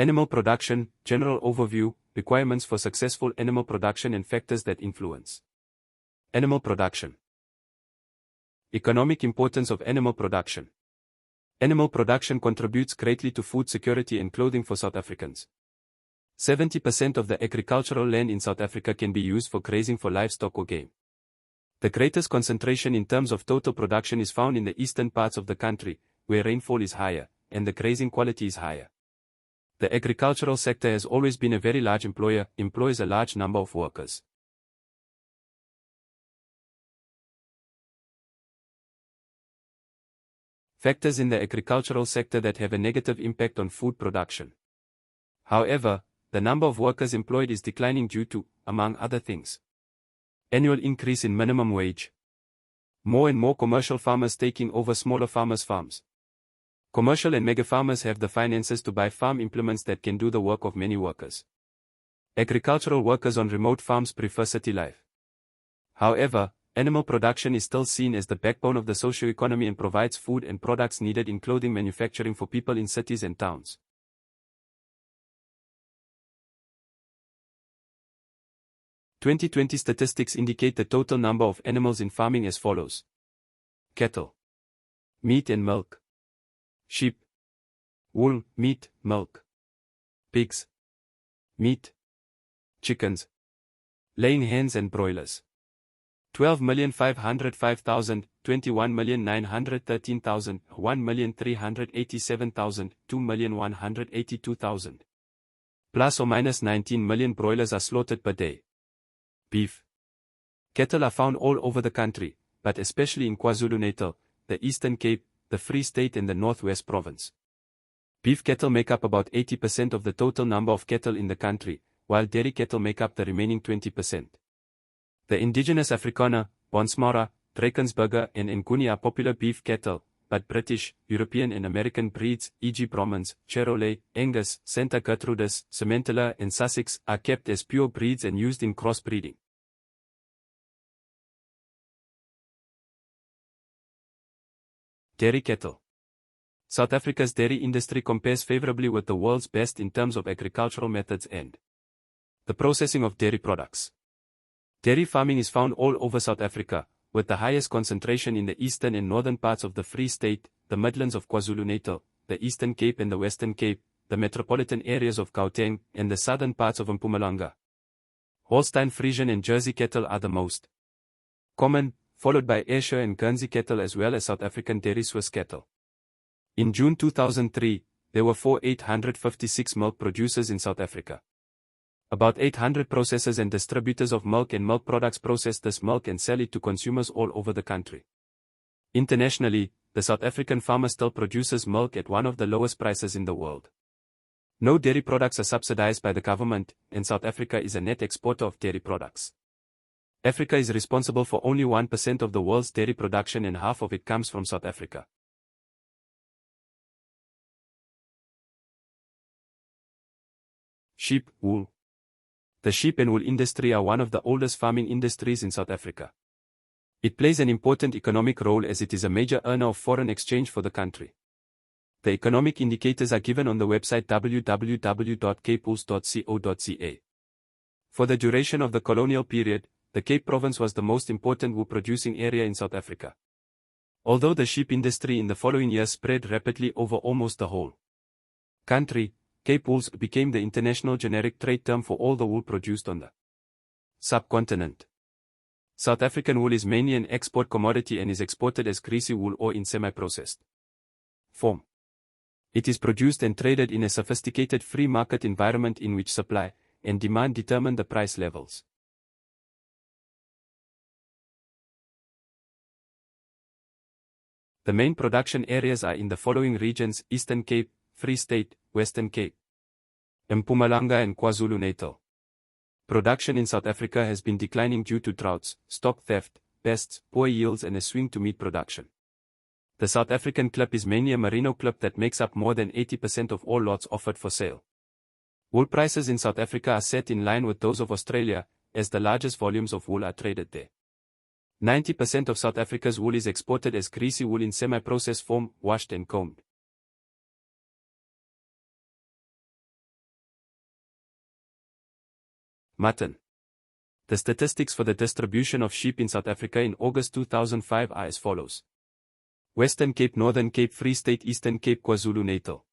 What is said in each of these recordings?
Animal production, general overview, requirements for successful animal production and factors that influence. Animal production. Economic importance of animal production. Animal production contributes greatly to food security and clothing for South Africans. 70% of the agricultural land in South Africa can be used for grazing for livestock or game. The greatest concentration in terms of total production is found in the eastern parts of the country, where rainfall is higher, and the grazing quality is higher. The agricultural sector has always been a very large employer, employs a large number of workers. Factors in the agricultural sector that have a negative impact on food production. However, the number of workers employed is declining due to, among other things, annual increase in minimum wage. More and more commercial farmers taking over smaller farmers' farms. Commercial and mega farmers have the finances to buy farm implements that can do the work of many workers. Agricultural workers on remote farms prefer city life. However, animal production is still seen as the backbone of the socio-economy and provides food and products needed in clothing manufacturing for people in cities and towns. "2020 statistics indicate the total number of animals in farming as follows: cattle, meat and milk; sheep, wool, meat, milk; pigs, meat; chickens, laying hens and broilers. 12,505,000, 21,913,000, 1,387,000, 2,182,000. Plus or minus 19 million broilers are slaughtered per day. Beef. Cattle are found all over the country, but especially in KwaZulu-Natal, the Eastern Cape, the Free State and the Northwest Province. Beef cattle make up about 80% of the total number of cattle in the country, while dairy cattle make up the remaining 20%. The indigenous Afrikaner, Bonsmara, Drakensberger and Nguni are popular beef cattle, but British, European and American breeds, e.g. Brahmans, Charolais, Angus, Santa Gertrudis, Simmental and Sussex, are kept as pure breeds and used in crossbreeding. Dairy cattle. South Africa's dairy industry compares favorably with the world's best in terms of agricultural methods and the processing of dairy products. Dairy farming is found all over South Africa, with the highest concentration in the eastern and northern parts of the Free State, the Midlands of KwaZulu-Natal, the Eastern Cape and the Western Cape, the metropolitan areas of Gauteng, and the southern parts of Mpumalanga. Holstein Friesian and Jersey cattle are the most common, followed by Ayrshire and Guernsey cattle as well as South African dairy Swiss cattle. In June 2003, there were 4,856 milk producers in South Africa. About 800 processors and distributors of milk and milk products process this milk and sell it to consumers all over the country. Internationally, the South African farmer still produces milk at one of the lowest prices in the world. No dairy products are subsidized by the government, and South Africa is a net exporter of dairy products. Africa is responsible for only 1% of the world's dairy production and half of it comes from South Africa. Sheep, wool. The sheep and wool industry are one of the oldest farming industries in South Africa. It plays an important economic role as it is a major earner of foreign exchange for the country. The economic indicators are given on the website www.capewools.co.za. For the duration of the colonial period, the Cape Province was the most important wool-producing area in South Africa. Although the sheep industry in the following years spread rapidly over almost the whole country, Cape wools became the international generic trade term for all the wool produced on the subcontinent. South African wool is mainly an export commodity and is exported as greasy wool or in semi-processed form. It is produced and traded in a sophisticated free market environment in which supply and demand determine the price levels. The main production areas are in the following regions: Eastern Cape, Free State, Western Cape, Mpumalanga and KwaZulu-Natal. Production in South Africa has been declining due to droughts, stock theft, pests, poor yields and a swing to meat production. The South African clip is mainly a merino clip that makes up more than 80% of all lots offered for sale. Wool prices in South Africa are set in line with those of Australia, as the largest volumes of wool are traded there. 90% of South Africa's wool is exported as greasy wool in semi-processed form, washed and combed. Mutton. The statistics for the distribution of sheep in South Africa in August 2005 are as follows. Western Cape, Northern Cape, Free State, Eastern Cape, KwaZulu-Natal.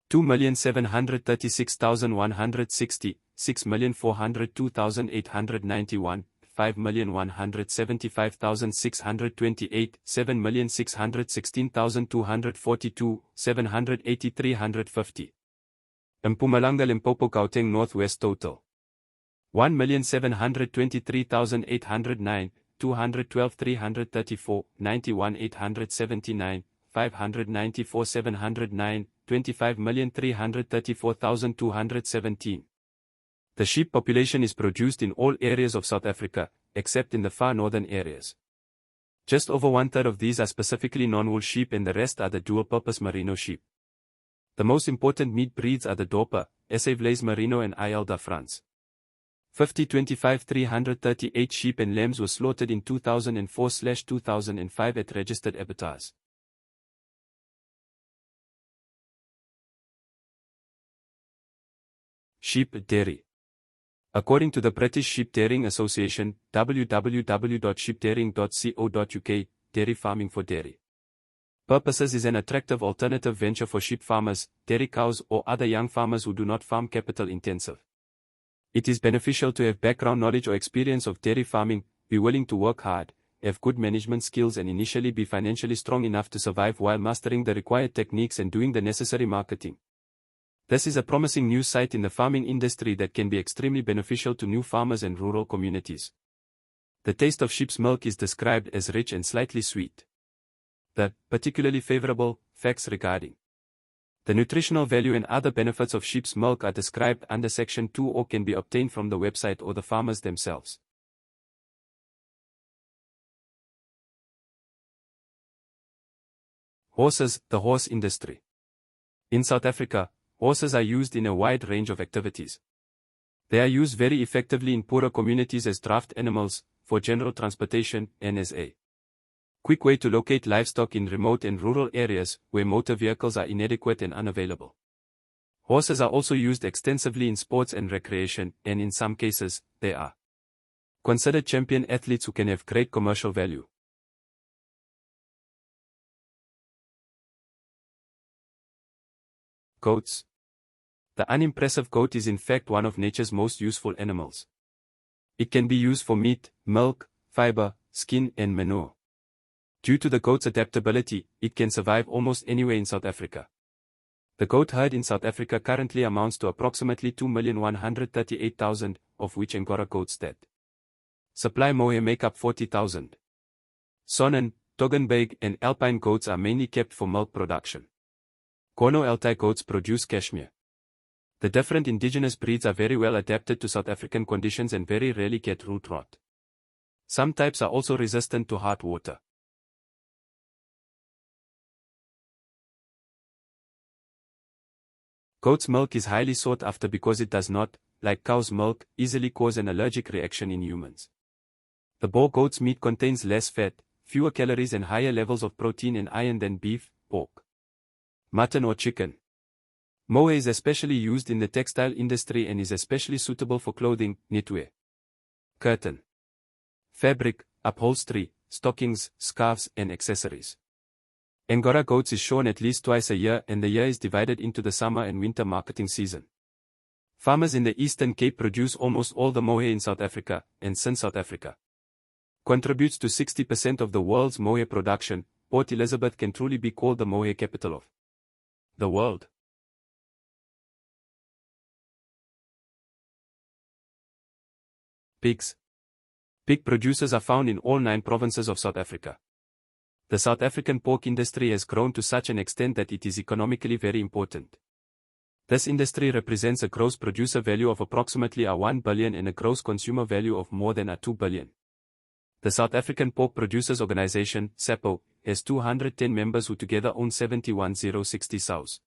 2,736,160, 6,402,891, 5,175,628, 7,616,242, 783,150. Mpumalanga, Limpopo, Gauteng, Northwest total. 1,723,809, 212,334, 91,879, 594,709, 25,334,217. The sheep population is produced in all areas of South Africa, except in the far northern areas. Just over one-third of these are specifically non-wool sheep and the rest are the dual-purpose merino sheep. The most important meat breeds are the Dorper, Essevlays Merino and Isle de France. 338 sheep and lambs were slaughtered in 2004/2005 at registered abattoirs. Sheep dairy. According to the British Sheep Dairying Association, www.sheepdairying.co.uk, dairy farming for dairy purposes is an attractive alternative venture for sheep farmers, dairy cows, or other young farmers who do not farm capital intensive. It is beneficial to have background knowledge or experience of dairy farming, be willing to work hard, have good management skills and initially be financially strong enough to survive while mastering the required techniques and doing the necessary marketing. This is a promising new site in the farming industry that can be extremely beneficial to new farmers and rural communities. The taste of sheep's milk is described as rich and slightly sweet. The particularly favorable facts regarding the nutritional value and other benefits of sheep's milk are described under Section 2 or can be obtained from the website or the farmers themselves. Horses, the horse industry. In South Africa, horses are used in a wide range of activities. They are used very effectively in poorer communities as draft animals, for general transportation, and as a quick way to locate livestock in remote and rural areas where motor vehicles are inadequate and unavailable. Horses are also used extensively in sports and recreation, and in some cases, they are considered champion athletes who can have great commercial value. Goats. The unimpressive goat is in fact one of nature's most useful animals. It can be used for meat, milk, fiber, skin, and manure. Due to the goat's adaptability, it can survive almost anywhere in South Africa. The goat herd in South Africa currently amounts to approximately 2,138,000, of which Angora goats that supply mohair make up 40,000. Saanen, Toggenburg, and Alpine goats are mainly kept for milk production. Gono Altai goats produce cashmere. The different indigenous breeds are very well adapted to South African conditions and very rarely get root rot. Some types are also resistant to hard water. Goat's milk is highly sought after because it does not, like cow's milk, easily cause an allergic reaction in humans. The boar goat's meat contains less fat, fewer calories and higher levels of protein and iron than beef, pork, mutton or chicken. Mohair is especially used in the textile industry and is especially suitable for clothing, knitwear, curtain, fabric, upholstery, stockings, scarves, and accessories. Angora goats is shorn at least twice a year and the year is divided into the summer and winter marketing season. Farmers in the Eastern Cape produce almost all the mohair in South Africa, and since South Africa contributes to 60% of the world's mohair production, Port Elizabeth can truly be called the mohair capital of the world. Pigs. Pig producers are found in all 9 provinces of South Africa. The South African pork industry has grown to such an extent that it is economically very important. This industry represents a gross producer value of approximately R1 billion and a gross consumer value of more than R2 billion. The South African Pork Producers Organization, SAPO, has 210 members who together own 71,060 sows.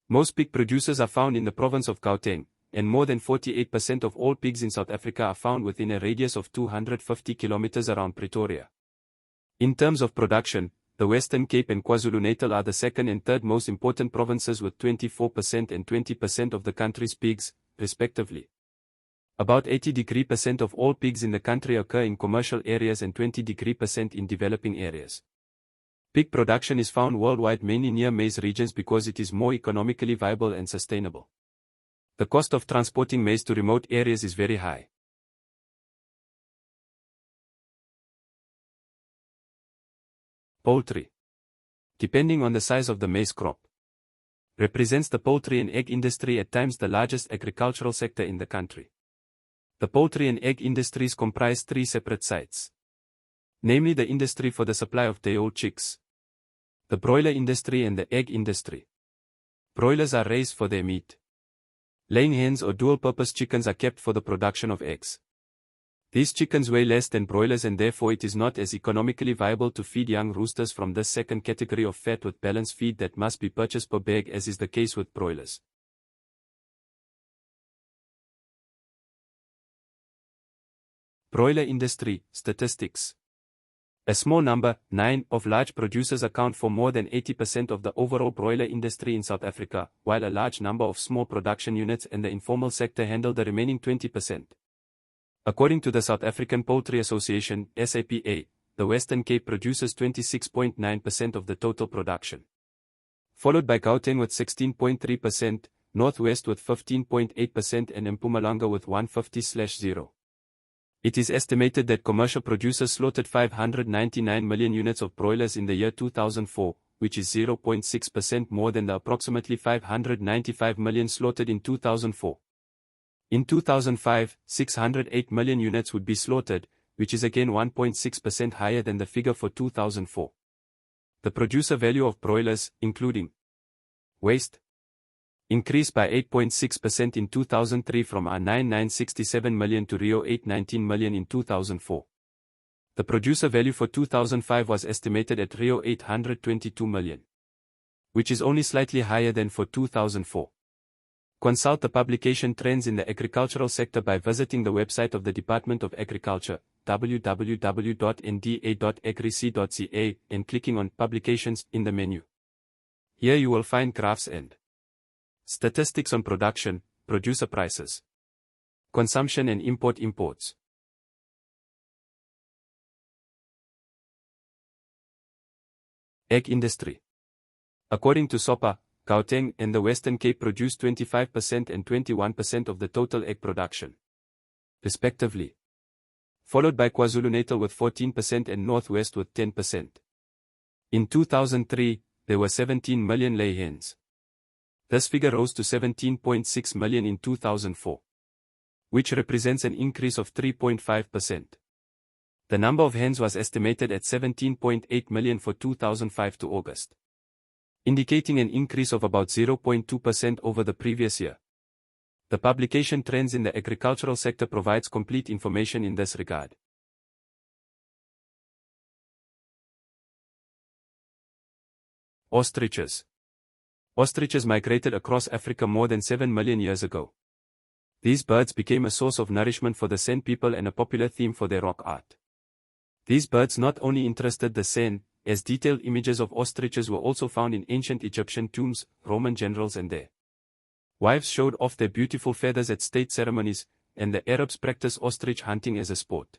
Most pig producers are found in the province of Gauteng, and more than 48% of all pigs in South Africa are found within a radius of 250 kilometers around Pretoria. In terms of production, the Western Cape and KwaZulu-Natal are the second and third most important provinces with 24% and 20% of the country's pigs, respectively. About 80% of all pigs in the country occur in commercial areas and 20% in developing areas. Pig production is found worldwide mainly near maize regions because it is more economically viable and sustainable. The cost of transporting maize to remote areas is very high. Poultry, depending on the size of the maize crop, represents the poultry and egg industry, at times the largest agricultural sector in the country. The poultry and egg industries comprise three separate sides, namely the industry for the supply of day-old chicks, the broiler industry and the egg industry. Broilers are raised for their meat. Laying hens or dual-purpose chickens are kept for the production of eggs. These chickens weigh less than broilers and therefore it is not as economically viable to feed young roosters from this second category of fat with balanced feed that must be purchased per bag, as is the case with broilers. Broiler industry statistics. A small number, 9, of large producers account for more than 80% of the overall broiler industry in South Africa, while a large number of small production units and the informal sector handle the remaining 20%. According to the South African Poultry Association, SAPA, the Western Cape produces 26.9% of the total production, followed by Gauteng with 16.3%, North West with 15.8% and Mpumalanga with 150/0. It is estimated that commercial producers slaughtered 599 million units of broilers in the year 2004, which is 0.6% more than the approximately 595 million slaughtered in 2004. In 2005, 608 million units would be slaughtered, which is again 1.6% higher than the figure for 2004. The producer value of broilers, including waste, increased by 8.6% in 2003 from R9967 million to R819 million in 2004. The producer value for 2005 was estimated at R822 million, which is only slightly higher than for 2004. Consult the publication trends in the agricultural sector by visiting the website of the Department of Agriculture, www.nda.agric.ca, and clicking on Publications in the menu. Here you will find graphs and statistics on production, producer prices, consumption and imports. Egg industry. According to SOPA, Gauteng and the Western Cape produce 25% and 21% of the total egg production, respectively, followed by KwaZulu-Natal with 14% and Northwest with 10%. In 2003, there were 17 million lay hens. This figure rose to 17.6 million in 2004, which represents an increase of 3.5%. The number of hens was estimated at 17.8 million for 2005 to August, indicating an increase of about 0.2% over the previous year. The publication Trends in the Agricultural Sector provides complete information in this regard. Ostriches. Ostriches migrated across Africa more than 7 million years ago. These birds became a source of nourishment for the San people and a popular theme for their rock art. These birds not only interested the San, as detailed images of ostriches were also found in ancient Egyptian tombs, Roman generals and their wives showed off their beautiful feathers at state ceremonies, and the Arabs practice ostrich hunting as a sport.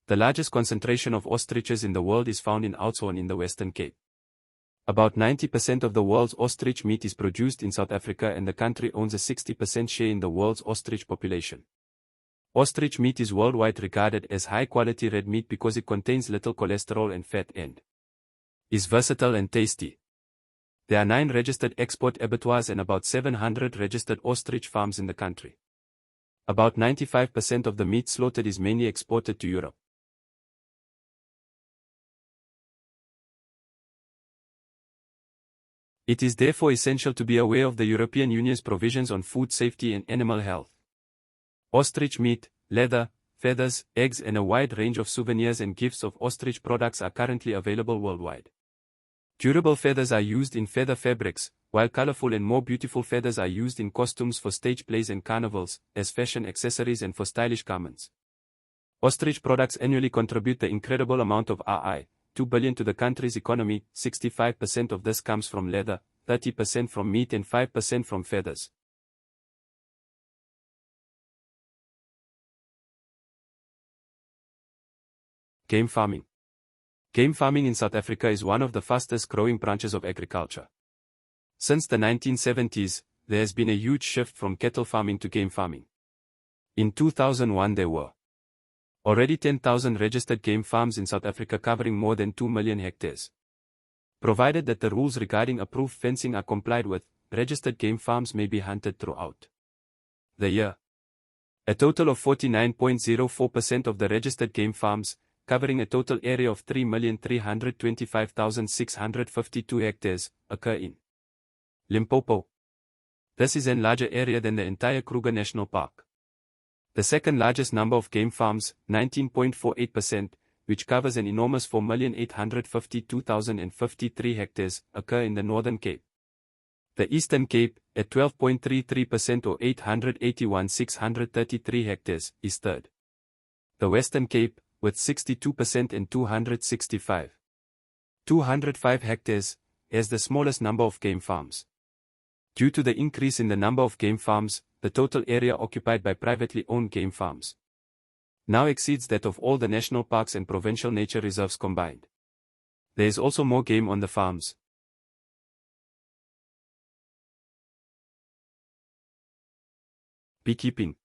The largest concentration of ostriches in the world is found in Oudtshoorn in the Western Cape. About 90% of the world's ostrich meat is produced in South Africa, and the country owns a 60% share in the world's ostrich population. Ostrich meat is worldwide regarded as high-quality red meat because it contains little cholesterol and fat and is versatile and tasty. There are 9 registered export abattoirs and about 700 registered ostrich farms in the country. About 95% of the meat slaughtered is mainly exported to Europe. It is therefore essential to be aware of the European Union's provisions on food safety and animal health. Ostrich meat, leather, feathers, eggs and a wide range of souvenirs and gifts of ostrich products are currently available worldwide. Durable feathers are used in feather fabrics, while colorful and more beautiful feathers are used in costumes for stage plays and carnivals, as fashion accessories and for stylish garments. Ostrich products annually contribute the incredible amount of R2 billion to the country's economy. 65% of this comes from leather, 30% from meat and 5% from feathers. Game farming. Game farming in South Africa is one of the fastest growing branches of agriculture. Since the 1970s, there has been a huge shift from cattle farming to game farming. In 2001 there were already 10,000 registered game farms in South Africa covering more than 2 million hectares. Provided that the rules regarding approved fencing are complied with, registered game farms may be hunted throughout the year. A total of 49.04% of the registered game farms, covering a total area of 3,325,652 hectares, occur in Limpopo. This is a larger area than the entire Kruger National Park. The second largest number of game farms, 19.48%, which covers an enormous 4,852,053 hectares, occur in the Northern Cape. The Eastern Cape, at 12.33% or 881,633 hectares, is third. The Western Cape, with 62% and 205 hectares, has the smallest number of game farms. Due to the increase in the number of game farms, the total area occupied by privately owned game farms now exceeds that of all the national parks and provincial nature reserves combined. There is also more game on the farms. Beekeeping.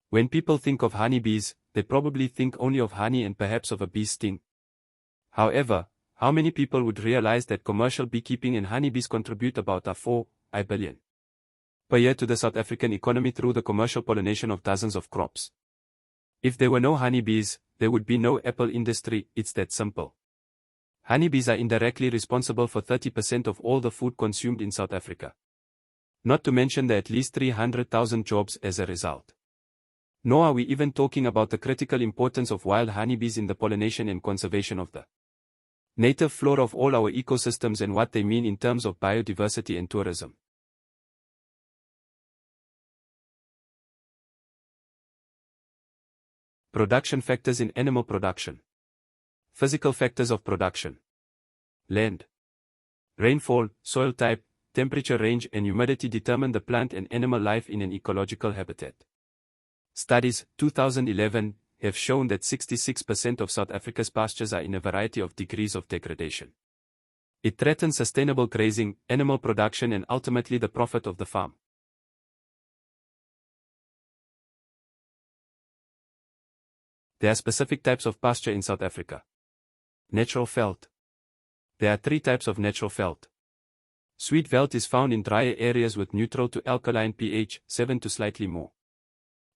When people think of honeybees, they probably think only of honey and perhaps of a bee's sting. However, how many people would realize that commercial beekeeping and honeybees contribute about $4 billion per year to the South African economy through the commercial pollination of dozens of crops? If there were no honeybees, there would be no apple industry. It's that simple. Honeybees are indirectly responsible for 30% of all the food consumed in South Africa. Not to mention the at least 300,000 jobs as a result. Nor are we even talking about the critical importance of wild honeybees in the pollination and conservation of the native flora of all our ecosystems and what they mean in terms of biodiversity and tourism. Production factors in animal production. Physical factors of production. Land. Rainfall, soil type, temperature range and humidity determine the plant and animal life in an ecological habitat. Studies, 2011, have shown that 66% of South Africa's pastures are in a variety of degrees of degradation. It threatens sustainable grazing, animal production and ultimately the profit of the farm. There are specific types of pasture in South Africa. Natural veld. There are 3 types of natural veld. Sweet veld is found in drier areas with neutral to alkaline pH, 7 to slightly more.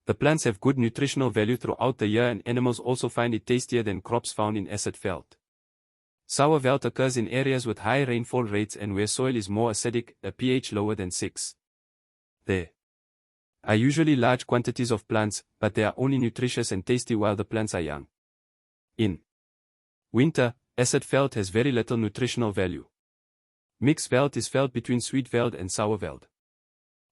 The plants have good nutritional value throughout the year and animals also find it tastier than crops found in acid veld. Sour veld occurs in areas with high rainfall rates and where soil is more acidic, a pH lower than 6. There are usually large quantities of plants, but they are only nutritious and tasty while the plants are young. In winter, acid veld has very little nutritional value. Mixed veld is veld between sweet veld and sour veld.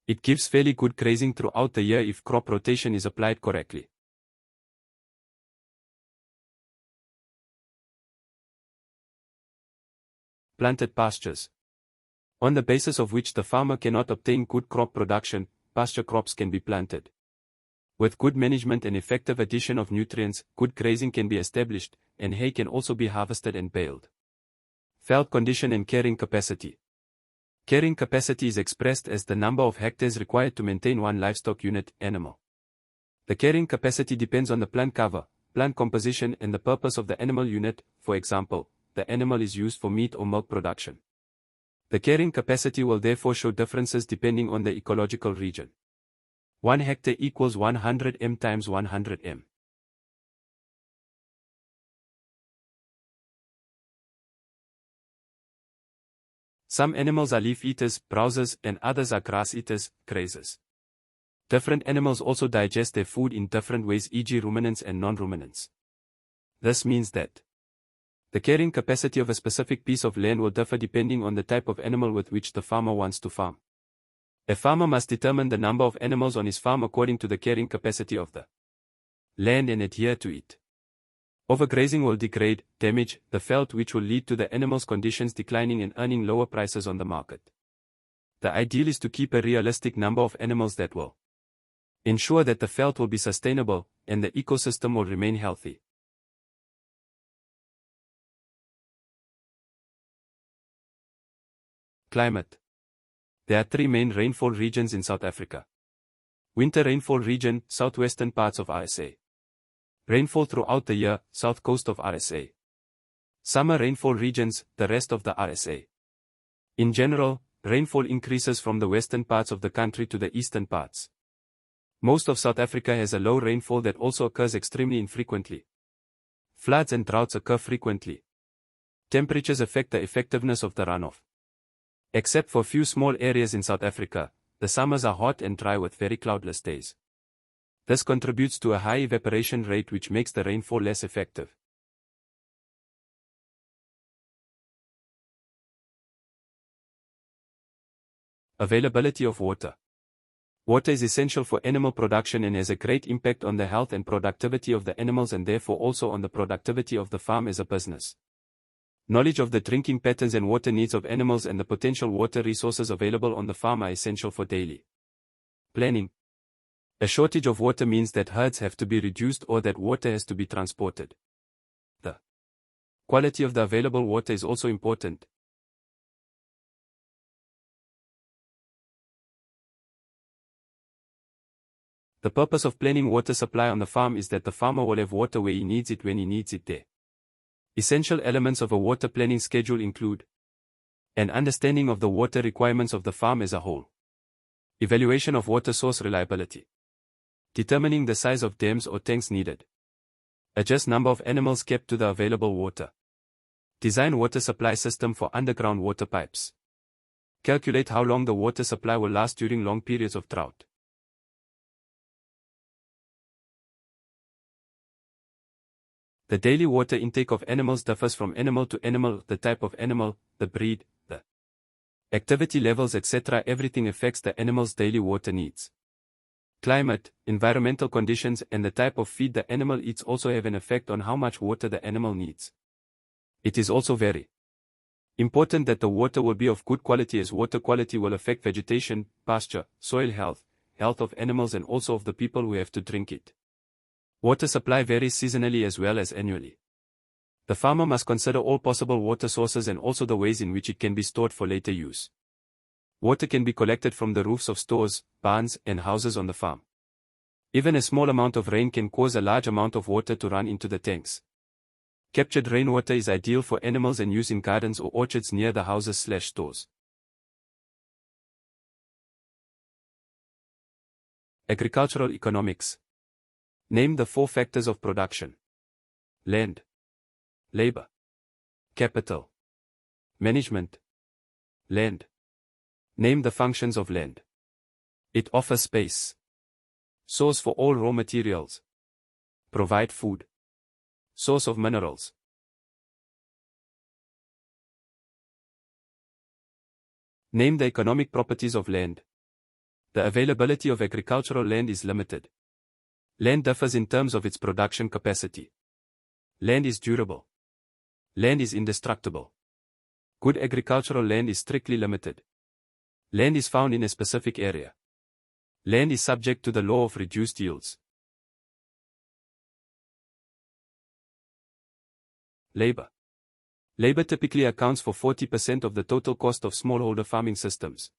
It gives fairly good grazing throughout the year if crop rotation is applied correctly. Planted pastures. On the basis of which the farmer cannot obtain good crop production, pasture crops can be planted. With good management and effective addition of nutrients, good grazing can be established, and hay can also be harvested and baled. Veld condition and carrying capacity. Carrying capacity is expressed as the number of hectares required to maintain one livestock unit, animal. The carrying capacity depends on the plant cover, plant composition and the purpose of the animal unit. For example, the animal is used for meat or milk production. The carrying capacity will therefore show differences depending on the ecological region. 1 hectare equals 100 m times 100 m. Some animals are leaf eaters, browsers, and others are grass eaters, grazers. Different animals also digest their food in different ways, e.g. ruminants and non-ruminants. This means that the carrying capacity of a specific piece of land will differ depending on the type of animal with which the farmer wants to farm. A farmer must determine the number of animals on his farm according to the carrying capacity of the land and adhere to it. Overgrazing will degrade, damage the veld, which will lead to the animal's conditions declining and earning lower prices on the market. The ideal is to keep a realistic number of animals that will ensure that the veld will be sustainable and the ecosystem will remain healthy. Climate. There are three main rainfall regions in South Africa. Winter rainfall region, southwestern parts of RSA. Rainfall throughout the year, south coast of RSA. Summer rainfall regions, the rest of the RSA. In general, rainfall increases from the western parts of the country to the eastern parts. Most of South Africa has a low rainfall that also occurs extremely infrequently. Floods and droughts occur frequently. Temperatures affect the effectiveness of the runoff. Except for few small areas in South Africa, the summers are hot and dry with very cloudless days. This contributes to a high evaporation rate which makes the rainfall less effective. Availability of water. Water is essential for animal production and has a great impact on the health and productivity of the animals and therefore also on the productivity of the farm as a business. Knowledge of the drinking patterns and water needs of animals and the potential water resources available on the farm are essential for daily planning. A shortage of water means that herds have to be reduced or that water has to be transported. The quality of the available water is also important. The purpose of planning water supply on the farm is that the farmer will have water where he needs it when he needs it there. Essential elements of a water planning schedule include an understanding of the water requirements of the farm as a whole, evaluation of water source reliability, determining the size of dams or tanks needed, adjust number of animals kept to the available water, design water supply system for underground water pipes, calculate how long the water supply will last during long periods of drought. The daily water intake of animals differs from animal to animal, the type of animal, the breed, the activity levels etc. Everything affects the animal's daily water needs. Climate, environmental conditions and the type of feed the animal eats also have an effect on how much water the animal needs. It is also very important that the water will be of good quality as water quality will affect vegetation, pasture, soil health, health of animals and also of the people who have to drink it. Water supply varies seasonally as well as annually. The farmer must consider all possible water sources and also the ways in which it can be stored for later use. Water can be collected from the roofs of stores, barns, and houses on the farm. Even a small amount of rain can cause a large amount of water to run into the tanks. Captured rainwater is ideal for animals and use in gardens or orchards near the houses/stores. Agricultural economics. Name the 4 factors of production: land, labor, capital, management. Land. Name the functions of land. It offers space. Source for all raw materials. Provide food. Source of minerals. Name the economic properties of land. The availability of agricultural land is limited. Land differs in terms of its production capacity. Land is durable. Land is indestructible. Good agricultural land is strictly limited. Land is found in a specific area. Land is subject to the law of reduced yields. Labor. Labor typically accounts for 40% of the total cost of smallholder farming systems.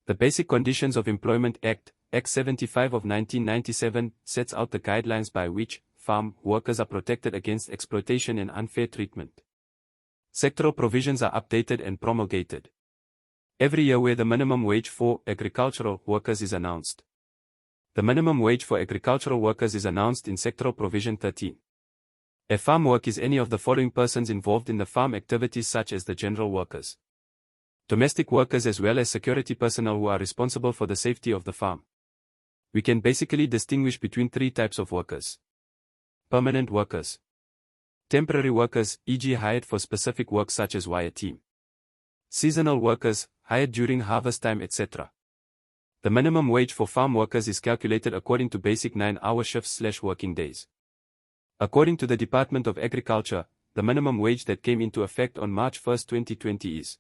The Basic Conditions of Employment Act, Act 75 of 1997, sets out the guidelines by which farm workers are protected against exploitation and unfair treatment. Sectoral provisions are updated and promulgated every year where the minimum wage for agricultural workers is announced. The minimum wage for agricultural workers is announced in Sectoral Provision 13. A farm worker is any of the following persons involved in the farm activities such as the general workers, domestic workers as well as security personnel who are responsible for the safety of the farm. We can basically distinguish between 3 types of workers. Permanent workers. Temporary workers, e.g. hired for specific work such as wire team. Seasonal workers, hired during harvest time etc. The minimum wage for farm workers is calculated according to basic 9-hour shifts/working days. According to the Department of Agriculture, the minimum wage that came into effect on March 1, 2020 is: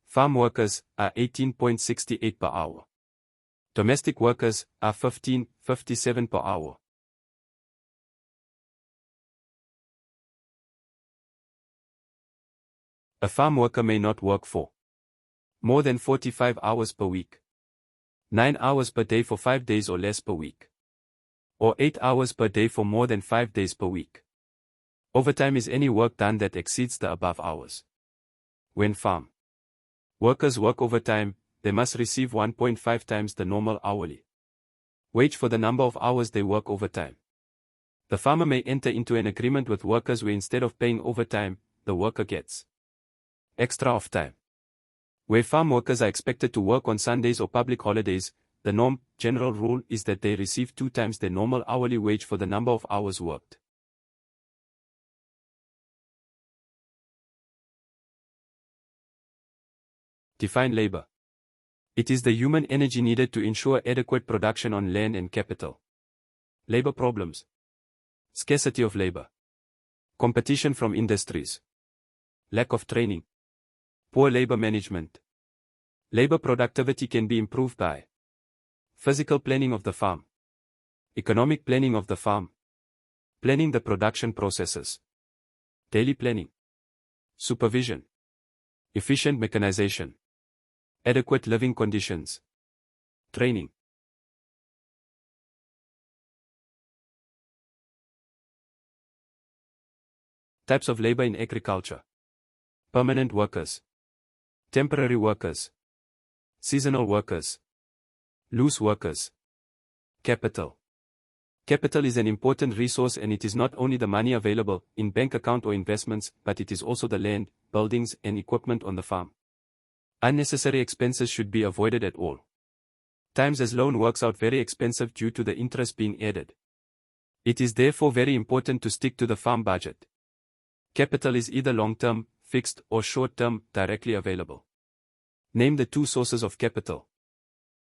farm workers are 18.68 per hour. Domestic workers are 15.57 per hour. A farm worker may not work for More than 45 hours per week. 9 hours per day for 5 days or less per week. Or 8 hours per day for more than 5 days per week. Overtime is any work done that exceeds the above hours. When farm workers work overtime, they must receive 1.5 times the normal hourly wage for the number of hours they work overtime. The farmer may enter into an agreement with workers where instead of paying overtime, the worker gets extra off time. Where farm workers are expected to work on Sundays or public holidays, the general rule is that they receive 2 times their normal hourly wage for the number of hours worked. Define labor. It is the human energy needed to ensure adequate production on land and capital. Labor problems. Scarcity of labor. Competition from industries. Lack of training. Poor labor management. Labor productivity can be improved by physical planning of the farm, economic planning of the farm, planning the production processes, daily planning, supervision, efficient mechanization, adequate living conditions, training. Types of labor in agriculture. Permanent workers, temporary workers, seasonal workers, loose workers. Capital. Capital is an important resource, and it is not only the money available in bank account or investments, but it is also the land, buildings, and equipment on the farm. Unnecessary expenses should be avoided at all times, as loan works out very expensive due to the interest being added. It is therefore very important to stick to the farm budget. Capital is either long-term, fixed, or short-term, directly available. Name the 2 sources of capital.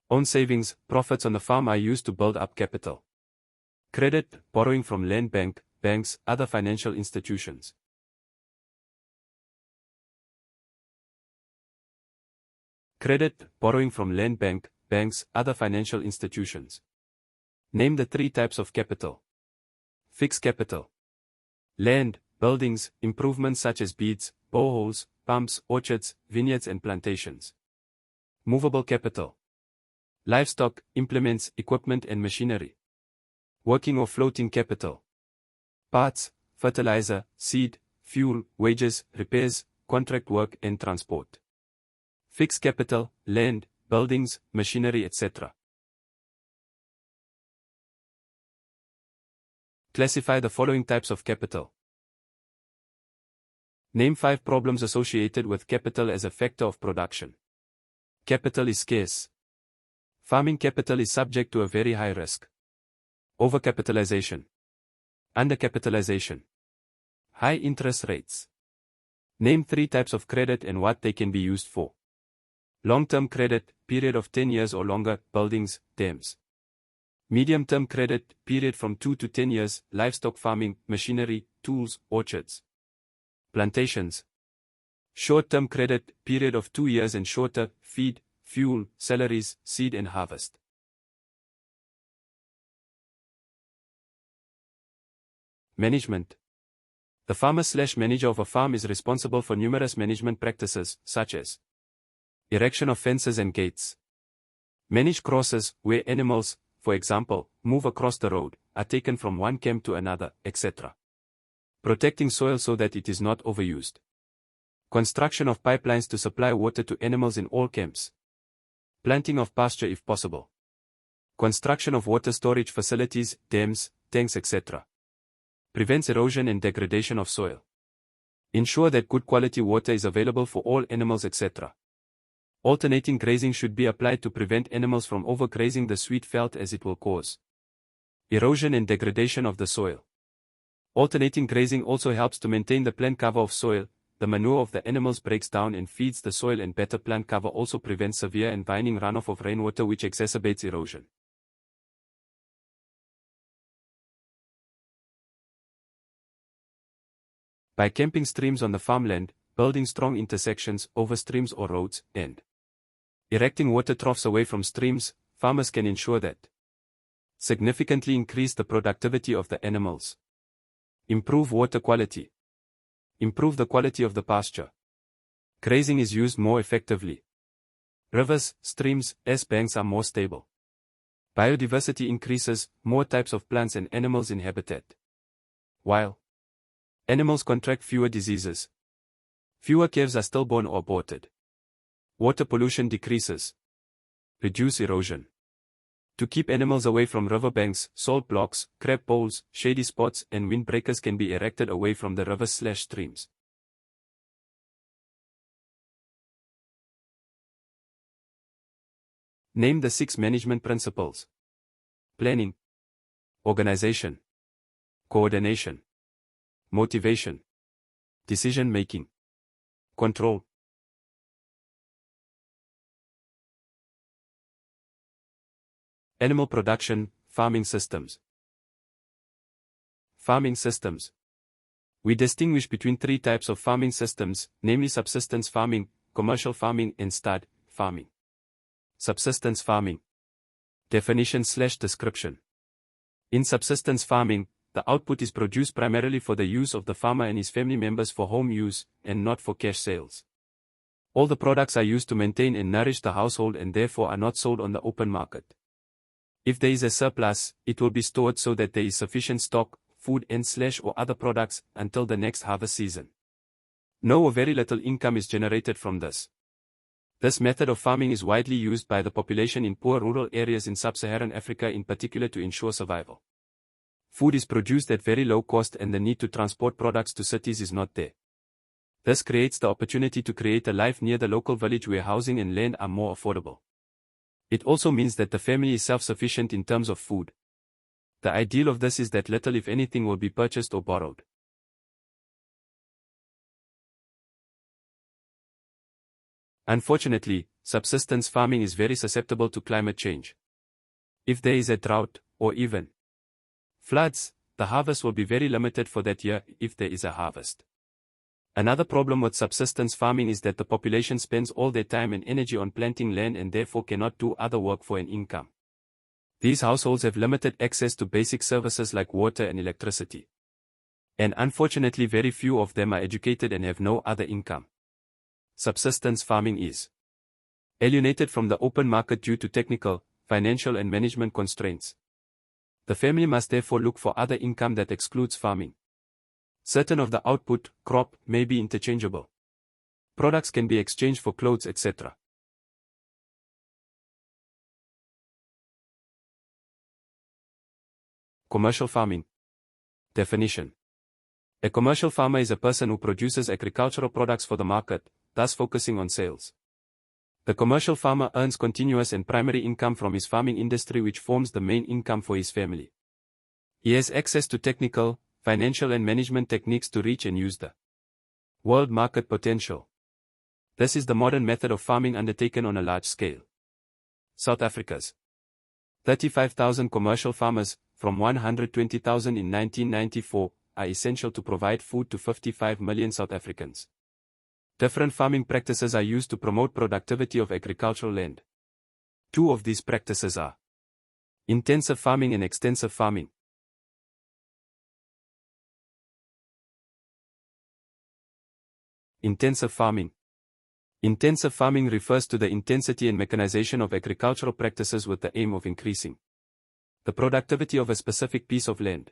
Own savings, profits on the farm are used to build up capital. Credit, borrowing from land bank, banks, other financial institutions. Credit, borrowing from land bank, banks, other financial institutions. Name the 3 types of capital. Fixed capital. Land, buildings, improvements such as beads, boreholes, pumps, orchards, vineyards and plantations. Movable capital. Livestock, implements, equipment and machinery. Working or floating capital. Parts, fertilizer, seed, fuel, wages, repairs, contract work and transport. Fixed capital, land, buildings, machinery, etc. Classify the following types of capital. Name 5 problems associated with capital as a factor of production. Capital is scarce. Farming capital is subject to a very high risk. Overcapitalization. Undercapitalization. High interest rates. Name 3 types of credit and what they can be used for. Long-term credit, period of 10 years or longer, buildings, dams. Medium-term credit, period from 2 to 10 years, livestock farming, machinery, tools, orchards. Plantations. Short-term credit, period of 2 years and shorter, feed, fuel, salaries, seed and harvest. Management. The farmer/manager of a farm is responsible for numerous management practices, such as erection of fences and gates. Manage crosses, where animals, for example, move across the road, are taken from one camp to another, etc. Protecting soil so that it is not overused. Construction of pipelines to supply water to animals in all camps. Planting of pasture if possible. Construction of water storage facilities, dams, tanks, etc. Prevents erosion and degradation of soil. Ensure that good quality water is available for all animals, etc. Alternating grazing should be applied to prevent animals from overgrazing the sweet veld, as it will cause erosion and degradation of the soil. Alternating grazing also helps to maintain the plant cover of soil. The manure of the animals breaks down and feeds the soil, and better plant cover also prevents severe and vining runoff of rainwater, which exacerbates erosion. By camping streams on the farmland, building strong intersections over streams or roads, and erecting water troughs away from streams, farmers can ensure that significantly increase the productivity of the animals. Improve water quality. Improve the quality of the pasture. Grazing is used more effectively. Rivers, streams, banks are more stable. Biodiversity increases, more types of plants and animals in habitat. While animals contract fewer diseases, fewer calves are stillborn or aborted. Water pollution decreases. Reduce erosion. To keep animals away from riverbanks, salt blocks, crab poles, shady spots, and windbreakers can be erected away from the rivers/streams. Name the 6 management principles. Planning, organization, coordination, motivation, decision-making, control. Animal production, farming systems. Farming systems. We distinguish between 3 types of farming systems, namely subsistence farming, commercial farming, and stud farming. Subsistence farming. Definition/description. In subsistence farming, the output is produced primarily for the use of the farmer and his family members for home use, and not for cash sales. All the products are used to maintain and nourish the household and therefore are not sold on the open market. If there is a surplus, it will be stored so that there is sufficient stock, food and/or other products, until the next harvest season. No or very little income is generated from this. This method of farming is widely used by the population in poor rural areas in sub-Saharan Africa in particular to ensure survival. Food is produced at very low cost and the need to transport products to cities is not there. This creates the opportunity to create a life near the local village where housing and land are more affordable. It also means that the family is self-sufficient in terms of food. The ideal of this is that little if anything will be purchased or borrowed. Unfortunately, subsistence farming is very susceptible to climate change. If there is a drought, or even floods, the harvest will be very limited for that year, if there is a harvest. Another problem with subsistence farming is that the population spends all their time and energy on planting land and therefore cannot do other work for an income. These households have limited access to basic services like water and electricity. And unfortunately very few of them are educated and have no other income. Subsistence farming is alienated from the open market due to technical, financial and management constraints. The family must therefore look for other income that excludes farming. Certain of the output, crop, may be interchangeable. Products can be exchanged for clothes, etc. Commercial farming. Definition. A commercial farmer is a person who produces agricultural products for the market, thus focusing on sales. The commercial farmer earns continuous and primary income from his farming industry, which forms the main income for his family. He has access to technical, financial and management techniques to reach and use the world market potential. This is the modern method of farming undertaken on a large scale. South Africa's 35,000 commercial farmers, from 120,000 in 1994, are essential to provide food to 55 million South Africans. Different farming practices are used to promote productivity of agricultural land. 2 of these practices are intensive farming and extensive farming. Intensive farming. Intensive farming refers to the intensity and mechanization of agricultural practices with the aim of increasing the productivity of a specific piece of land.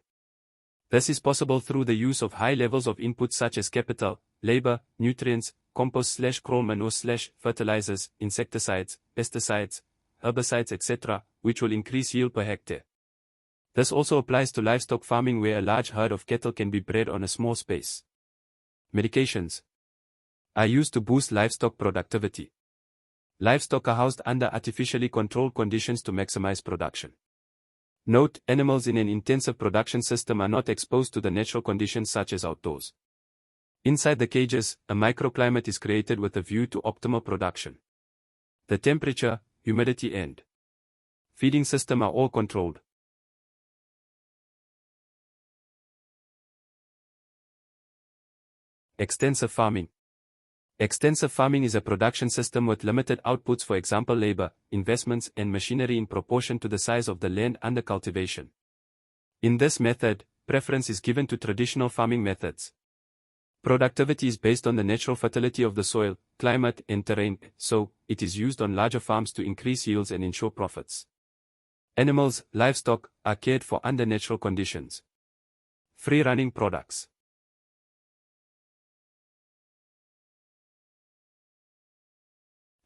This is possible through the use of high levels of inputs such as capital, labor, nutrients, compost/crawl manure/fertilizers, insecticides, pesticides, herbicides, etc., which will increase yield per hectare. This also applies to livestock farming where a large herd of cattle can be bred on a small space. Medications are used to boost livestock productivity. Livestock are housed under artificially controlled conditions to maximize production. Note, animals in an intensive production system are not exposed to the natural conditions such as outdoors. Inside the cages, a microclimate is created with a view to optimal production. The temperature, humidity and feeding system are all controlled. Extensive farming. Extensive farming is a production system with limited outputs, for example labor, investments and machinery in proportion to the size of the land under cultivation. In this method, preference is given to traditional farming methods. Productivity is based on the natural fertility of the soil, climate, and terrain, so it is used on larger farms to increase yields and ensure profits. Animals, livestock, are cared for under natural conditions. Free-running products.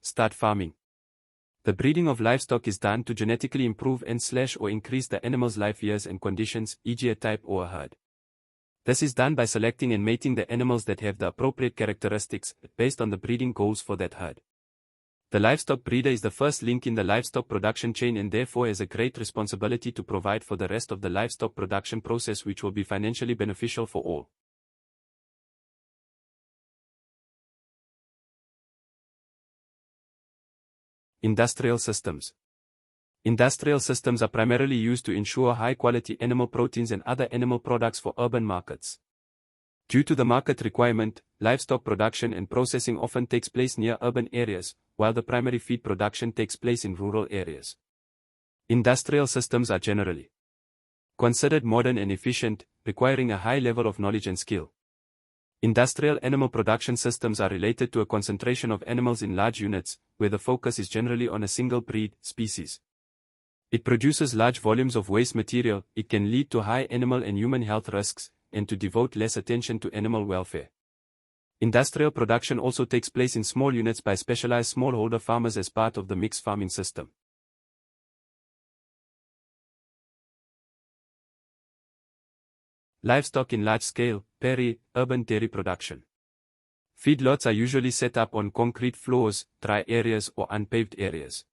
Start farming. The breeding of livestock is done to genetically improve and/or increase the animal's life years and conditions, e.g. a type or a herd. This is done by selecting and mating the animals that have the appropriate characteristics, based on the breeding goals for that herd. The livestock breeder is the first link in the livestock production chain and therefore has a great responsibility to provide for the rest of the livestock production process, which will be financially beneficial for all. Industrial systems. Industrial systems are primarily used to ensure high-quality animal proteins and other animal products for urban markets. Due to the market requirement, livestock production and processing often takes place near urban areas, while the primary feed production takes place in rural areas. Industrial systems are generally considered modern and efficient, requiring a high level of knowledge and skill. Industrial animal production systems are related to a concentration of animals in large units, where the focus is generally on a single breed, species. It produces large volumes of waste material, it can lead to high animal and human health risks, and to devote less attention to animal welfare. Industrial production also takes place in small units by specialized smallholder farmers as part of the mixed farming system. Livestock in large scale, peri-urban dairy production. Feedlots are usually set up on concrete floors, dry areas or unpaved areas.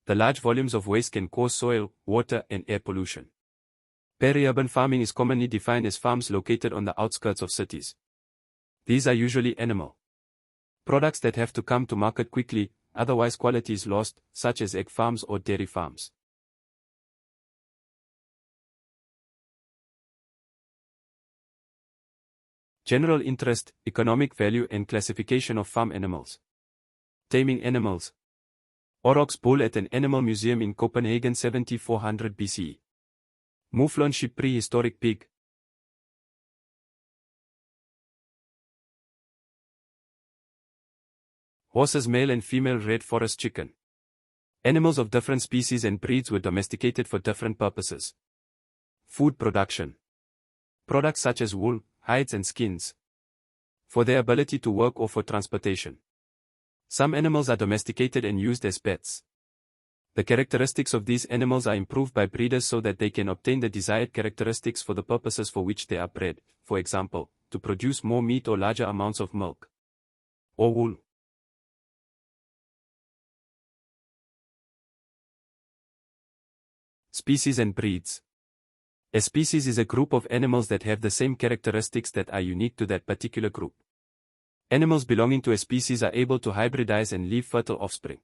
The large volumes of waste can cause soil, water and air pollution. Peri-urban farming is commonly defined as farms located on the outskirts of cities. These are usually animal products that have to come to market quickly, otherwise quality is lost, such as egg farms or dairy farms. General interest, economic value and classification of farm animals. Taming animals. Aurochs bull at an animal museum in Copenhagen 7400 BCE. Mouflon sheep prehistoric pig. Horses male and female red forest chicken. Animals of different species and breeds were domesticated for different purposes. Food production. Products such as wool, hides and skins. For their ability to work or for transportation. Some animals are domesticated and used as pets. The characteristics of these animals are improved by breeders so that they can obtain the desired characteristics for the purposes for which they are bred, for example, to produce more meat or larger amounts of milk or wool. Species and breeds. A species is a group of animals that have the same characteristics that are unique to that particular group. Animals belonging to a species are able to hybridize and leave fertile offspring.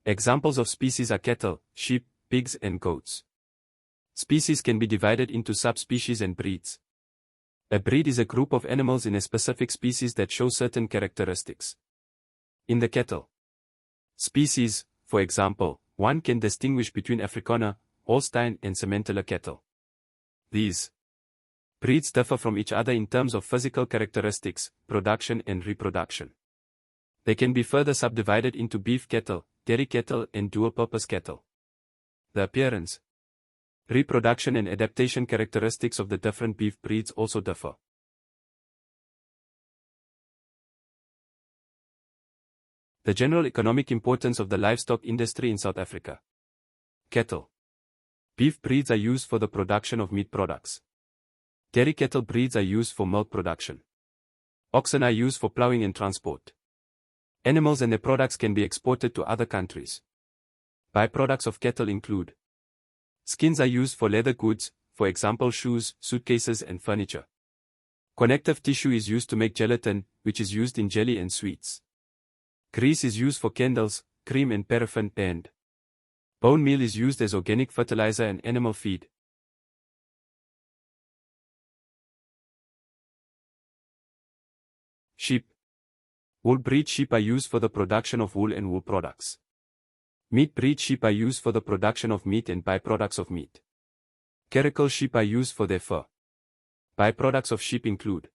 Examples of species are cattle, sheep, pigs and goats. Species can be divided into subspecies and breeds. A breed is a group of animals in a specific species that show certain characteristics. In the cattle species, for example, one can distinguish between Afrikaner, Holstein and Simmental cattle. These breeds differ from each other in terms of physical characteristics, production and reproduction. They can be further subdivided into beef cattle, dairy cattle and dual-purpose cattle. The appearance, reproduction and adaptation characteristics of the different beef breeds also differ. The general economic importance of the livestock industry in South Africa. Cattle. Beef breeds are used for the production of meat products. Dairy cattle breeds are used for milk production. Oxen are used for plowing and transport. Animals and their products can be exported to other countries. Byproducts of cattle include: skins are used for leather goods, for example shoes, suitcases and furniture. Connective tissue is used to make gelatin, which is used in jelly and sweets. Grease is used for candles, cream and paraffin, and bone meal is used as organic fertilizer and animal feed. Sheep. Wool breed sheep are used for the production of wool and wool products. Meat breed sheep are used for the production of meat and byproducts of meat. Caracal sheep are used for their fur. Byproducts of sheep include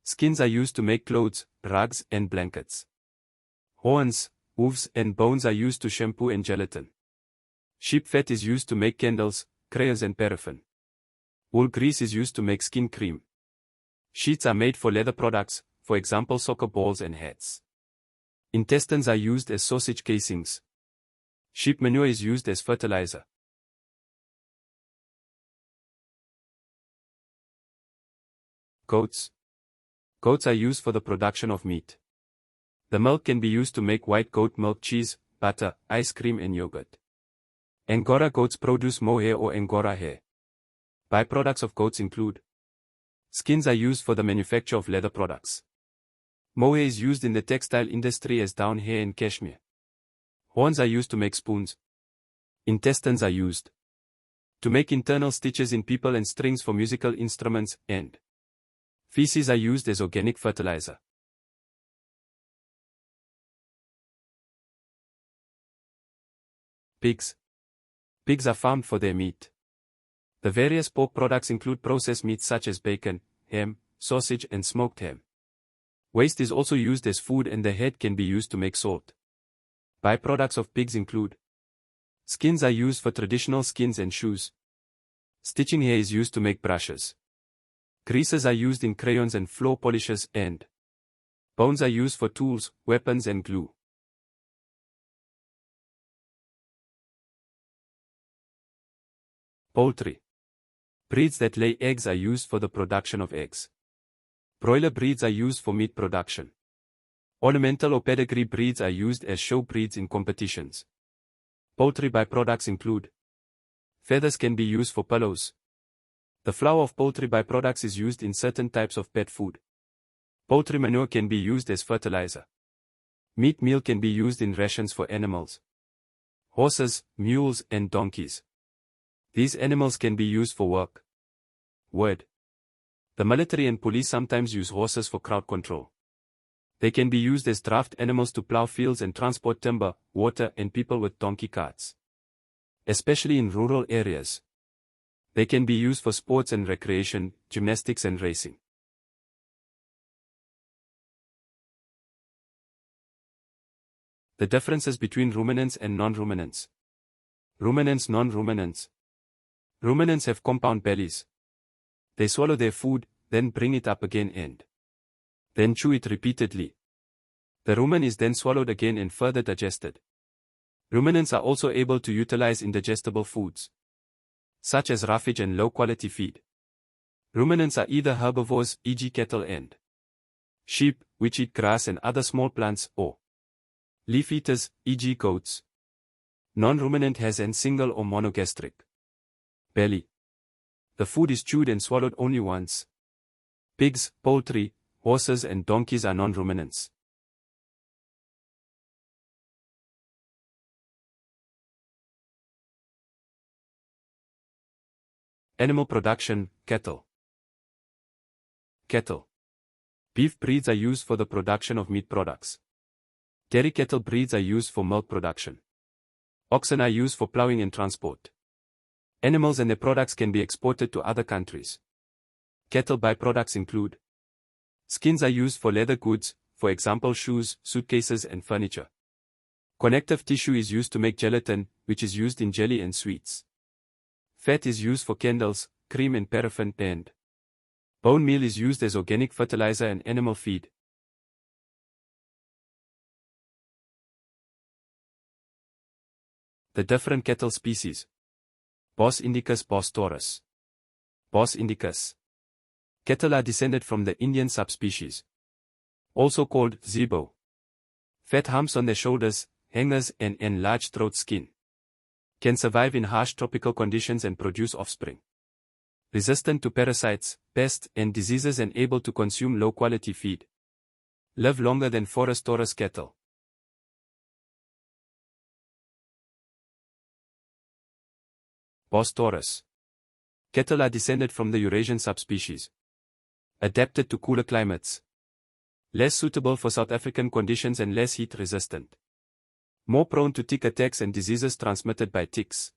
Skins are used to make clothes, rugs, and blankets. Horns, hooves, and bones are used to shampoo and gelatin. Sheep fat is used to make candles, crayons, and paraffin. Wool grease is used to make skin cream. Sheets are made for leather products, for example soccer balls and hats. Intestines are used as sausage casings. Sheep manure is used as fertilizer. Goats. Goats are used for the production of meat. The milk can be used to make white goat milk cheese, butter, ice cream and yogurt. Angora goats produce mohair or Angora hair. Byproducts of goats include: skins are used for the manufacture of leather products. Mohair is used in the textile industry as down hair and cashmere. Horns are used to make spoons. Intestines are used to make internal stitches in people and strings for musical instruments, and feces are used as organic fertilizer. Pigs. Pigs are farmed for their meat. The various pork products include processed meats such as bacon, ham, sausage and smoked ham. Waste is also used as food and the head can be used to make salt. Byproducts of pigs include: skins are used for traditional skins and shoes. Stitching hair is used to make brushes. Greases are used in crayons and floor polishes, and bones are used for tools, weapons and glue. Poultry. Breeds that lay eggs are used for the production of eggs. Broiler breeds are used for meat production. Ornamental or pedigree breeds are used as show breeds in competitions. Poultry byproducts include: feathers can be used for pillows. The flour of poultry byproducts is used in certain types of pet food. Poultry manure can be used as fertilizer. Meat meal can be used in rations for animals. Horses, mules, and donkeys. These animals can be used for work. Word. The military and police sometimes use horses for crowd control. They can be used as draft animals to plow fields and transport timber, water, and people with donkey carts. Especially in rural areas. They can be used for sports and recreation, gymnastics and racing. The differences between ruminants and non-ruminants. Ruminants, non-ruminants. Ruminants have compound bellies. They swallow their food, then bring it up again and then chew it repeatedly. The rumen is then swallowed again and further digested. Ruminants are also able to utilize indigestible foods, such as roughage and low-quality feed. Ruminants are either herbivores, e.g. cattle and sheep, which eat grass and other small plants, or leaf eaters, e.g. goats. Non-ruminant has an single or monogastric belly. The food is chewed and swallowed only once. Pigs, poultry, horses and donkeys are non-ruminants. Animal production, cattle. Cattle. Beef breeds are used for the production of meat products. Dairy cattle breeds are used for milk production. Oxen are used for plowing and transport. Animals and their products can be exported to other countries. Cattle byproducts include: skins are used for leather goods, for example shoes, suitcases and furniture. Connective tissue is used to make gelatin, which is used in jelly and sweets. Fat is used for candles, cream and paraffin, and bone meal is used as organic fertilizer and animal feed. The different cattle species. Bos indicus, Bos taurus. Bos indicus. Cattle are descended from the Indian subspecies, also called zebu. Fat humps on their shoulders, hangers and enlarged throat skin. Can survive in harsh tropical conditions and produce offspring. Resistant to parasites, pests and diseases and able to consume low-quality feed. Live longer than forest taurus cattle. Bos taurus. Cattle are descended from the Eurasian subspecies. Adapted to cooler climates. Less suitable for South African conditions and less heat resistant. More prone to tick attacks and diseases transmitted by ticks.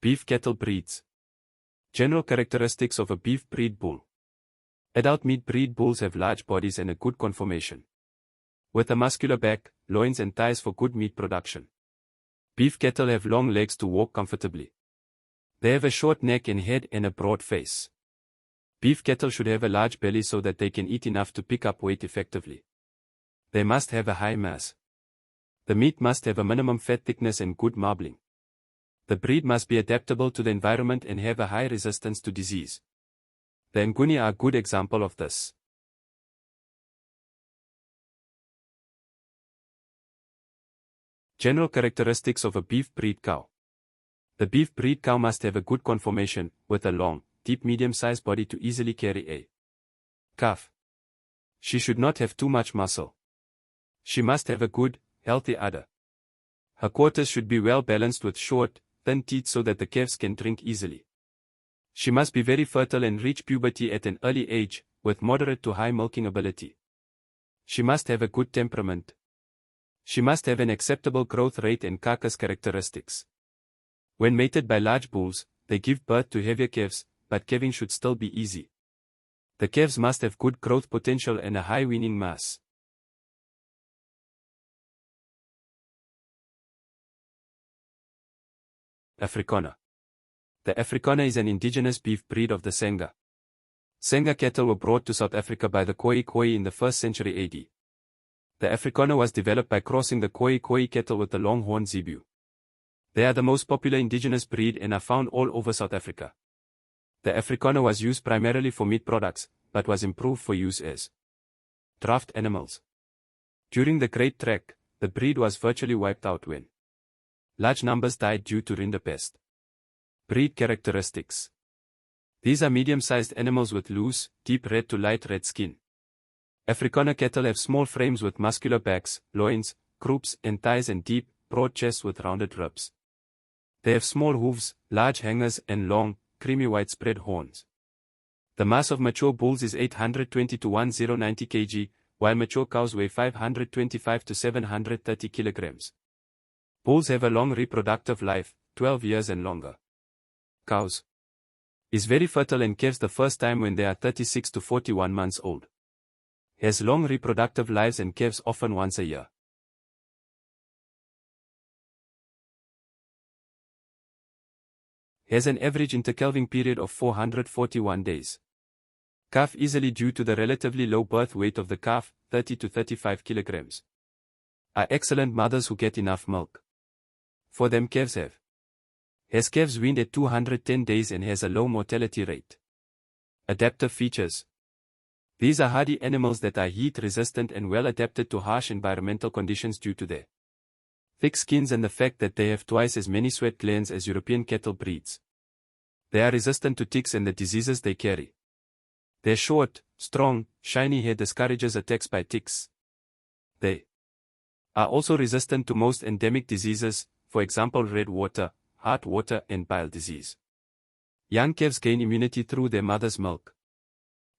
Beef cattle breeds. General characteristics of a beef breed bull. Adult meat breed bulls have large bodies and a good conformation, with a muscular back, loins and thighs for good meat production. Beef cattle have long legs to walk comfortably. They have a short neck and head and a broad face. Beef cattle should have a large belly so that they can eat enough to pick up weight effectively. They must have a high mass. The meat must have a minimum fat thickness and good marbling. The breed must be adaptable to the environment and have a high resistance to disease. The Nguni are a good example of this. General characteristics of a beef breed cow. The beef breed cow must have a good conformation, with a long, deep medium-sized body to easily carry a calf. She should not have too much muscle. She must have a good, healthy udder. Her quarters should be well balanced with short, thin teeth so that the calves can drink easily. She must be very fertile and reach puberty at an early age, with moderate to high milking ability. She must have a good temperament. She must have an acceptable growth rate and carcass characteristics. When mated by large bulls, they give birth to heavier calves, but calving should still be easy. The calves must have good growth potential and a high weaning mass. Afrikaner. The Afrikaner is an indigenous beef breed of the Senga. Senga cattle were brought to South Africa by the Khoi in the 1st century AD. The Afrikaner was developed by crossing the Khoi cattle with the longhorn zebu. They are the most popular indigenous breed and are found all over South Africa. The Afrikaner was used primarily for meat products, but was improved for use as draft animals. During the Great Trek, the breed was virtually wiped out when large numbers died due to rinderpest. Breed characteristics. These are medium-sized animals with loose, deep red to light red skin. Afrikaner cattle have small frames with muscular backs, loins, croups and thighs and deep, broad chests with rounded ribs. They have small hooves, large hangers and long, creamy white spread horns. The mass of mature bulls is 820 to 1090 kg, while mature cows weigh 525 to 730 kilograms. Bulls have a long reproductive life, 12 years and longer. Cows is very fertile and calves the first time when they are 36 to 41 months old. Has long reproductive lives and calves often once a year. Has an average intercalving period of 441 days. Calf easily due to the relatively low birth weight of the calf, 30 to 35 kilograms. Are excellent mothers who get enough milk. For them calves have. Has calves weaned at 210 days and has a low mortality rate. Adaptive features. These are hardy animals that are heat resistant and well adapted to harsh environmental conditions due to their thick skins and the fact that they have twice as many sweat glands as European cattle breeds. They are resistant to ticks and the diseases they carry. Their short, strong, shiny hair discourages attacks by ticks. They are also resistant to most endemic diseases, for example red water, heart water and bile disease. Young calves gain immunity through their mother's milk.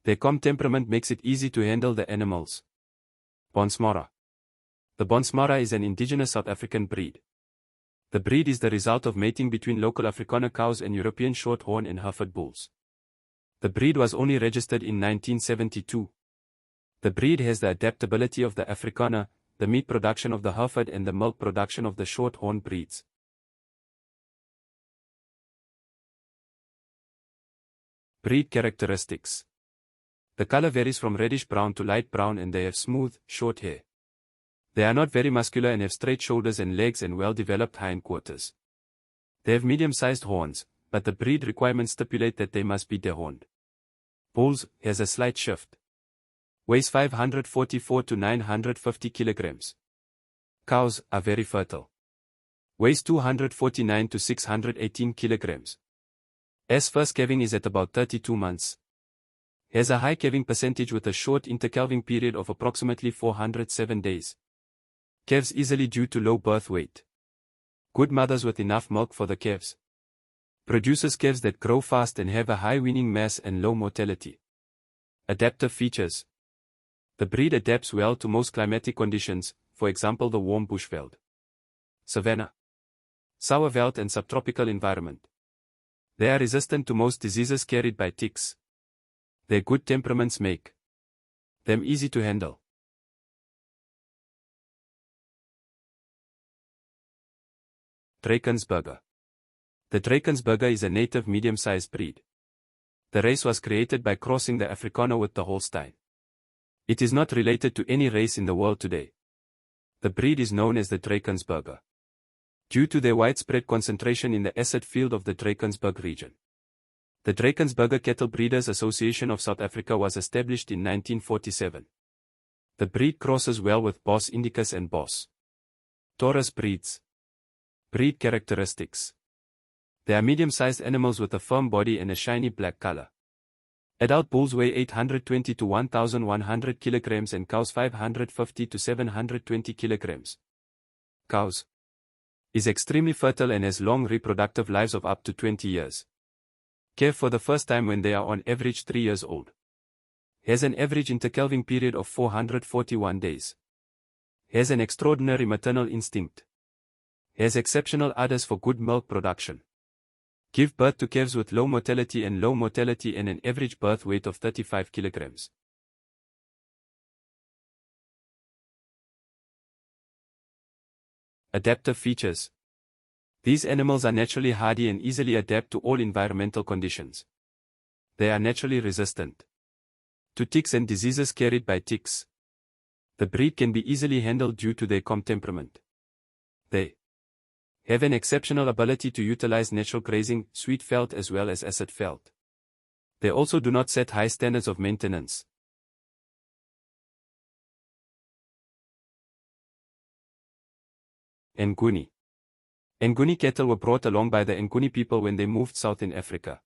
Their calm temperament makes it easy to handle the animals. Bonsmara. The Bonsmara is an indigenous South African breed. The breed is the result of mating between local Afrikaner cows and European Shorthorn and Hereford bulls. The breed was only registered in 1972. The breed has the adaptability of the Afrikaner, the meat production of the Hereford and the milk production of the Shorthorn breeds. Breed characteristics. The color varies from reddish-brown to light brown and they have smooth, short hair. They are not very muscular and have straight shoulders and legs and well-developed hindquarters. They have medium-sized horns, but the breed requirements stipulate that they must be dehorned. Bulls has a slight shift. Weighs 544 to 950 kilograms. Cows are very fertile. Weighs 249 to 618 kilograms. As first calving is at about 32 months. Has a high calving percentage with a short intercalving period of approximately 407 days. Calves easily due to low birth weight. Good mothers with enough milk for the calves. Produces calves that grow fast and have a high weaning mass and low mortality. Adaptive features. The breed adapts well to most climatic conditions, for example the warm bushveld, savanna, sourveld and subtropical environment. They are resistant to most diseases carried by ticks. Their good temperaments make them easy to handle. Drakensberger. The Drakensberger is a native medium-sized breed. The race was created by crossing the Afrikaner with the Holstein. It is not related to any race in the world today. The breed is known as the Drakensberger due to their widespread concentration in the acid field of the Drakensberg region. The Drakensberger Cattle Breeders Association of South Africa was established in 1947. The breed crosses well with Bos Indicus and Bos Taurus breeds. Breed characteristics. They are medium-sized animals with a firm body and a shiny black color. Adult bulls weigh 820 to 1,100 kilograms and cows 550 to 720 kilograms. Cows is extremely fertile and has long reproductive lives of up to 20 years. Calve for the first time when they are on average 3 years old. Has an average intercalving period of 441 days. Has an extraordinary maternal instinct. Has exceptional udders for good milk production. Give birth to calves with low mortality and an average birth weight of 35 kilograms. Adaptive features. These animals are naturally hardy and easily adapt to all environmental conditions. They are naturally resistant to ticks and diseases carried by ticks. The breed can be easily handled due to their calm temperament. They have an exceptional ability to utilize natural grazing, sweet veld as well as acid veld. They also do not set high standards of maintenance. Nguni. Nguni cattle were brought along by the Nguni people when they moved south in Africa.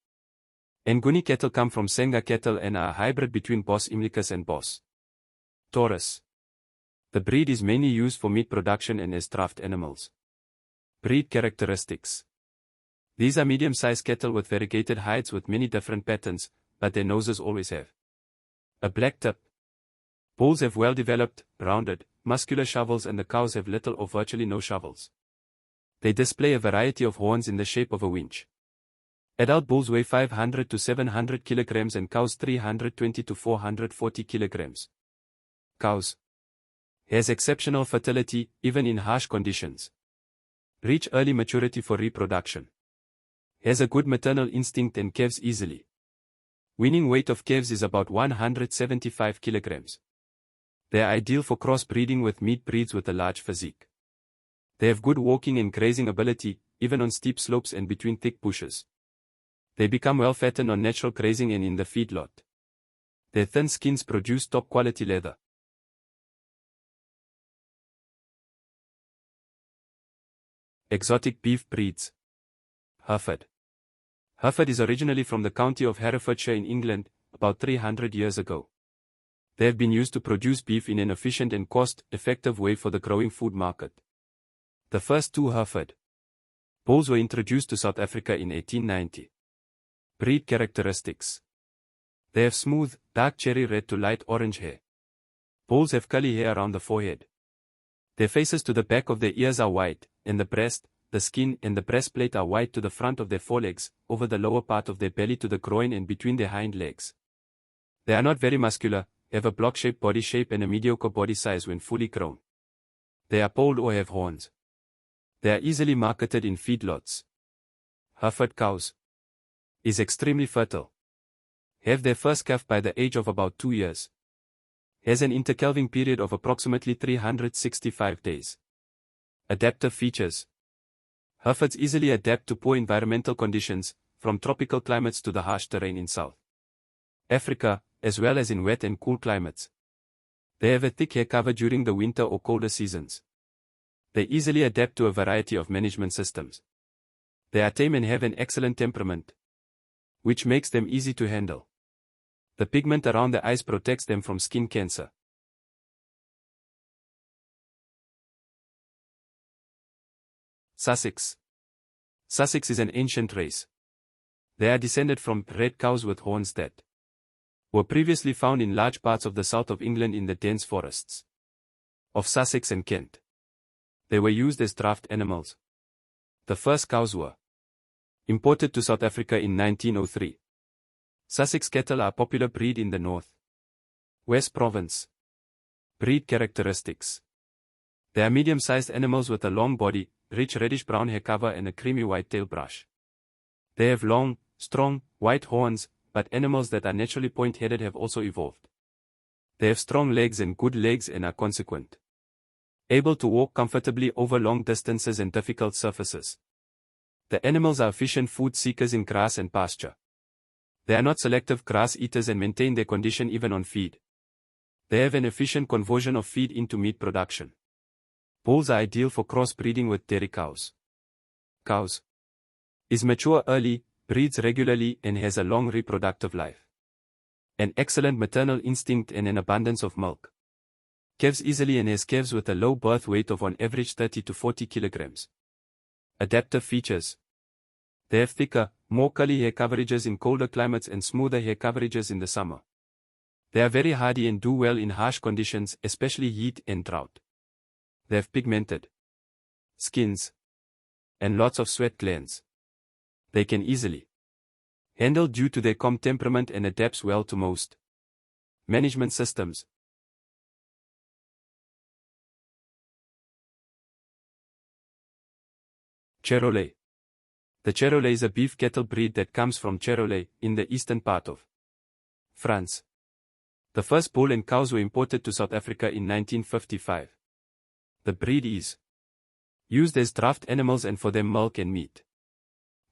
Nguni cattle come from Senga cattle and are a hybrid between Bos Indicus and Bos Taurus. The breed is mainly used for meat production and as draft animals. Breed characteristics. These are medium-sized cattle with variegated hides with many different patterns, but their noses always have a black tip. Bulls have well-developed, rounded, muscular shovels and the cows have little or virtually no shovels. They display a variety of horns in the shape of a winch. Adult bulls weigh 500 to 700 kilograms and cows 320 to 440 kilograms. Cows has exceptional fertility, even in harsh conditions. Reach early maturity for reproduction. Has a good maternal instinct and calves easily. Weaning weight of calves is about 175 kilograms. They are ideal for crossbreeding with meat breeds with a large physique. They have good walking and grazing ability, even on steep slopes and between thick bushes. They become well fattened on natural grazing and in the feedlot. Their thin skins produce top quality leather. Exotic beef breeds. Hereford. Hereford is originally from the county of Herefordshire in England, about 300 years ago. They have been used to produce beef in an efficient and cost-effective way for the growing food market. The first two Hereford bulls were introduced to South Africa in 1890. Breed characteristics. They have smooth, dark cherry red to light orange hair. Bulls have curly hair around the forehead. Their faces to the back of their ears are white, and the breast, the skin and the breastplate are white to the front of their forelegs, over the lower part of their belly to the groin and between their hind legs. They are not very muscular, have a block-shaped body shape and a mediocre body size when fully grown. They are polled or have horns. They are easily marketed in feedlots. Hereford cows is extremely fertile. Have their first calf by the age of about 2 years. Has an intercalving period of approximately 365 days. Adaptive features. Herefords easily adapt to poor environmental conditions, from tropical climates to the harsh terrain in South Africa, as well as in wet and cool climates. They have a thick hair cover during the winter or colder seasons. They easily adapt to a variety of management systems. They are tame and have an excellent temperament, which makes them easy to handle. The pigment around the eyes protects them from skin cancer. Sussex. Sussex is an ancient race. They are descended from red cows with horns that were previously found in large parts of the south of England in the dense forests of Sussex and Kent. They were used as draft animals. The first cows were Imported to South Africa in 1903. Sussex cattle are a popular breed in the North West Province. Breed characteristics. They are medium-sized animals with a long body, rich reddish-brown hair cover and a creamy white tail brush. They have long, strong, white horns, but animals that are naturally point-headed have also evolved. They have strong legs and good legs and are consequent. Able to walk comfortably over long distances and difficult surfaces. The animals are efficient food seekers in grass and pasture. They are not selective grass eaters and maintain their condition even on feed. They have an efficient conversion of feed into meat production. Bulls are ideal for crossbreeding with dairy cows. Cows. Is mature early, breeds regularly and has a long reproductive life. An excellent maternal instinct and an abundance of milk. Calves easily and has calves with a low birth weight of on average 30 to 40 kilograms. Adaptive features. They have thicker, more curly hair coverages in colder climates and smoother hair coverages in the summer. They are very hardy and do well in harsh conditions, especially heat and drought. They have pigmented skins and lots of sweat glands. They can easily handle due to their calm temperament and adapts well to most management systems. Charolais. The Charolais is a beef cattle breed that comes from Charolais, in the eastern part of France. The first bull and cows were imported to South Africa in 1955. The breed is used as draft animals and for their milk and meat.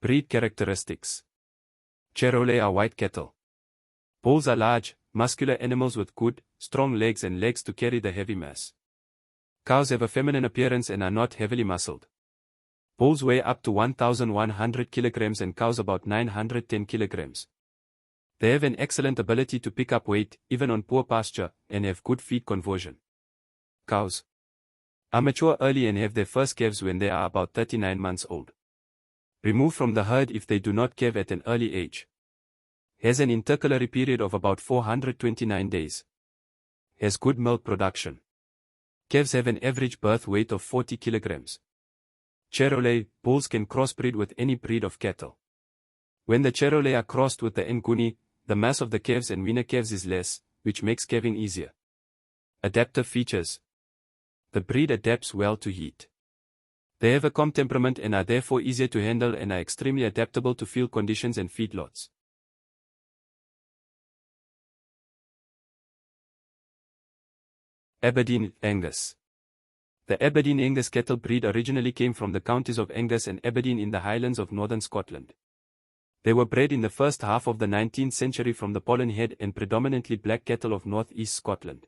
Breed characteristics. Charolais are white cattle. Bulls are large, muscular animals with good, strong legs and legs to carry the heavy mass. Cows have a feminine appearance and are not heavily muscled. Bulls weigh up to 1,100 kilograms and cows about 910 kilograms. They have an excellent ability to pick up weight, even on poor pasture, and have good feed conversion. Cows are mature early and have their first calves when they are about 39 months old. Removed from the herd if they do not calve at an early age. Has an intercalary period of about 429 days. Has good milk production. Calves have an average birth weight of 40 kilograms. Charolais bulls can crossbreed with any breed of cattle. When the Charolais are crossed with the Nguni, the mass of the calves and weaner calves is less, which makes calving easier. Adaptive features. The breed adapts well to heat. They have a calm temperament and are therefore easier to handle and are extremely adaptable to field conditions and feedlots. Aberdeen Angus. The Aberdeen Angus cattle breed originally came from the counties of Angus and Aberdeen in the Highlands of northern Scotland. They were bred in the first half of the 19th century from the Pollen Head and predominantly black cattle of northeast Scotland.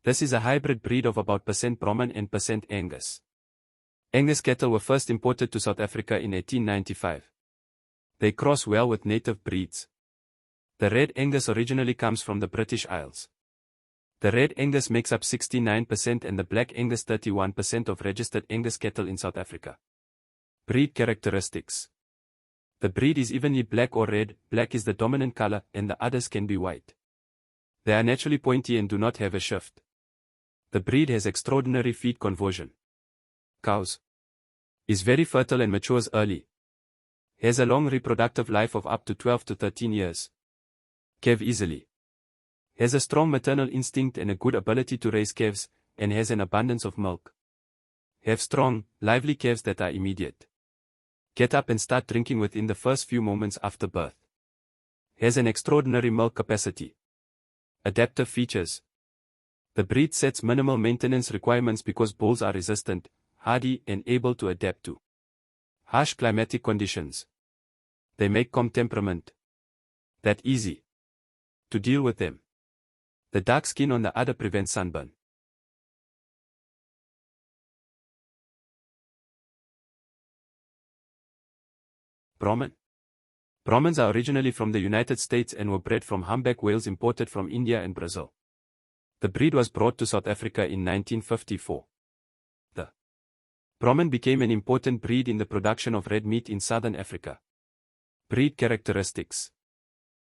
This is a hybrid breed of about % Brahman and % Angus. Angus cattle were first imported to South Africa in 1895. They cross well with native breeds. The Red Angus originally comes from the British Isles. The Red Angus makes up 69% and the Black Angus 31% of registered Angus cattle in South Africa. Breed characteristics. The breed is evenly black or red, black is the dominant color and the others can be white. They are naturally pointy and do not have a shift. The breed has extraordinary feed conversion. Cows. Is very fertile and matures early. Has a long reproductive life of up to 12 to 13 years. Calve easily. Has a strong maternal instinct and a good ability to raise calves, and has an abundance of milk. Have strong, lively calves that are immediate. Get up and start drinking within the first few moments after birth. Has an extraordinary milk capacity. Adaptive features. The breed sets minimal maintenance requirements because bulls are resistant, hardy and able to adapt to harsh climatic conditions. They make calm temperament. That easy to deal with them. The dark skin on the udder prevents sunburn. Brahman. Brahmans are originally from the United States and were bred from humpback whales imported from India and Brazil. The breed was brought to South Africa in 1954. The Brahman became an important breed in the production of red meat in southern Africa. Breed characteristics.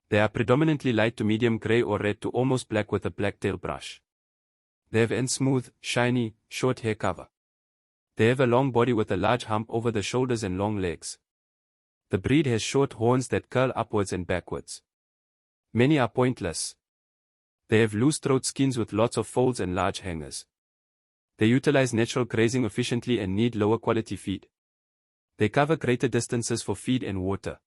They are predominantly light to medium gray or red to almost black with a black tail brush. They have a smooth, shiny, short hair cover. They have a long body with a large hump over the shoulders and long legs. The breed has short horns that curl upwards and backwards. Many are pointless. They have loose throat skins with lots of folds and large hangers. They utilize natural grazing efficiently and need lower quality feed. They cover greater distances for feed and water.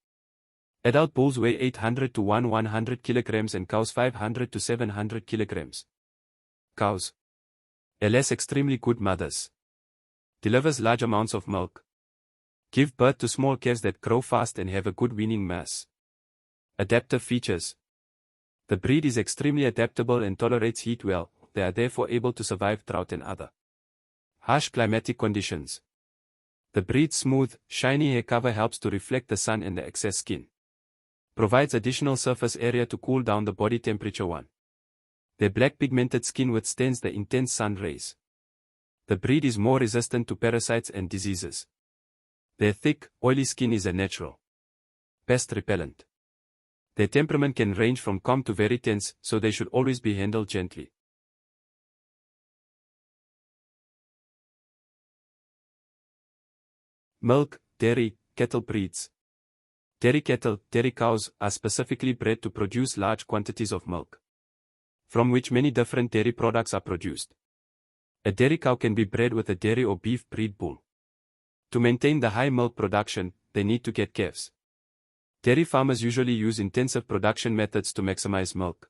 Adult bulls weigh 800 to 100 kilograms and cows 500 to 700 kilograms. Cows. LS extremely good mothers. Delivers large amounts of milk. Give birth to small calves that grow fast and have a good weaning mass. Adaptive features. The breed is extremely adaptable and tolerates heat well. They are therefore able to survive drought and other harsh climatic conditions. The breed's smooth, shiny hair cover helps to reflect the sun and the excess skin. Provides additional surface area to cool down the body temperature. Their black pigmented skin withstands the intense sun rays. The breed is more resistant to parasites and diseases. Their thick, oily skin is a natural pest repellent. Their temperament can range from calm to very tense, so they should always be handled gently. Milk, dairy, cattle breeds. Dairy cattle, dairy cows, are specifically bred to produce large quantities of milk, from which many different dairy products are produced. A dairy cow can be bred with a dairy or beef breed bull. To maintain the high milk production, they need to get calves. Dairy farmers usually use intensive production methods to maximize milk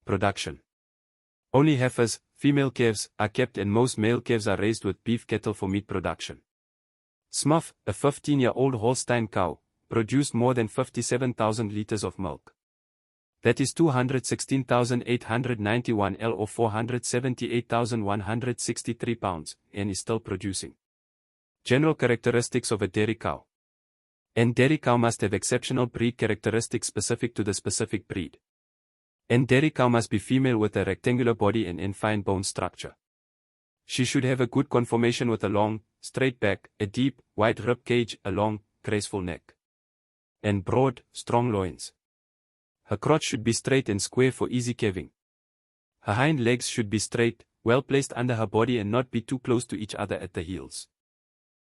production. Only heifers, female calves, are kept and most male calves are raised with beef cattle for meat production. Smuff, a 15-year-old Holstein cow, produced more than 57,000 liters of milk. That is 216,891 L or 478,163 pounds, and is still producing. General characteristics of a dairy cow. An dairy cow must have exceptional breed characteristics specific to the specific breed. An dairy cow must be female with a rectangular body and fine bone structure. She should have a good conformation with a long, straight back, a deep, wide rib cage, a long, graceful neck, and broad, strong loins. Her crotch should be straight and square for easy calving. Her hind legs should be straight, well placed under her body and not be too close to each other at the heels.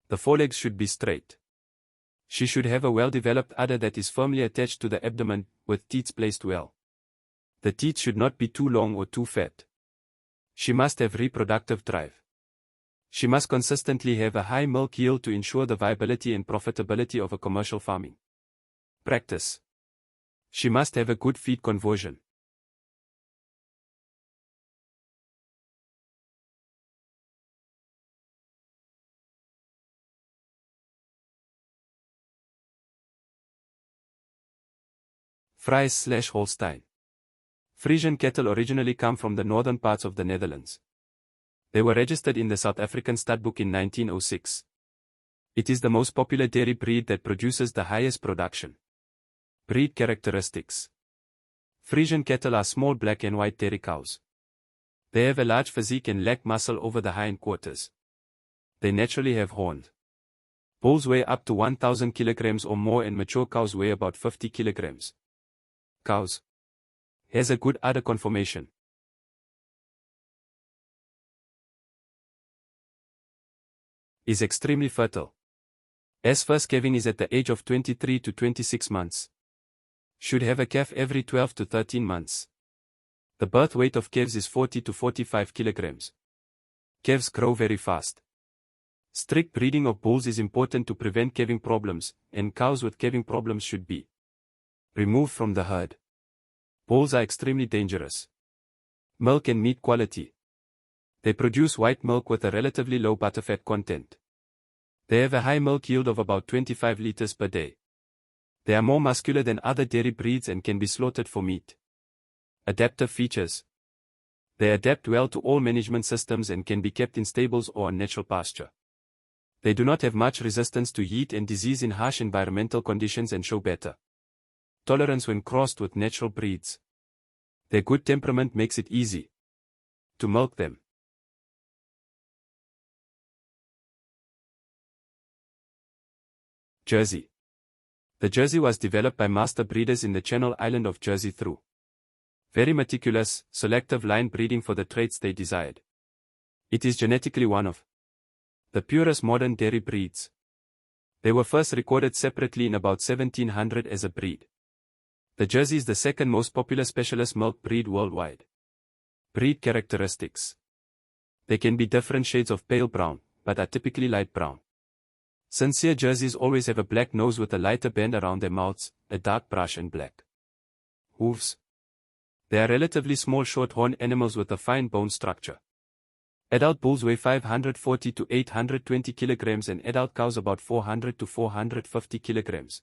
The forelegs should be straight. She should have a well-developed udder that is firmly attached to the abdomen, with teats placed well. The teats should not be too long or too fat. She must have reproductive drive. She must consistently have a high milk yield to ensure the viability and profitability of a commercial farming practice. She must have a good feed conversion. Fries/Holstein. Friesian cattle originally come from the northern parts of the Netherlands. They were registered in the South African Studbook in 1906. It is the most popular dairy breed that produces the highest production. Breed characteristics. Friesian cattle are small black and white dairy cows. They have a large physique and lack muscle over the hindquarters. They naturally have horns. Bulls weigh up to 1,000 kilograms or more and mature cows weigh about 50 kilograms. Cows. Has a good udder conformation. Is extremely fertile. As first calving is at the age of 23 to 26 months. Should have a calf every 12 to 13 months. The birth weight of calves is 40 to 45 kilograms. Calves grow very fast. Strict breeding of bulls is important to prevent calving problems, and cows with calving problems should be removed from the herd. Bulls are extremely dangerous. Milk and meat quality. They produce white milk with a relatively low butterfat content. They have a high milk yield of about 25 liters per day. They are more muscular than other dairy breeds and can be slaughtered for meat. Adaptive features. They adapt well to all management systems and can be kept in stables or on natural pasture. They do not have much resistance to heat and disease in harsh environmental conditions and show better tolerance when crossed with natural breeds. Their good temperament makes it easy to milk them. Jersey. The Jersey was developed by master breeders in the Channel Island of Jersey through very meticulous, selective line breeding for the traits they desired. It is genetically one of the purest modern dairy breeds. They were first recorded separately in about 1700 as a breed. The Jersey is the second most popular specialist milk breed worldwide. Breed characteristics. They can be different shades of pale brown, but are typically light brown. Sincere Jerseys always have a black nose with a lighter band around their mouths, a dark brush and black hooves. They are relatively small short-horn animals with a fine bone structure. Adult bulls weigh 540 to 820 kilograms and adult cows about 400 to 450 kilograms.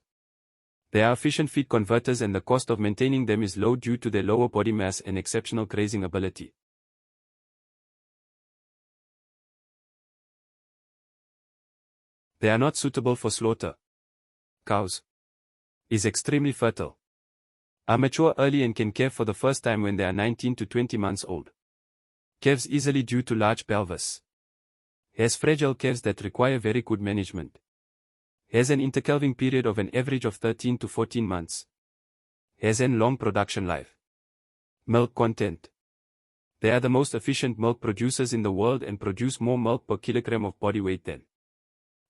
They are efficient feed converters and the cost of maintaining them is low due to their lower body mass and exceptional grazing ability. They are not suitable for slaughter. Cows is extremely fertile. Are mature early and can calve for the first time when they are 19 to 20 months old. Calves easily due to large pelvis. Has fragile calves that require very good management. Has an intercalving period of an average of 13 to 14 months. Has a long production life. Milk content. They are the most efficient milk producers in the world and produce more milk per kilogram of body weight than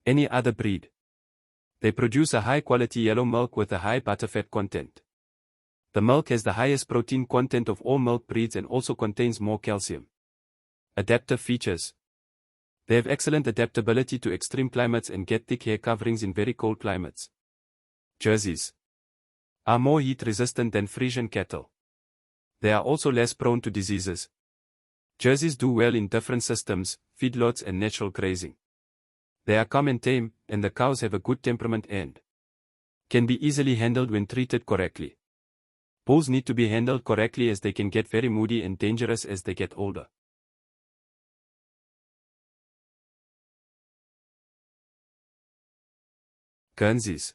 any other breed. They produce a high-quality yellow milk with a high butterfat content. The milk has the highest protein content of all milk breeds and also contains more calcium. Adaptive features. They have excellent adaptability to extreme climates and get thick hair coverings in very cold climates. Jerseys are more heat-resistant than Friesian cattle. They are also less prone to diseases. Jerseys do well in different systems, feedlots and natural grazing. They are calm and tame, and the cows have a good temperament and can be easily handled when treated correctly. Bulls need to be handled correctly as they can get very moody and dangerous as they get older. Guernseys.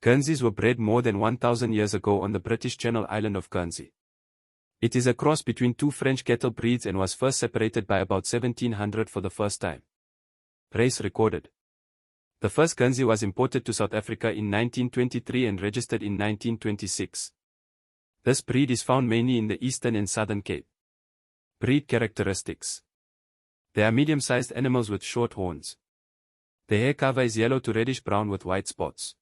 Guernseys were bred more than 1,000 years ago on the British Channel island of Guernsey. It is a cross between two French cattle breeds and was first separated by about 1700 for the first time. Race recorded. The first Guernsey was imported to South Africa in 1923 and registered in 1926. This breed is found mainly in the Eastern and Southern Cape. Breed characteristics. They are medium-sized animals with short horns. The hair cover is yellow to reddish-brown with white spots.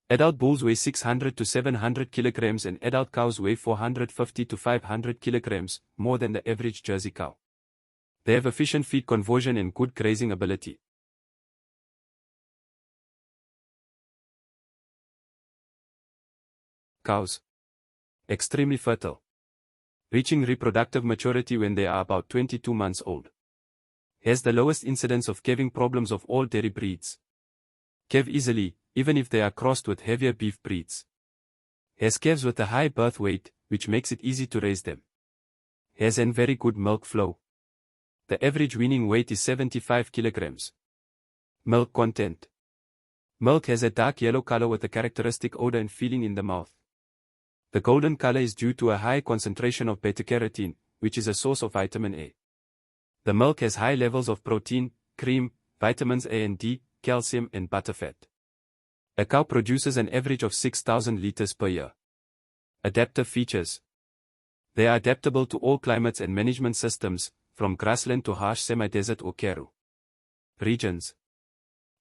Adult bulls weigh 600 to 700 kilograms and adult cows weigh 450 to 500 kilograms, more than the average Jersey cow. They have efficient feed conversion and good grazing ability. Cows. Extremely fertile. Reaching reproductive maturity when they are about 22 months old. Has the lowest incidence of calving problems of all dairy breeds. Calve easily, even if they are crossed with heavier beef breeds. Has calves with a high birth weight, which makes it easy to raise them. Has a very good milk flow. The average weaning weight is 75 kilograms. Milk content. Milk has a dark yellow color with a characteristic odor and feeling in the mouth. The golden color is due to a high concentration of beta-carotene, which is a source of vitamin A. The milk has high levels of protein, cream, vitamins A and D, calcium and butterfat. A cow produces an average of 6,000 liters per year. Adaptive features. They are adaptable to all climates and management systems, from grassland to harsh semi-desert or Karoo regions.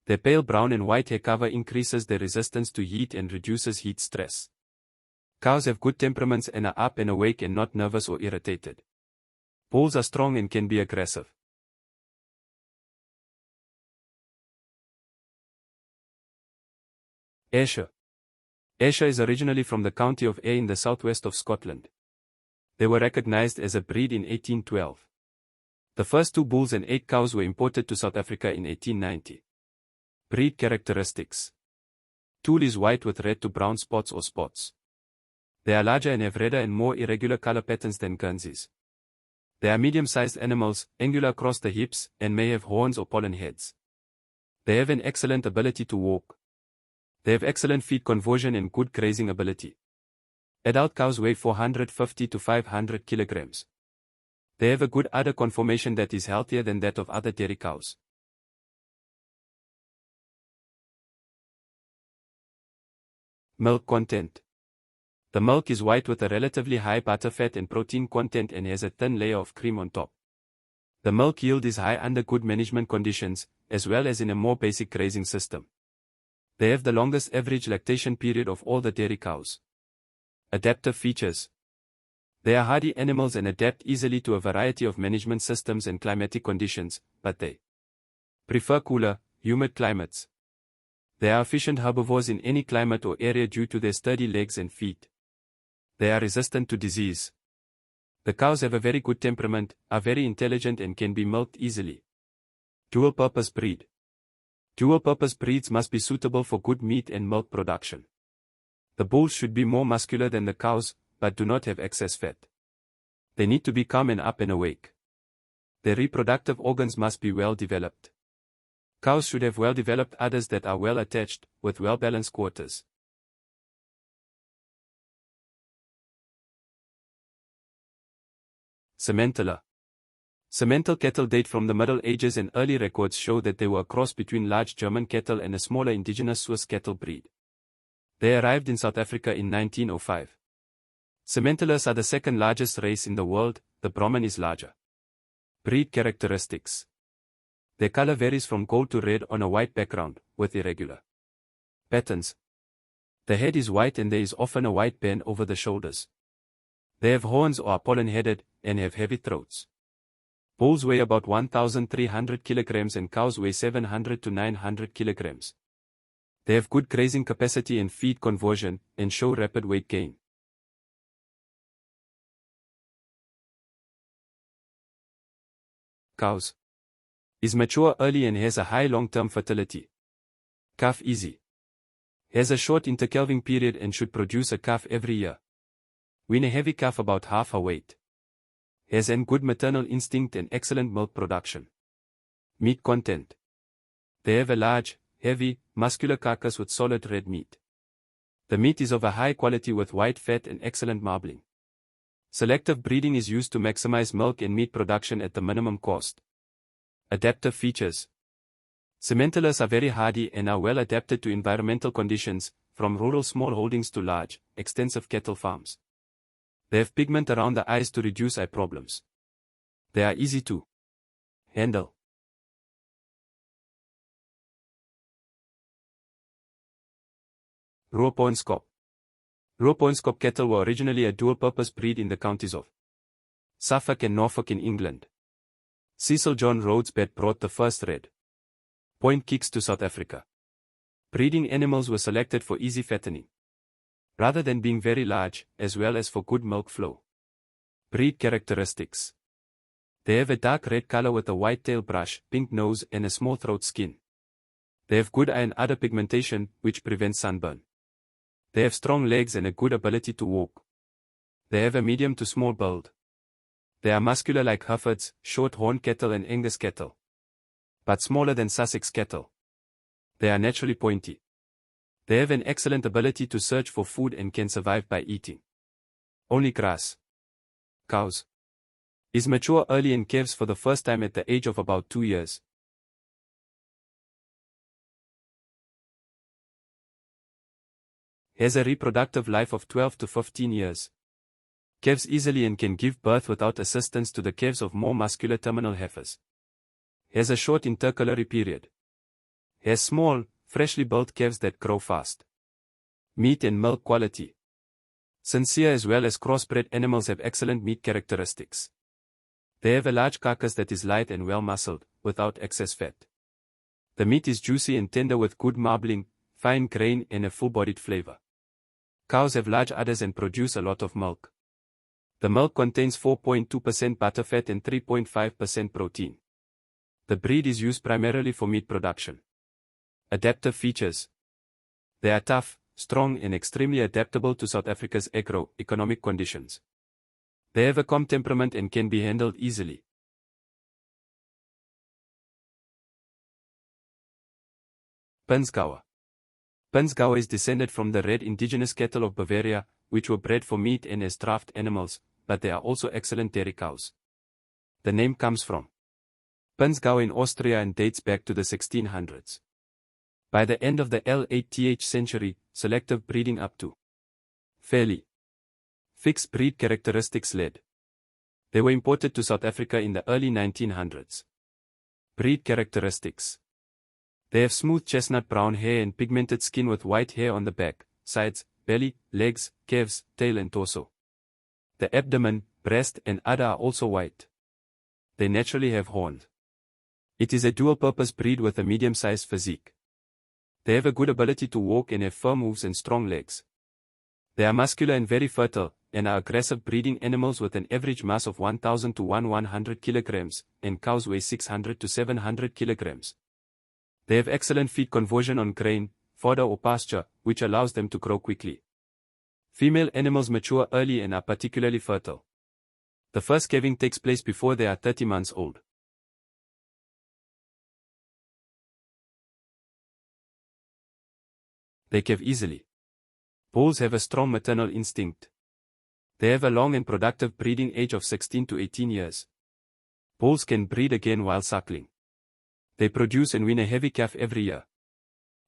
Their pale brown and white hair cover increases their resistance to heat and reduces heat stress. Cows have good temperaments and are up and awake and not nervous or irritated. Bulls are strong and can be aggressive. Ayrshire. Ayrshire is originally from the county of Ayr in the southwest of Scotland. They were recognized as a breed in 1812. The first 2 bulls and 8 cows were imported to South Africa in 1890. Breed characteristics. Tool is white with red to brown spots or spots. They are larger and have redder and more irregular color patterns than Guernseys. They are medium-sized animals, angular across the hips, and may have horns or pollen heads. They have an excellent ability to walk. They have excellent feed conversion and good grazing ability. Adult cows weigh 450 to 500 kilograms. They have a good udder conformation that is healthier than that of other dairy cows. Milk content. The milk is white with a relatively high butterfat and protein content and has a thin layer of cream on top. The milk yield is high under good management conditions, as well as in a more basic grazing system. They have the longest average lactation period of all the dairy cows. Adaptive features. They are hardy animals and adapt easily to a variety of management systems and climatic conditions, but they prefer cooler, humid climates. They are efficient herbivores in any climate or area due to their sturdy legs and feet. They are resistant to disease. The cows have a very good temperament, are very intelligent and can be milked easily. Dual-purpose breed. Dual-purpose breeds must be suitable for good meat and milk production. The bulls should be more muscular than the cows, but do not have excess fat. They need to be calm and up and awake. Their reproductive organs must be well developed. Cows should have well-developed udders that are well attached, with well-balanced quarters. Simmental. Simmental cattle date from the Middle Ages and early records show that they were a cross between large German cattle and a smaller indigenous Swiss cattle breed. They arrived in South Africa in 1905. Simmentalers are the second largest race in the world, the Brahman is larger. Breed characteristics. Their color varies from gold to red on a white background, with irregular patterns. The head is white and there is often a white band over the shoulders. They have horns or are pollen-headed, and have heavy throats. Bulls weigh about 1,300 kilograms and cows weigh 700 to 900 kilograms. They have good grazing capacity and feed conversion, and show rapid weight gain. Cows. Is mature early and has a high long-term fertility. Calf easy. Has a short intercalving period and should produce a calf every year. Wean a heavy calf about half her weight. Has an good maternal instinct and excellent milk production. Meat content. They have a large, heavy, muscular carcass with solid red meat. The meat is of a high quality with white fat and excellent marbling. Selective breeding is used to maximize milk and meat production at the minimum cost. Adaptive features. Simmentalers are very hardy and are well adapted to environmental conditions, from rural small holdings to large, extensive cattle farms. They have pigment around the eyes to reduce eye problems. They are easy to handle. Ruopoinscoop. Ruopoinscoop cattle were originally a dual-purpose breed in the counties of Suffolk and Norfolk in England. Cecil John Rhodes Bett brought the first red point kicks to South Africa. Breeding animals were selected for easy fattening, rather than being very large, as well as for good milk flow. Breed characteristics. They have a dark red color with a white tail brush, pink nose and a small throat skin. They have good eye and udder pigmentation, which prevents sunburn. They have strong legs and a good ability to walk. They have a medium to small build. They are muscular like Herefords, short-horn cattle and Angus cattle, but smaller than Sussex cattle. They are naturally pointy. They have an excellent ability to search for food and can survive by eating only grass. Cows. Is mature early and calves for the first time at the age of about 2 years. Has a reproductive life of 12 to 15 years. Calves easily and can give birth without assistance to the calves of more muscular terminal heifers. Has a short intercalary period. Has small, freshly built calves that grow fast. Meat and milk quality. Sincere as well as crossbred animals have excellent meat characteristics. They have a large carcass that is light and well muscled, without excess fat. The meat is juicy and tender with good marbling, fine grain and a full-bodied flavor. Cows have large udders and produce a lot of milk. The milk contains 4.2% butterfat and 3.5% protein. The breed is used primarily for meat production. Adaptive features. They are tough, strong and extremely adaptable to South Africa's agro-economic conditions. They have a calm temperament and can be handled easily. Pinzgauer. Pinzgauer is descended from the red indigenous cattle of Bavaria, which were bred for meat and as draft animals, but they are also excellent dairy cows. The name comes from Pinzgau in Austria and dates back to the 1600s. By the end of the late century, selective breeding up to fairly fixed breed characteristics led. They were imported to South Africa in the early 1900s. Breed characteristics. They have smooth chestnut brown hair and pigmented skin with white hair on the back, sides, belly, legs, calves, tail and torso. The abdomen, breast and udder are also white. They naturally have horns. It is a dual-purpose breed with a medium-sized physique. They have a good ability to walk and have firm hooves and strong legs. They are muscular and very fertile, and are aggressive breeding animals with an average mass of 1,000 to 100 kilograms, and cows weigh 600 to 700 kilograms. They have excellent feed conversion on grain, fodder or pasture, which allows them to grow quickly. Female animals mature early and are particularly fertile. The first calving takes place before they are 30 months old. They calve easily. Bulls have a strong maternal instinct. They have a long and productive breeding age of 16 to 18 years. Bulls can breed again while suckling. They produce and win a heavy calf every year.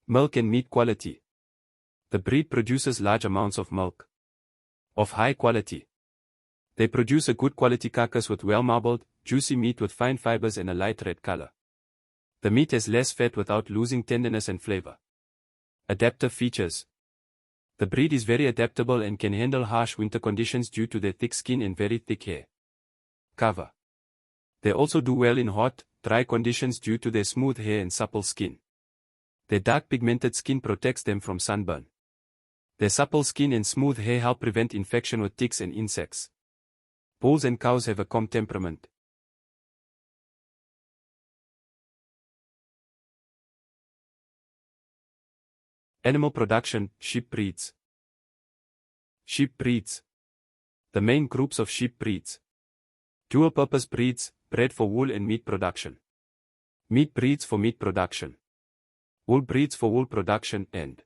Milk and meat quality. The breed produces large amounts of milk. Of high quality. They produce a good quality carcass with well-marbled, juicy meat with fine fibers and a light red color. The meat has less fat without losing tenderness and flavor. Adaptive features. The breed is very adaptable and can handle harsh winter conditions due to their thick skin and very thick hair. Cover. They also do well in hot, dry conditions due to their smooth hair and supple skin. Their dark pigmented skin protects them from sunburn. Their supple skin and smooth hair help prevent infection with ticks and insects. Bulls and cows have a calm temperament. Animal production, sheep breeds. Sheep breeds. The main groups of sheep breeds. Dual-purpose breeds, bred for wool and meat production. Meat breeds for meat production. Wool breeds for wool production and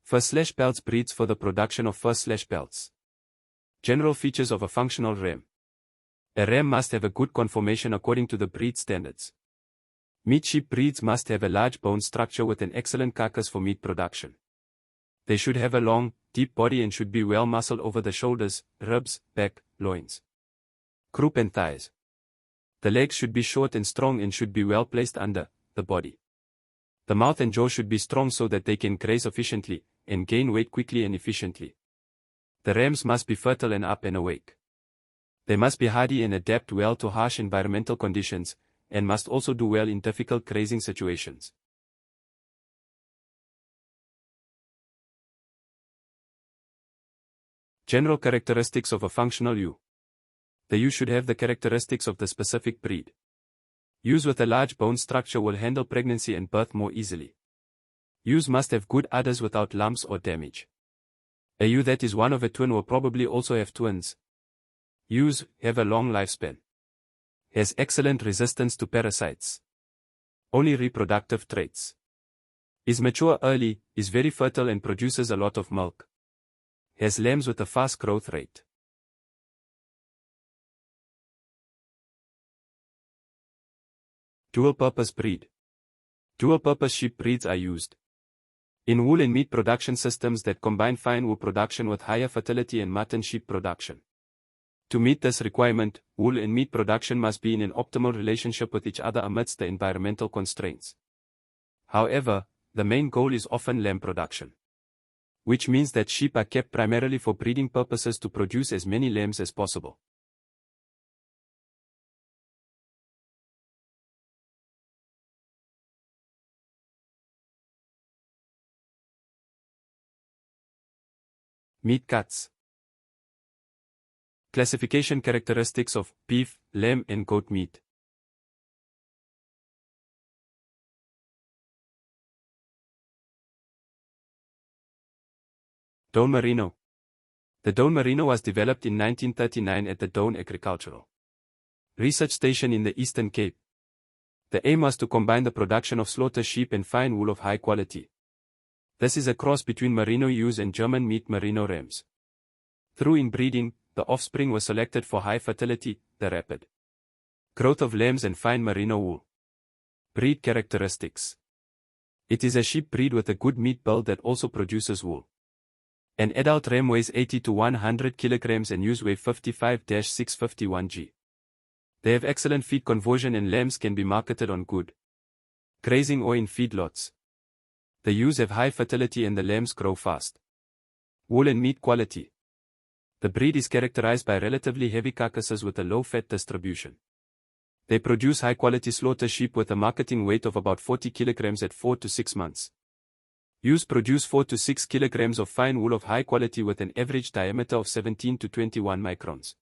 fur/pelts breeds for the production of fur/pelts. General features of a functional ram. A ram must have a good conformation according to the breed standards. Meat sheep breeds must have a large bone structure with an excellent carcass for meat production. They should have a long, deep body and should be well muscled over the shoulders, ribs, back, loins, croup and thighs. The legs should be short and strong and should be well placed under the body. The mouth and jaw should be strong so that they can graze efficiently and gain weight quickly and efficiently. The rams must be fertile and up and awake. They must be hardy and adapt well to harsh environmental conditions, and must also do well in difficult grazing situations. General characteristics of a functional ewe. The ewe should have the characteristics of the specific breed. Ewes with a large bone structure will handle pregnancy and birth more easily. Ewes must have good udders without lumps or damage. A ewe that is one of a twin will probably also have twins. Ewes have a long lifespan. Has excellent resistance to parasites. Only reproductive traits. Is mature early, is very fertile and produces a lot of milk. Has lambs with a fast growth rate. Dual-purpose breed. Dual-purpose sheep breeds are used in wool and meat production systems that combine fine wool production with higher fertility and mutton sheep production. To meet this requirement, wool and meat production must be in an optimal relationship with each other amidst the environmental constraints. However, the main goal is often lamb production, which means that sheep are kept primarily for breeding purposes to produce as many lambs as possible. Meat cuts. Classification characteristics of beef, lamb and goat meat. Doan Merino. The Doan Merino was developed in 1939 at the Doan Agricultural Research Station in the Eastern Cape. The aim was to combine the production of slaughter sheep and fine wool of high quality. This is a cross between Merino ewes and German meat Merino rams. Through inbreeding, the offspring was selected for high fertility, the rapid growth of lambs and fine Merino wool. Breed characteristics. It is a sheep breed with a good meat build that also produces wool. An adult ram weighs 80 to 100 kilograms and ewes weigh 55-651 g. They have excellent feed conversion and lambs can be marketed on good Grazing or in feedlots. The ewes have high fertility and the lambs grow fast. Wool and meat quality. The breed is characterized by relatively heavy carcasses with a low fat distribution. They produce high-quality slaughter sheep with a marketing weight of about 40 kilograms at 4 to 6 months. Ewes produce 4 to 6 kilograms of fine wool of high quality with an average diameter of 17 to 21 microns.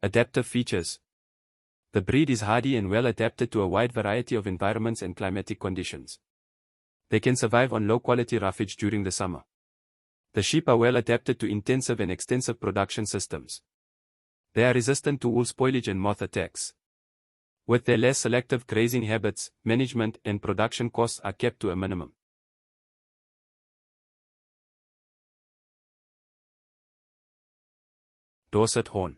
Adaptive features. The breed is hardy and well adapted to a wide variety of environments and climatic conditions. They can survive on low-quality roughage during the summer. The sheep are well adapted to intensive and extensive production systems. They are resistant to wool spoilage and moth attacks. With their less selective grazing habits, management and production costs are kept to a minimum. Dorset horn.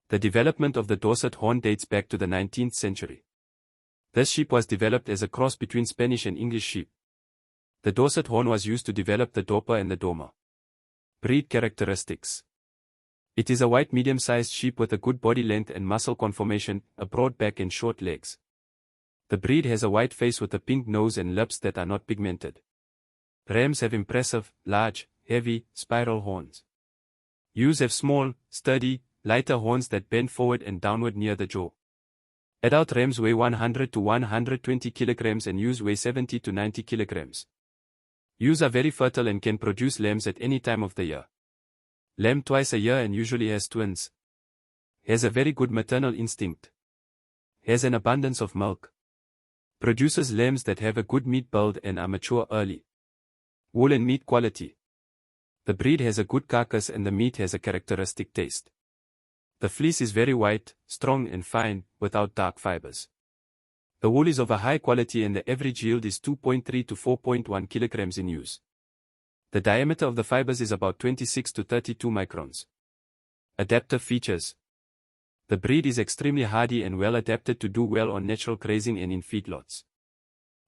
The development of the Dorset horn dates back to the 19th century. This sheep was developed as a cross between Spanish and English sheep. The Dorset horn was used to develop the Dorper and the Dormer. Breed characteristics. It is a white medium-sized sheep with a good body length and muscle conformation, a broad back and short legs. The breed has a white face with a pink nose and lips that are not pigmented. Rams have impressive, large, heavy, spiral horns. Ewes have small, sturdy, lighter horns that bend forward and downward near the jaw. Adult rams weigh 100 to 120 kilograms and ewes weigh 70 to 90 kilograms. Ewes are very fertile and can produce lambs at any time of the year. Lamb twice a year and usually has twins. Has a very good maternal instinct. Has an abundance of milk. Produces lambs that have a good meat build and are mature early. Wool and meat quality. The breed has a good carcass and the meat has a characteristic taste. The fleece is very white, strong and fine, without dark fibers. The wool is of a high quality and the average yield is 2.3 to 4.1 kilograms in use. The diameter of the fibers is about 26 to 32 microns. Adaptive features. The breed is extremely hardy and well adapted to do well on natural grazing and in feedlots.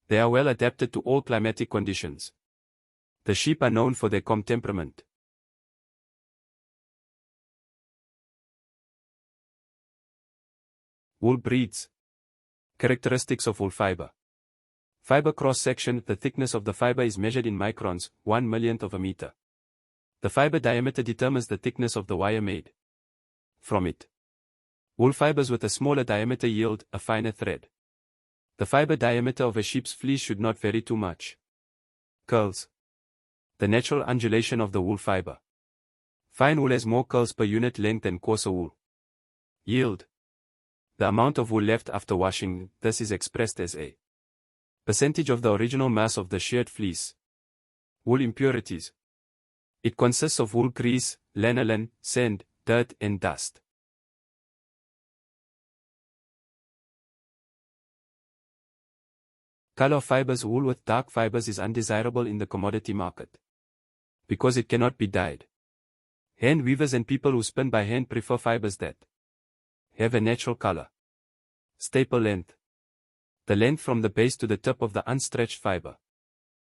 They are well adapted to all climatic conditions. The sheep are known for their calm temperament. Wool breeds. Characteristics of wool fiber. Fiber cross-section. The thickness of the fiber is measured in microns, 1/1,000,000th of a meter. The fiber diameter determines the thickness of the wire made from it. Wool fibers with a smaller diameter yield a finer thread. The fiber diameter of a sheep's fleece should not vary too much. Curls. The natural undulation of the wool fiber. Fine wool has more curls per unit length than coarser wool. Yield. The amount of wool left after washing. This is expressed as a percentage of the original mass of the sheared fleece. Wool impurities. It consists of wool grease, lanolin, sand, dirt and dust. Color of fibers. Wool with dark fibers is undesirable in the commodity market because it cannot be dyed. Hand weavers and people who spin by hand prefer fibers that have a natural color. Staple length. The length from the base to the tip of the unstretched fiber.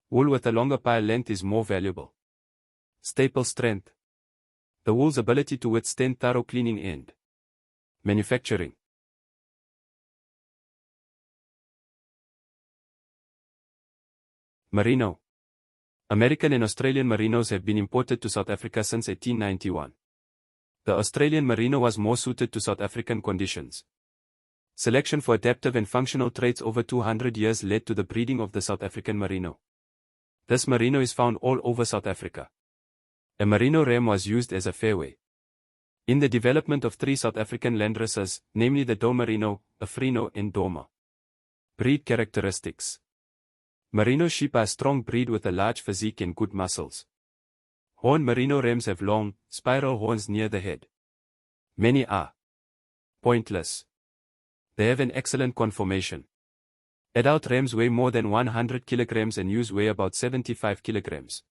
Wool with a longer pile length is more valuable. Staple strength. The wool's ability to withstand thorough cleaning and manufacturing. Merino. American and Australian merinos have been imported to South Africa since 1891. The Australian merino was more suited to South African conditions. Selection for adaptive and functional traits over 200 years led to the breeding of the South African merino. This merino is found all over South Africa. A merino ram was used as a fairway in the development of 3 South African landraces, namely the Domerino, Afrino and Dormer. Breed characteristics. Merino sheep are a strong breed with a large physique and good muscles. Horn merino rams have long, spiral horns near the head. Many are pointless. They have an excellent conformation. Adult rams weigh more than 100 kilograms and ewes weigh about 75 kilograms.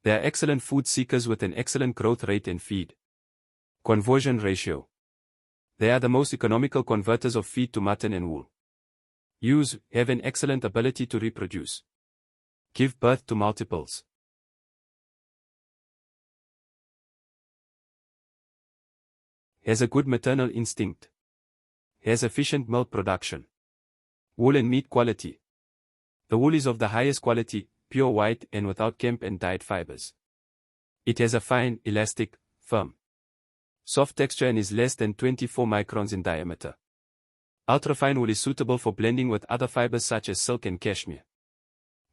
They are excellent food seekers with an excellent growth rate and feed conversion ratio. They are the most economical converters of feed to mutton and wool. Ewes have an excellent ability to reproduce. Give birth to multiples. Has a good maternal instinct. Has efficient milk production. Wool and meat quality. The wool is of the highest quality, pure white and without kemp and dyed fibers. It has a fine, elastic, firm, soft texture and is less than 24 microns in diameter. Ultrafine wool is suitable for blending with other fibers such as silk and cashmere.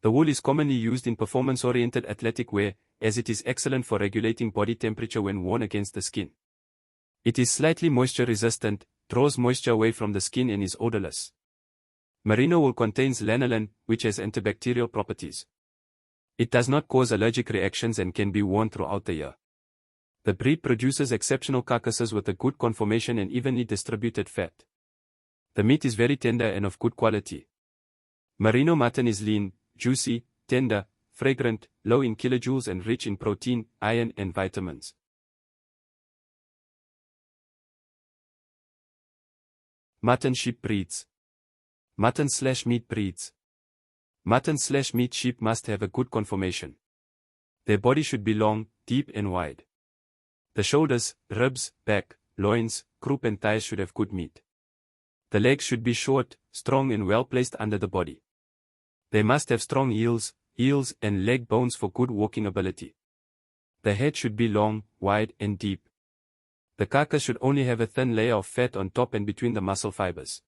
The wool is commonly used in performance-oriented athletic wear, as it is excellent for regulating body temperature when worn against the skin. It is slightly moisture-resistant, draws moisture away from the skin and is odorless. Merino wool contains lanolin, which has antibacterial properties. It does not cause allergic reactions and can be worn throughout the year. The breed produces exceptional carcasses with a good conformation and evenly distributed fat. The meat is very tender and of good quality. Merino mutton is lean, juicy, tender, fragrant, low in kilojoules and rich in protein, iron and vitamins. Mutton sheep breeds. Mutton/meat breeds. Mutton/meat sheep must have a good conformation. Their body should be long, deep and wide. The shoulders, ribs, back, loins, croup and thighs should have good meat. The legs should be short, strong and well placed under the body. They must have strong heels and leg bones for good walking ability. The head should be long, wide and deep. The carcass should only have a thin layer of fat on top and between the muscle fibers.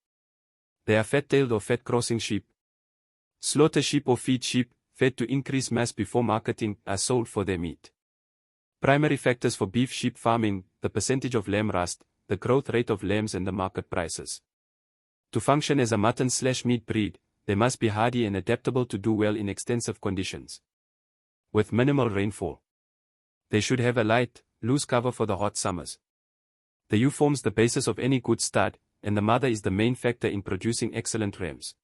They are fat-tailed or fat-crossing sheep. Slaughter sheep or feed sheep, fed to increase mass before marketing, are sold for their meat. Primary factors for beef sheep farming: the percentage of lamb rust, the growth rate of lambs and the market prices. To function as a mutton/meat breed, they must be hardy and adaptable to do well in extensive conditions. With minimal rainfall. They should have a light, loose cover for the hot summers. The ewe forms the basis of any good stud, and the mother is the main factor in producing excellent rams.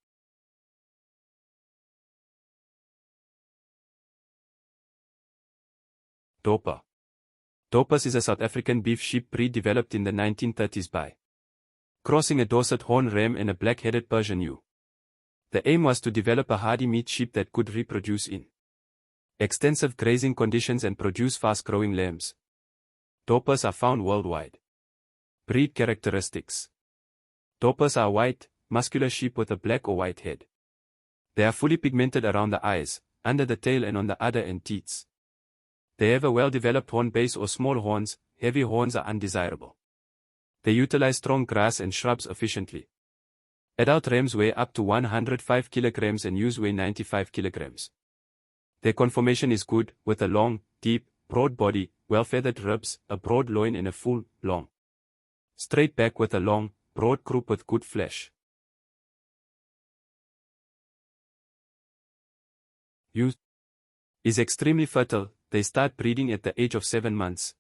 Dorper. Dorpers is a South African beef sheep breed developed in the 1930s by crossing a Dorset horn ram and a black-headed Persian ewe. The aim was to develop a hardy meat sheep that could reproduce in extensive grazing conditions and produce fast-growing lambs. Dorpers are found worldwide. Breed characteristics. Dorpers are white, muscular sheep with a black or white head. They are fully pigmented around the eyes, under the tail and on the udder and teats. They have a well-developed horn base or small horns. Heavy horns are undesirable. They utilize strong grass and shrubs efficiently. Adult rams weigh up to 105 kilograms and ewes weigh 95 kilograms. Their conformation is good, with a long, deep, broad body, well-feathered ribs, a broad loin and a full, long, straight back with a long, broad croup with good flesh. Ewe is extremely fertile. They start breeding at the age of 7 months.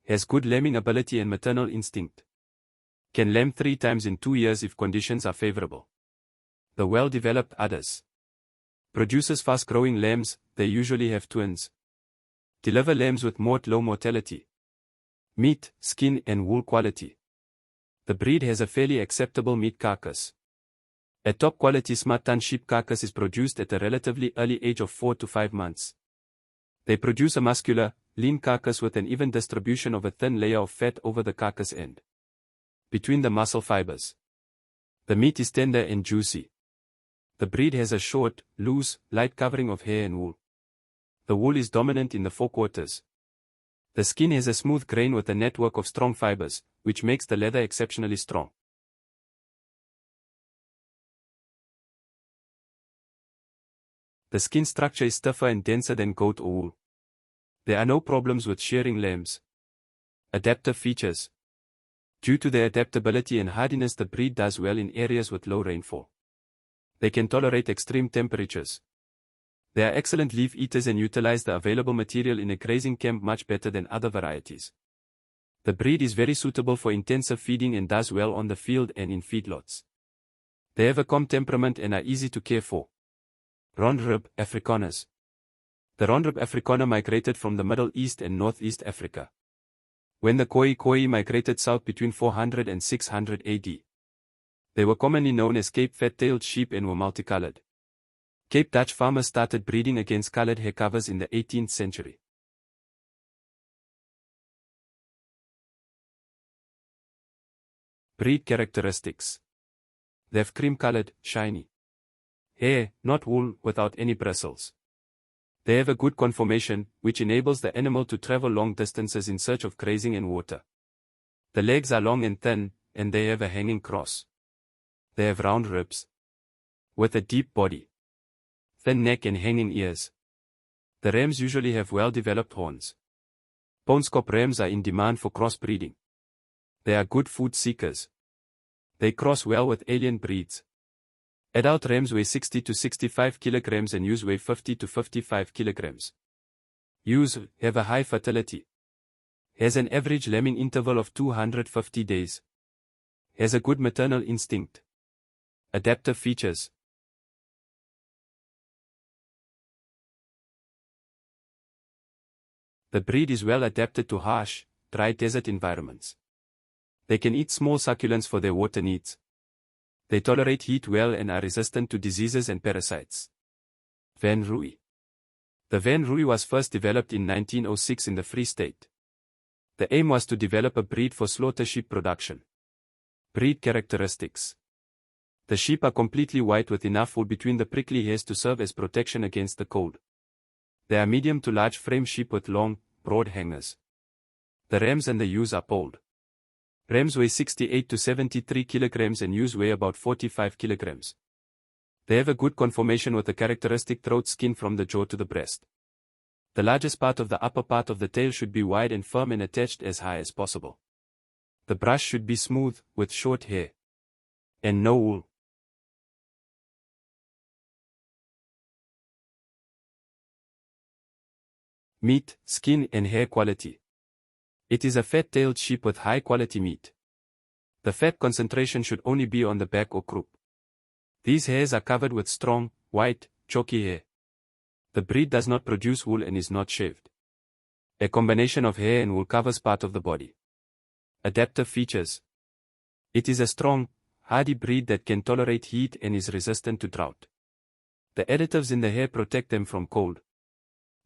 Has good lambing ability and maternal instinct. Can lamb 3 times in 2 years if conditions are favorable. The well-developed udders. Produces fast-growing lambs. They usually have twins. Deliver lambs with low mortality. Meat, skin and wool quality. The breed has a fairly acceptable meat carcass. A top-quality mutton sheep carcass is produced at a relatively early age of 4 to 5 months. They produce a muscular, lean carcass with an even distribution of a thin layer of fat over the carcass end, between the muscle fibers. The meat is tender and juicy. The breed has a short, loose, light covering of hair and wool. The wool is dominant in the forequarters. The skin has a smooth grain with a network of strong fibers, which makes the leather exceptionally strong. The skin structure is stiffer and denser than goat or wool. There are no problems with shearing lambs. Adaptive features. Due to their adaptability and hardiness, the breed does well in areas with low rainfall. They can tolerate extreme temperatures. They are excellent leaf eaters and utilize the available material in a grazing camp much better than other varieties. The breed is very suitable for intensive feeding and does well on the field and in feedlots. They have a calm temperament and are easy to care for. Rondrib africanus. The Rondrib africana migrated from the Middle East and Northeast Africa. When the Khoi migrated south between 400 and 600 AD. They were commonly known as Cape fat-tailed sheep and were multicolored. Cape Dutch farmers started breeding against colored hair covers in the 18th century. Breed characteristics. They have cream-colored, shiny Hair, not wool, without any bristles. They have a good conformation, which enables the animal to travel long distances in search of grazing and water. The legs are long and thin, and they have a hanging cross. They have round ribs, with a deep body, thin neck and hanging ears. The rams usually have well-developed horns. Pawnscop rams are in demand for crossbreeding. They are good food seekers. They cross well with alien breeds. Adult rams weigh 60 to 65 kilograms and ewes weigh 50 to 55 kilograms. Ewes have a high fertility. Has an average lambing interval of 250 days. Has a good maternal instinct. Adaptive features. The breed is well adapted to harsh, dry desert environments. They can eat small succulents for their water needs. They tolerate heat well and are resistant to diseases and parasites. Van Rooy. The Van Rooy was first developed in 1906 in the Free State. The aim was to develop a breed for slaughter sheep production. Breed characteristics. The sheep are completely white with enough wool between the prickly hairs to serve as protection against the cold. They are medium to large frame sheep with long, broad hangers. The rams and the ewes are polled. Rams weigh 68 to 73 kilograms and ewes weigh about 45 kilograms. They have a good conformation with a characteristic throat skin from the jaw to the breast. The largest part of the upper part of the tail should be wide and firm and attached as high as possible. The brush should be smooth, with short hair. And no wool. Meat, skin and hair quality. It is a fat-tailed sheep with high-quality meat. The fat concentration should only be on the back or croup. These hairs are covered with strong, white, chalky hair. The breed does not produce wool and is not shaved. A combination of hair and wool covers part of the body. Adaptive features. It is a strong, hardy breed that can tolerate heat and is resistant to drought. The additives in the hair protect them from cold.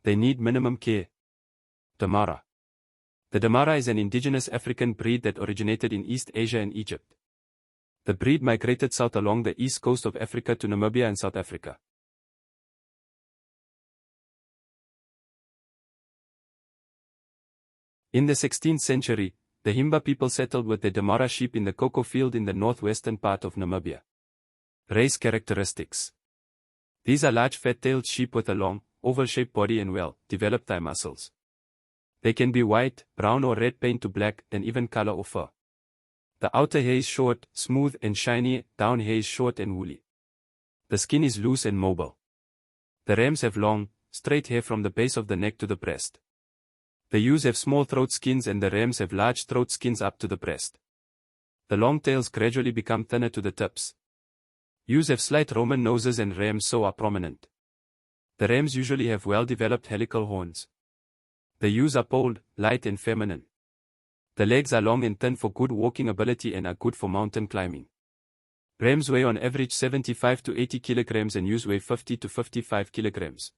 They need minimum care. Damara. The Damara is an indigenous African breed that originated in East Asia and Egypt. The breed migrated south along the east coast of Africa to Namibia and South Africa. In the 16th century, the Himba people settled with the Damara sheep in the cocoa field in the northwestern part of Namibia. Race characteristics. These are large fat-tailed sheep with a long, oval-shaped body and well-developed thigh muscles. They can be white, brown or red paint to black, and even color or fur. The outer hair is short, smooth and shiny, down hair is short and woolly. The skin is loose and mobile. The rams have long, straight hair from the base of the neck to the breast. The ewes have small throat skins and the rams have large throat skins up to the breast. The long tails gradually become thinner to the tips. Ewes have slight Roman noses and rams so are prominent. The rams usually have well-developed helical horns. The ewes are polled, light and feminine. The legs are long and thin for good walking ability and are good for mountain climbing. Rams weigh on average 75 to 80 kilograms and ewes weigh 50 to 55 kilograms.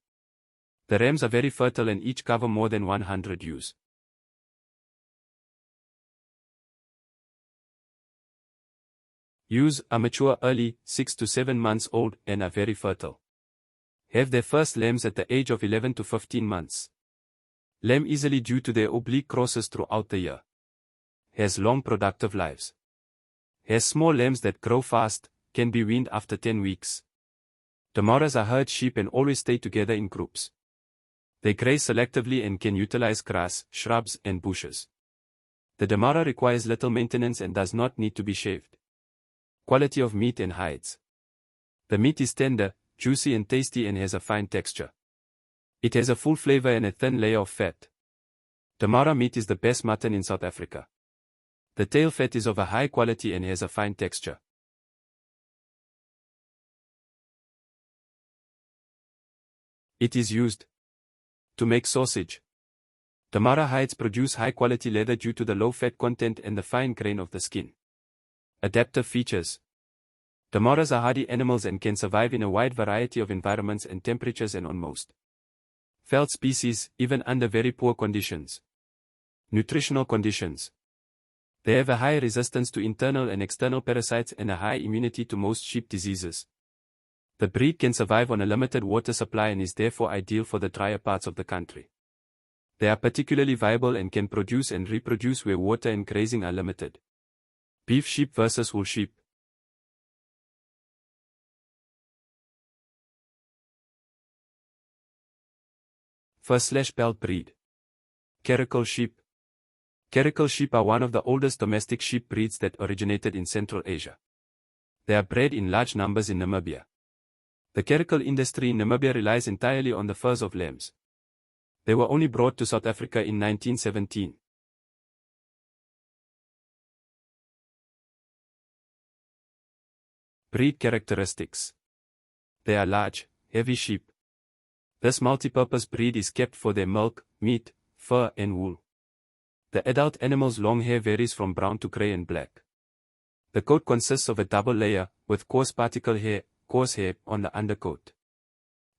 The rams are very fertile and each cover more than 100 ewes. Ewes are mature early, 6 to 7 months old, and are very fertile. Have their first lambs at the age of 11 to 15 months. Lamb easily due to their oblique crosses throughout the year. Has long productive lives. Has small lambs that grow fast, can be weaned after 10 weeks. Damaras are herd sheep and always stay together in groups. They graze selectively and can utilize grass, shrubs and bushes. The Damara requires little maintenance and does not need to be shaved. Quality of meat and hides. The meat is tender, juicy and tasty and has a fine texture. It has a full flavor and a thin layer of fat. Damara meat is the best mutton in South Africa. The tail fat is of a high quality and has a fine texture. It is used to make sausage. Damara hides produce high-quality leather due to the low fat content and the fine grain of the skin. Adaptive features. Damaras are hardy animals and can survive in a wide variety of environments and temperatures and on most veld species, even under very poor conditions. Nutritional conditions. They have a high resistance to internal and external parasites and a high immunity to most sheep diseases. The breed can survive on a limited water supply and is therefore ideal for the drier parts of the country. They are particularly viable and can produce and reproduce where water and grazing are limited. Beef sheep versus wool sheep. Fur/pelt breed. Caracal sheep. Caracal sheep are one of the oldest domestic sheep breeds that originated in Central Asia. They are bred in large numbers in Namibia. The caracal industry in Namibia relies entirely on the furs of lambs. They were only brought to South Africa in 1917. Breed characteristics. They are large, heavy sheep. This multi-purpose breed is kept for their milk, meat, fur and wool. The adult animal's long hair varies from brown to grey and black. The coat consists of a double layer, with coarse hair on the undercoat.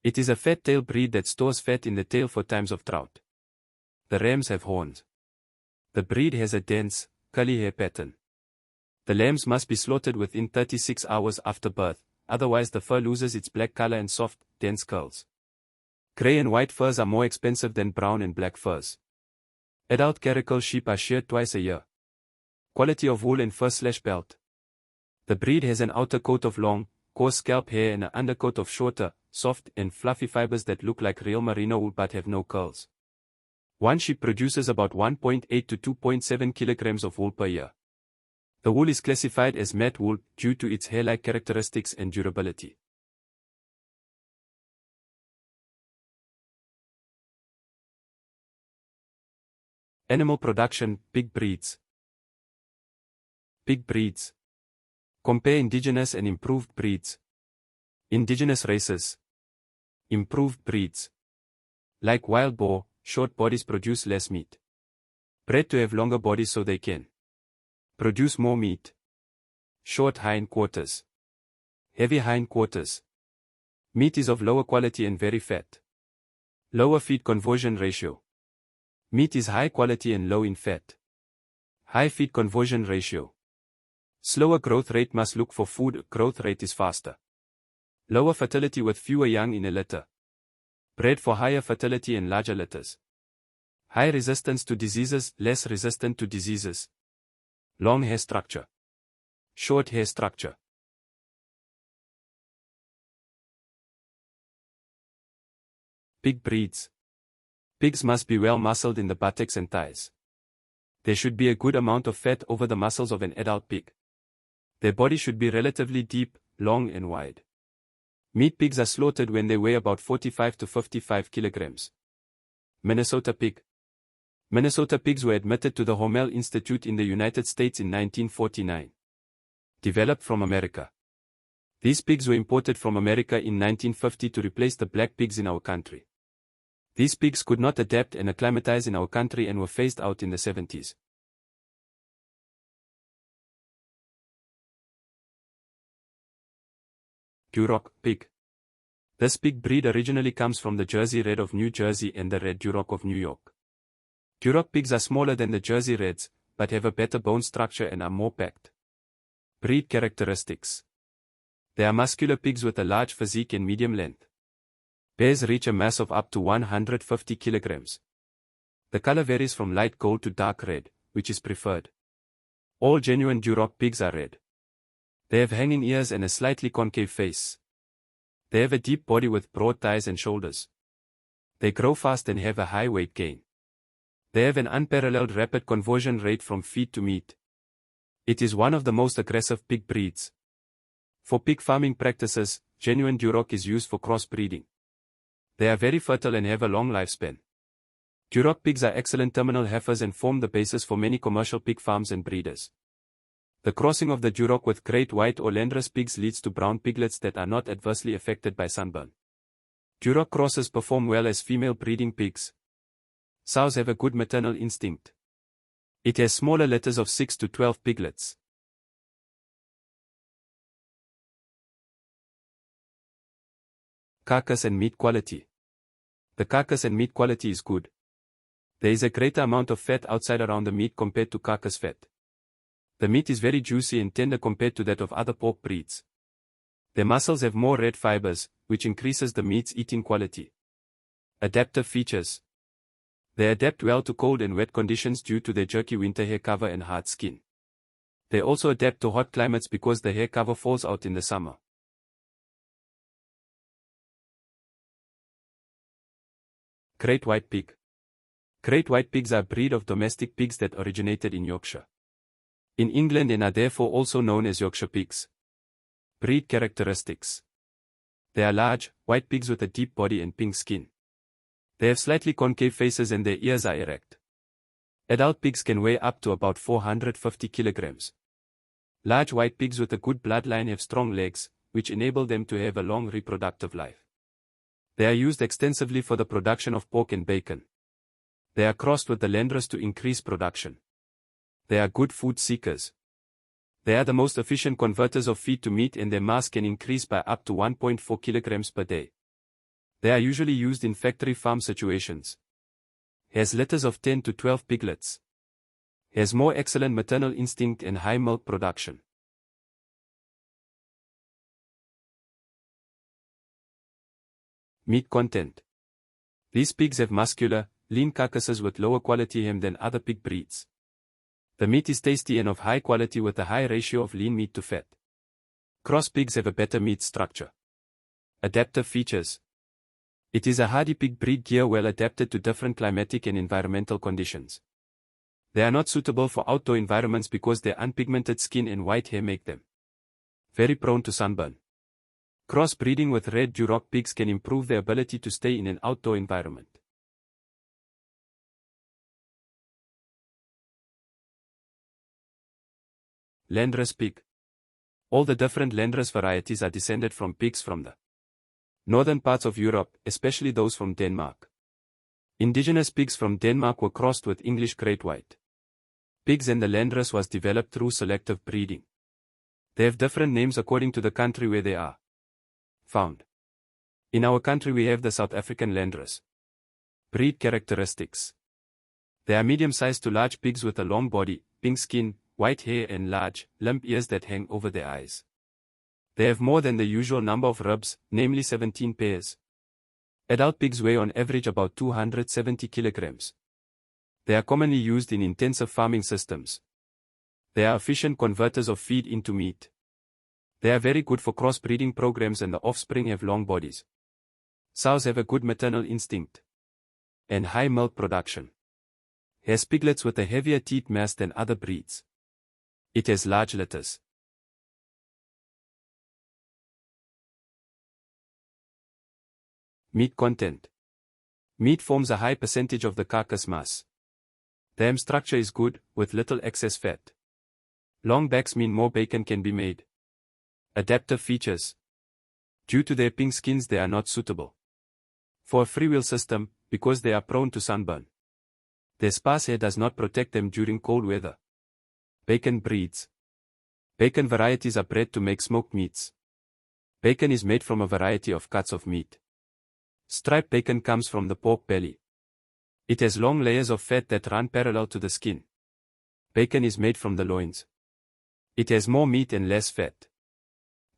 It is a fat tail breed that stores fat in the tail for times of drought. The rams have horns. The breed has a dense, curly hair pattern. The lambs must be slaughtered within 36 hours after birth, otherwise the fur loses its black color and soft, dense curls. Grey and white furs are more expensive than brown and black furs. Adult caracal sheep are sheared twice a year. Quality of wool and fur/pelt. The breed has an outer coat of long, coarse scalp hair and an undercoat of shorter, soft and fluffy fibers that look like real merino wool but have no curls. One sheep produces about 1.8 to 2.7 kilograms of wool per year. The wool is classified as matte wool due to its hair-like characteristics and durability. Animal production, pig breeds. Pig breeds. Compare indigenous and improved breeds. Indigenous races. Improved breeds. Like wild boar, short bodies produce less meat. Bred to have longer bodies so they can produce more meat. Short hind quarters. Heavy hind quarters. Meat is of lower quality and very fat. Lower feed conversion ratio. Meat is high quality and low in fat. High feed conversion ratio. Slower growth rate, must look for food, growth rate is faster. Lower fertility with fewer young in a litter. Bred for higher fertility and larger litters. High resistance to diseases, less resistant to diseases. Long hair structure. Short hair structure. Pig breeds. Pigs must be well muscled in the buttocks and thighs. There should be a good amount of fat over the muscles of an adult pig. Their body should be relatively deep, long and wide. Meat pigs are slaughtered when they weigh about 45 to 55 kilograms. Minnesota pig. Minnesota pigs were admitted to the Hormel Institute in the United States in 1949. Developed from America. These pigs were imported from America in 1950 to replace the black pigs in our country. These pigs could not adapt and acclimatize in our country and were phased out in the 70s. Duroc pig. This pig breed originally comes from the Jersey Red of New Jersey and the Red Duroc of New York. Duroc pigs are smaller than the Jersey Reds, but have a better bone structure and are more packed. Breed characteristics. They are muscular pigs with a large physique and medium length. Bears reach a mass of up to 150 kilograms. The color varies from light gold to dark red, which is preferred. All genuine Duroc pigs are red. They have hanging ears and a slightly concave face. They have a deep body with broad thighs and shoulders. They grow fast and have a high weight gain. They have an unparalleled rapid conversion rate from feed to meat. It is one of the most aggressive pig breeds. For pig farming practices, genuine Duroc is used for crossbreeding. They are very fertile and have a long lifespan. Duroc pigs are excellent terminal heifers and form the basis for many commercial pig farms and breeders. The crossing of the Duroc with great white or Landrace pigs leads to brown piglets that are not adversely affected by sunburn. Duroc crosses perform well as female breeding pigs. Sows have a good maternal instinct. It has smaller litters of 6 to 12 piglets. Carcass and meat quality. The carcass and meat quality is good. There is a greater amount of fat outside around the meat compared to carcass fat. The meat is very juicy and tender compared to that of other pork breeds. Their muscles have more red fibers, which increases the meat's eating quality. Adaptive features. They adapt well to cold and wet conditions due to their jerky winter hair cover and hard skin. They also adapt to hot climates because the hair cover falls out in the summer. Great White Pig. Great White Pigs are a breed of domestic pigs that originated in Yorkshire, in England, and are therefore also known as Yorkshire Pigs. Breed characteristics. They are large, white pigs with a deep body and pink skin. They have slightly concave faces and their ears are erect. Adult pigs can weigh up to about 450 kilograms. Large white pigs with a good bloodline have strong legs, which enable them to have a long reproductive life. They are used extensively for the production of pork and bacon. They are crossed with the Landrace to increase production. They are good food seekers. They are the most efficient converters of feed to meat, and their mass can increase by up to 1.4 kilograms per day. They are usually used in factory farm situations. Has litters of 10 to 12 piglets. Has more excellent maternal instinct and high milk production. Meat content. These pigs have muscular, lean carcasses with lower quality ham than other pig breeds. The meat is tasty and of high quality with a high ratio of lean meat to fat. Cross pigs have a better meat structure. Adaptive features. It is a hardy pig breed gear well adapted to different climatic and environmental conditions. They are not suitable for outdoor environments because their unpigmented skin and white hair make them very prone to sunburn. Cross-breeding with red Duroc pigs can improve their ability to stay in an outdoor environment. Landrace pig. All the different Landrace varieties are descended from pigs from the northern parts of Europe, especially those from Denmark. Indigenous pigs from Denmark were crossed with English Great White pigs, and the Landrace was developed through selective breeding. They have different names according to the country where they are found. In our country we have the South African Landrace. Breed characteristics. They are medium-sized to large pigs with a long body, pink skin, white hair and large, limp ears that hang over their eyes. They have more than the usual number of ribs, namely 17 pairs. Adult pigs weigh on average about 270 kilograms. They are commonly used in intensive farming systems. They are efficient converters of feed into meat. They are very good for cross-breeding programs, and the offspring have long bodies. Sows have a good maternal instinct and high milk production. Has piglets with a heavier teat mass than other breeds. It has large litters. Meat content. Meat forms a high percentage of the carcass mass. The ham structure is good, with little excess fat. Long backs mean more bacon can be made. Adaptive features. Due to their pink skins they are not suitable for a freewheel system, because they are prone to sunburn. Their sparse hair does not protect them during cold weather. Bacon breeds. Bacon varieties are bred to make smoked meats. Bacon is made from a variety of cuts of meat. Striped bacon comes from the pork belly. It has long layers of fat that run parallel to the skin. Bacon is made from the loins. It has more meat and less fat.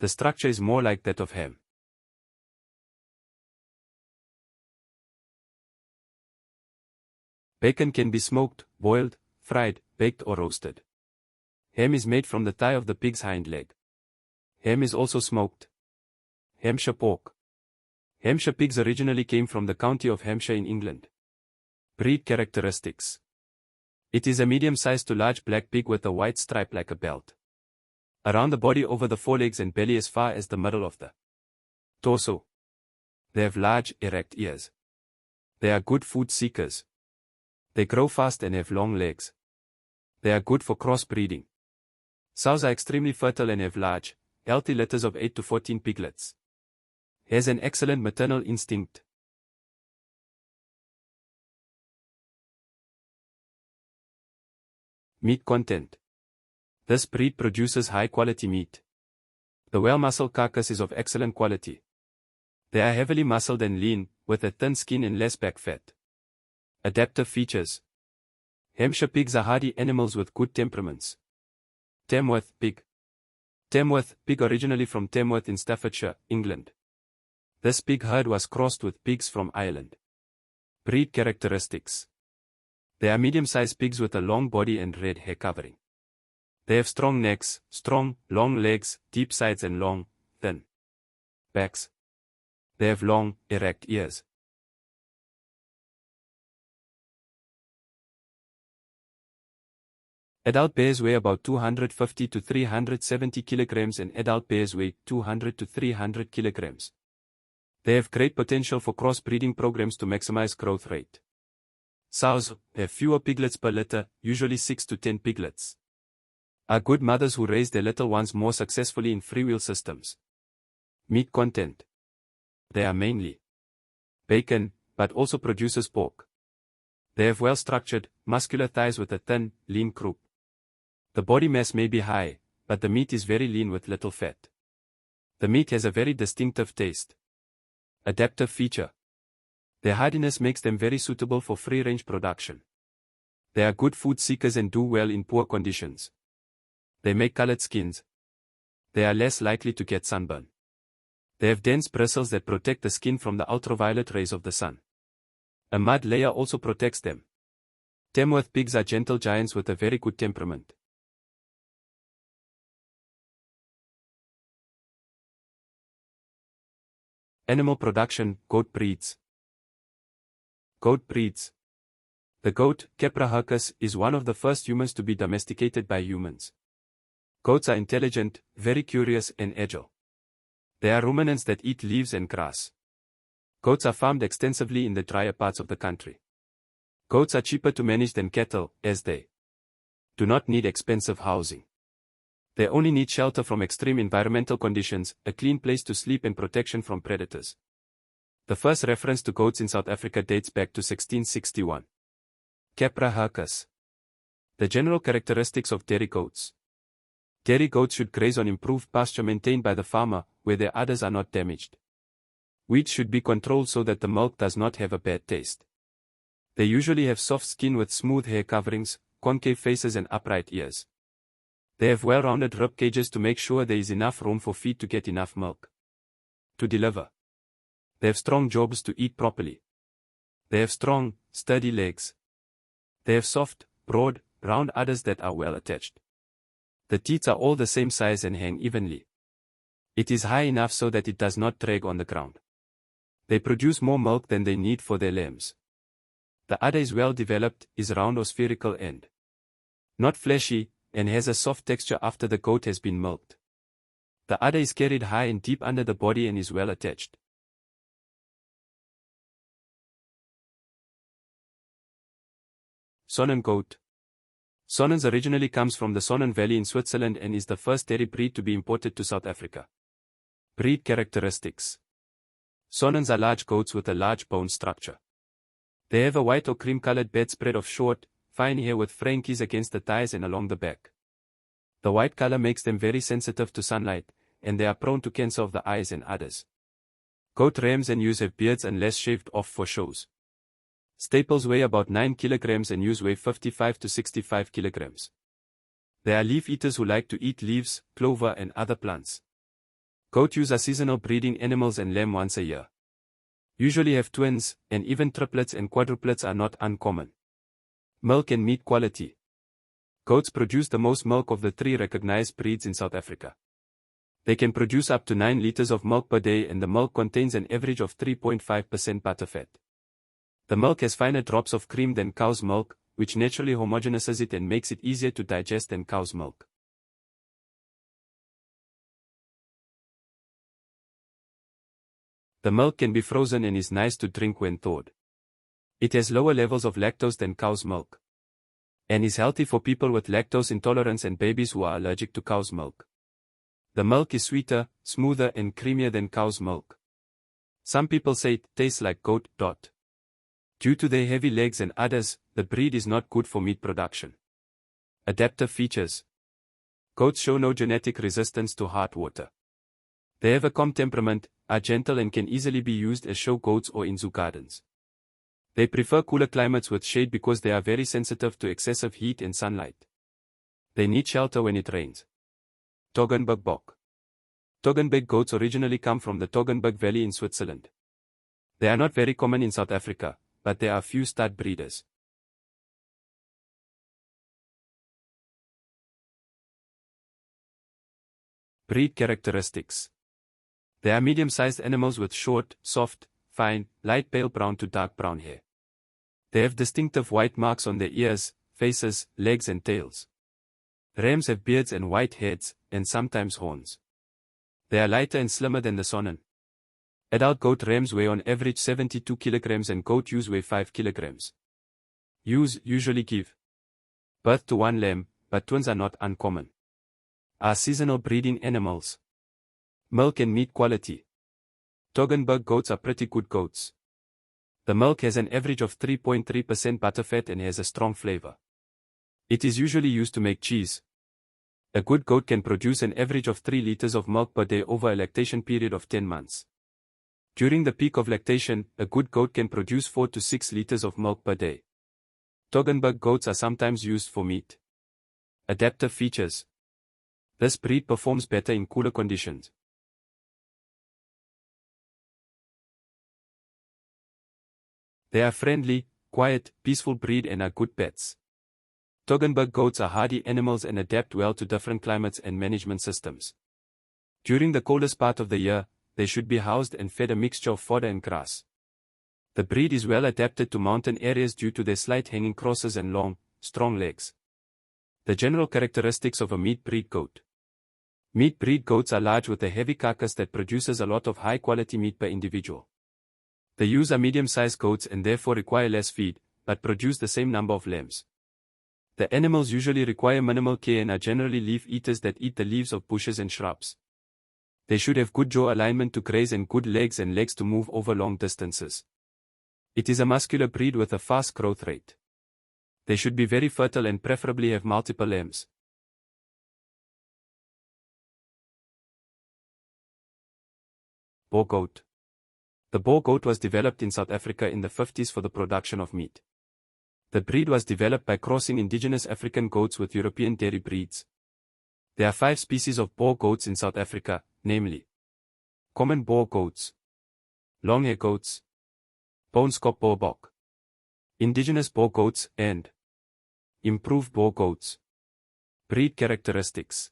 The structure is more like that of ham. Bacon can be smoked, boiled, fried, baked or roasted. Ham is made from the thigh of the pig's hind leg. Ham is also smoked. Hampshire pork. Hampshire pigs originally came from the county of Hampshire in England. Breed characteristics. It is a medium-sized to large black pig with a white stripe like a belt around the body over the forelegs and belly as far as the middle of the torso. They have large, erect ears. They are good food seekers. They grow fast and have long legs. They are good for cross-breeding. Sows are extremely fertile and have large, healthy litters of 8 to 14 piglets. Has an excellent maternal instinct. Meat content. This breed produces high-quality meat. The well-muscled carcass is of excellent quality. They are heavily muscled and lean, with a thin skin and less back fat. Adaptive features. Hampshire pigs are hardy animals with good temperaments. Tamworth pig. Tamworth pig, originally from Tamworth in Staffordshire, England. This pig herd was crossed with pigs from Ireland. Breed characteristics. They are medium-sized pigs with a long body and red hair covering. They have strong necks, strong, long legs, deep sides and long, thin backs. They have long, erect ears. Adult bears weigh about 250 to 370 kilograms and adult bears weigh 200 to 300 kilograms. They have great potential for cross-breeding programs to maximize growth rate. Sows have fewer piglets per litter, usually 6 to 10 piglets. Are good mothers who raise their little ones more successfully in freewheel systems. Meat content. They are mainly bacon, but also produces pork. They have well-structured, muscular thighs with a thin, lean croup. The body mass may be high, but the meat is very lean with little fat. The meat has a very distinctive taste. Adaptive feature. Their hardiness makes them very suitable for free-range production. They are good food seekers and do well in poor conditions. They make colored skins. They are less likely to get sunburn. They have dense bristles that protect the skin from the ultraviolet rays of the sun. A mud layer also protects them. Tamworth pigs are gentle giants with a very good temperament. Animal production, goat breeds. Goat breeds. The goat, Capra hircus, is one of the first humans to be domesticated by humans. Goats are intelligent, very curious and agile. They are ruminants that eat leaves and grass. Goats are farmed extensively in the drier parts of the country. Goats are cheaper to manage than cattle, as they do not need expensive housing. They only need shelter from extreme environmental conditions, a clean place to sleep and protection from predators. The first reference to goats in South Africa dates back to 1661. Capra hircus. The general characteristics of dairy goats. Dairy goats should graze on improved pasture maintained by the farmer, where their udders are not damaged. Weeds should be controlled so that the milk does not have a bad taste. They usually have soft skin with smooth hair coverings, concave faces and upright ears. They have well-rounded rib cages to make sure there is enough room for feet to get enough milk to deliver. They have strong jaws to eat properly. They have strong, sturdy legs. They have soft, broad, round udders that are well attached. The teats are all the same size and hang evenly. It is high enough so that it does not drag on the ground. They produce more milk than they need for their lambs. The udder is well developed, is round or spherical and not fleshy, and has a soft texture after the goat has been milked. The udder is carried high and deep under the body and is well attached. Sonnengoat goat. Sonnens originally comes from the Sonnen Valley in Switzerland and is the first dairy breed to be imported to South Africa. Breed characteristics. Sonnens are large goats with a large bone structure. They have a white or cream-colored bedspread of short, fine hair with frankies against the thighs and along the back. The white color makes them very sensitive to sunlight, and they are prone to cancer of the eyes and udders. Goat rams and ewes have beards unless shaved off for shows. Staples weigh about 9 kilograms and ewes weigh 55 to 65 kilograms. They are leaf eaters who like to eat leaves, clover and other plants. Goat ewes are seasonal breeding animals and lamb once a year. Usually have twins, and even triplets and quadruplets are not uncommon. Milk and meat quality. Goats produce the most milk of the 3 recognized breeds in South Africa. They can produce up to 9 liters of milk per day and the milk contains an average of 3.5% butterfat. The milk has finer drops of cream than cow's milk, which naturally homogenizes it and makes it easier to digest than cow's milk. The milk can be frozen and is nice to drink when thawed. It has lower levels of lactose than cow's milk, and is healthy for people with lactose intolerance and babies who are allergic to cow's milk. The milk is sweeter, smoother and creamier than cow's milk. Some people say it tastes like goat. Due to their heavy legs and udders, the breed is not good for meat production. Adaptive features. Goats show no genetic resistance to hard water. They have a calm temperament, are gentle and can easily be used as show goats or in zoo gardens. They prefer cooler climates with shade because they are very sensitive to excessive heat and sunlight. They need shelter when it rains. Toggenburg Bock. Toggenburg goats originally come from the Toggenburg Valley in Switzerland. They are not very common in South Africa, but there are few stud breeders. Breed characteristics. They are medium-sized animals with short, soft, fine, light pale brown to dark brown hair. They have distinctive white marks on their ears, faces, legs and tails. Rams have beards and white heads, and sometimes horns. They are lighter and slimmer than the Saanen. Adult goat rams weigh on average 72 kilograms and goat ewes weigh 5 kilograms. Ewes usually give birth to one lamb, but twins are not uncommon. Are seasonal breeding animals. Milk and meat quality. Toggenburg goats are pretty good goats. The milk has an average of 3.3% butterfat and has a strong flavor. It is usually used to make cheese. A good goat can produce an average of 3 liters of milk per day over a lactation period of 10 months. During the peak of lactation, a good goat can produce 4 to 6 liters of milk per day. Toggenburg goats are sometimes used for meat. Adaptive features. This breed performs better in cooler conditions. They are friendly, quiet, peaceful breed and are good pets. Toggenburg goats are hardy animals and adapt well to different climates and management systems. During the coldest part of the year, they should be housed and fed a mixture of fodder and grass. The breed is well adapted to mountain areas due to their slight hanging crosses and long, strong legs. The general characteristics of a meat breed goat. Meat breed goats are large with a heavy carcass that produces a lot of high-quality meat per individual. The ewes are medium-sized goats and therefore require less feed, but produce the same number of lambs. The animals usually require minimal care and are generally leaf eaters that eat the leaves of bushes and shrubs. They should have good jaw alignment to graze and good legs to move over long distances. It is a muscular breed with a fast growth rate. They should be very fertile and preferably have multiple lambs. Boer goat. The Boer goat was developed in South Africa in the 50s for the production of meat. The breed was developed by crossing indigenous African goats with European dairy breeds. There are 5 species of Boer goats in South Africa, namely common Boer goats, longhair goats, Boonskop Boer bok, indigenous Boer goats, and improved Boer goats. Breed characteristics.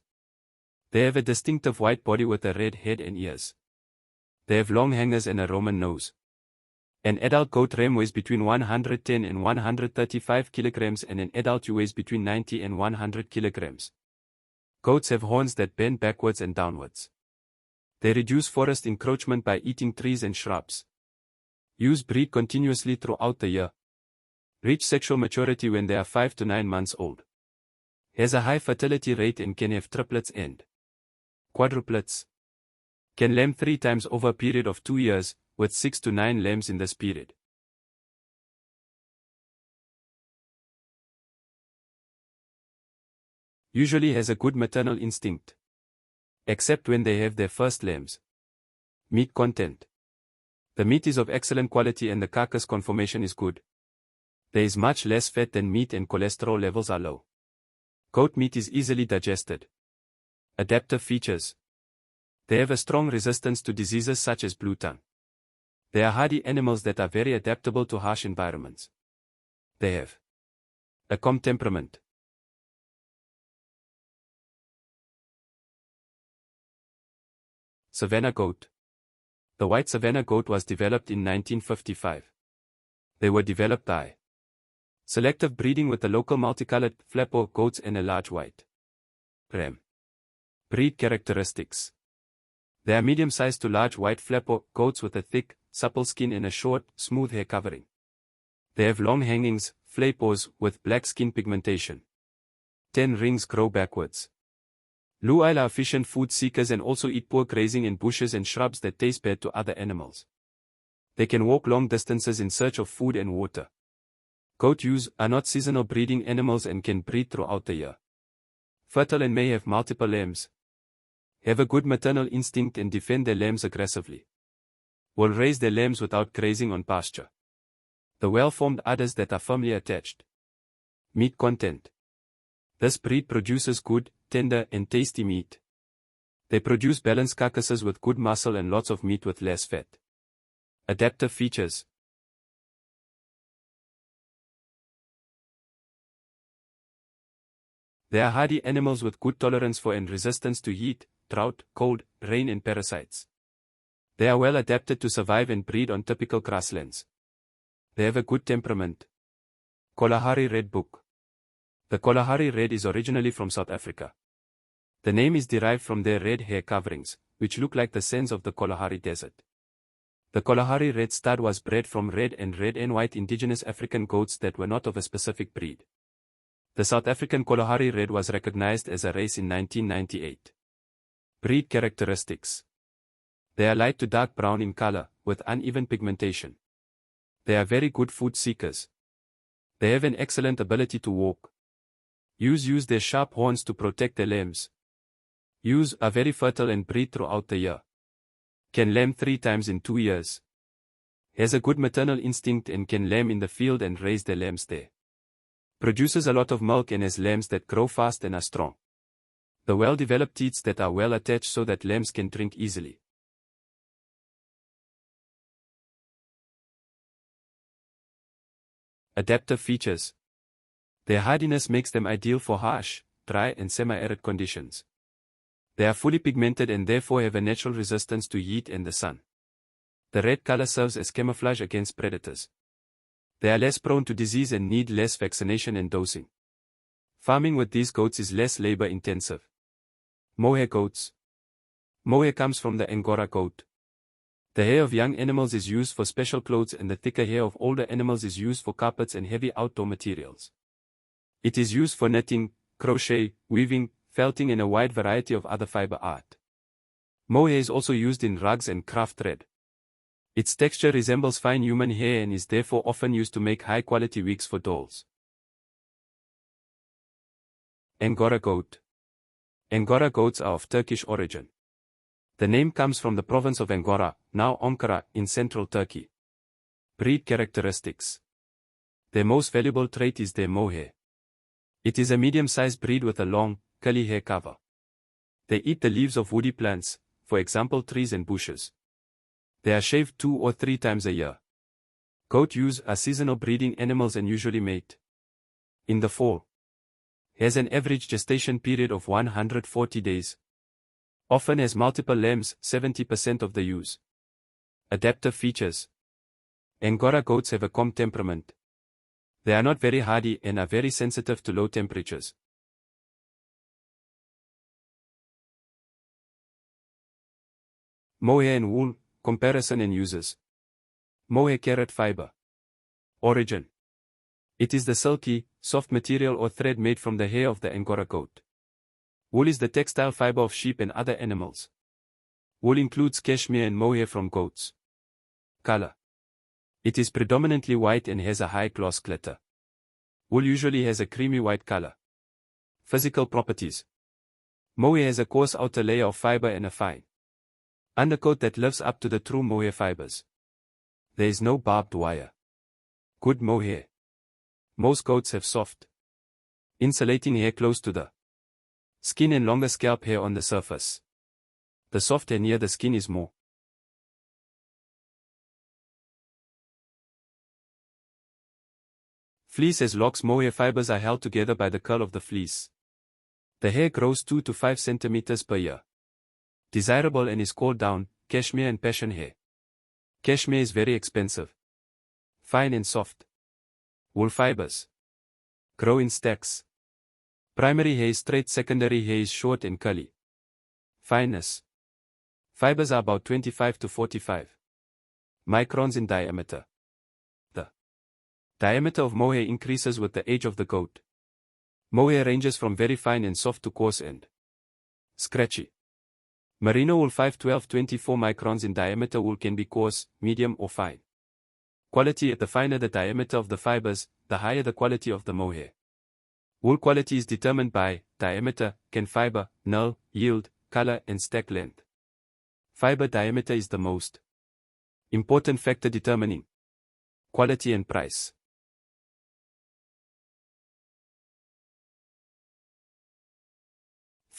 They have a distinctive white body with a red head and ears. They have long hangers and a Roman nose. An adult goat ram weighs between 110 and 135 kilograms and an adult ewe weighs between 90 and 100 kilograms. Goats have horns that bend backwards and downwards. They reduce forest encroachment by eating trees and shrubs. Ewes breed continuously throughout the year. Reach sexual maturity when they are 5 to 9 months old. Has a high fertility rate and can have triplets and quadruplets. Can lamb 3 times over a period of 2 years, with 6 to 9 lambs in this period. Usually has a good maternal instinct. Except when they have their first lambs. Meat content. The meat is of excellent quality and the carcass conformation is good. There is much less fat than meat and cholesterol levels are low. Goat meat is easily digested. Adaptive features. They have a strong resistance to diseases such as blue tongue. They are hardy animals that are very adaptable to harsh environments. They have a calm temperament. Savannah goat. The white Savannah goat was developed in 1955. They were developed by selective breeding with the local multicolored Fleppo goats and a large white ram. Breed characteristics. They are medium-sized to large white Fleppo goats with a thick, supple skin and a short, smooth hair covering. They have long hangings, flaypaws with black skin pigmentation. 10 rings grow backwards. Luwai are efficient food seekers and also eat poor grazing in bushes and shrubs that taste bad to other animals. They can walk long distances in search of food and water. Goat ewes are not seasonal breeding animals and can breed throughout the year. Fertile and may have multiple lambs. Have a good maternal instinct and defend their lambs aggressively. Will raise their lambs without grazing on pasture. The well-formed udders that are firmly attached. Meat content. This breed produces good, tender and tasty meat. They produce balanced carcasses with good muscle and lots of meat with less fat. Adaptive features. They are hardy animals with good tolerance for and resistance to heat, drought, cold, rain and parasites. They are well adapted to survive and breed on typical grasslands. They have a good temperament. Kalahari Red Book. The Kalahari Red is originally from South Africa. The name is derived from their red hair coverings, which look like the sands of the Kalahari Desert. The Kalahari Red stud was bred from red and white indigenous African goats that were not of a specific breed. The South African Kalahari Red was recognized as a race in 1998. Breed characteristics. They are light to dark brown in color, with uneven pigmentation. They are very good food seekers. They have an excellent ability to walk. Use their sharp horns to protect their lambs. Are very fertile and breed throughout the year. Can lamb 3 times in 2 years. Has a good maternal instinct and can lamb in the field and raise their lambs there. Produces a lot of milk and has lambs that grow fast and are strong. The well-developed teats that are well attached so that lambs can drink easily. Adaptive features. Their hardiness makes them ideal for harsh, dry and semi-arid conditions. They are fully pigmented and therefore have a natural resistance to heat and the sun. The red color serves as camouflage against predators. They are less prone to disease and need less vaccination and dosing. Farming with these goats is less labor-intensive. Mohair goats. Mohair comes from the Angora goat. The hair of young animals is used for special clothes and the thicker hair of older animals is used for carpets and heavy outdoor materials. It is used for knitting, crochet, weaving, felting and a wide variety of other fiber art. Mohair is also used in rugs and craft thread. Its texture resembles fine human hair and is therefore often used to make high-quality wigs for dolls. Angora goat. Angora goats are of Turkish origin. The name comes from the province of Angora, now Ankara, in central Turkey. Breed characteristics. Their most valuable trait is their mohair. It is a medium-sized breed with a long, curly hair cover. They eat the leaves of woody plants, for example trees and bushes. They are shaved 2 or 3 times a year. Goat ewes are seasonal breeding animals and usually mate in the fall. Has an average gestation period of 140 days. Often has multiple lambs, 70% of the ewes. Adaptive features. Angora goats have a calm temperament. They are not very hardy and are very sensitive to low temperatures. Mohair and wool. Comparison and uses. Mohair carrot fiber. Origin. It is the silky, soft material or thread made from the hair of the Angora goat. Wool is the textile fiber of sheep and other animals. Wool includes cashmere and mohair from goats. Color. It is predominantly white and has a high gloss glitter. Wool usually has a creamy white color. Physical properties. Mohair has a coarse outer layer of fiber and a fine undercoat that lives up to the true mohair fibers. There is no barbed wire. Good mohair. Most goats have soft, insulating hair close to the skin and longer scalp hair on the surface. The soft hair near the skin is more fleece as locks. Mohair fibers are held together by the curl of the fleece. The hair grows 2 to 5 centimeters per year. Desirable and is called down, cashmere and passion hair. Cashmere is very expensive. Fine and soft. Wool fibers. Grow in stacks. Primary hair is straight, secondary hair is short and curly. Fineness. Fibers are about 25 to 45 microns in diameter. The diameter of mohair increases with the age of the goat. Mohair ranges from very fine and soft to coarse and scratchy. Merino wool 5-12-24 microns in diameter. Wool can be coarse, medium or fine. Quality. The finer the diameter of the fibers, the higher the quality of the mohair. Wool quality is determined by diameter, can fiber, null, yield, color and stack length. Fiber diameter is the most important factor determining quality and price.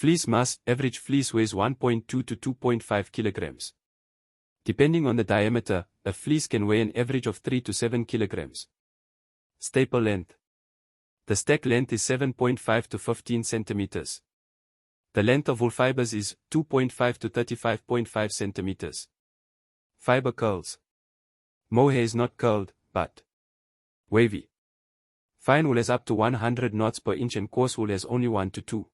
Fleece mass: average fleece weighs 1.2 to 2.5 kilograms. Depending on the diameter, a fleece can weigh an average of 3 to 7 kilograms. Staple length: the stack length is 7.5 to 15 centimeters. The length of wool fibers is 2.5 to 35.5 centimeters. Fiber curls: mohair is not curled, but wavy. Fine wool has up to 100 knots per inch and coarse wool has only 1 to 2.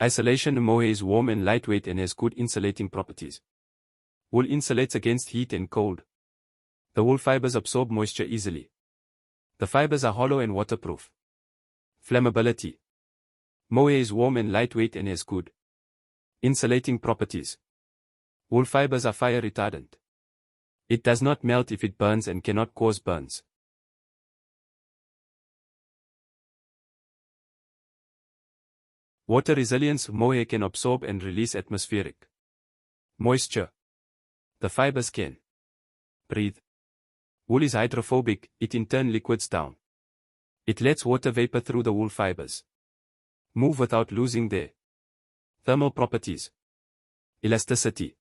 Isolation: mohair is warm and lightweight and has good insulating properties. Wool insulates against heat and cold. The wool fibers absorb moisture easily. The fibers are hollow and waterproof. Flammability: mohair is warm and lightweight and has good insulating properties. Wool fibers are fire retardant. It does not melt if it burns and cannot cause burns. Water resilience: mohair can absorb and release atmospheric moisture. The fibers can breathe. Wool is hydrophobic, it in turn liquids down. It lets water vapor through the wool fibers. Move without losing their thermal properties. Elasticity: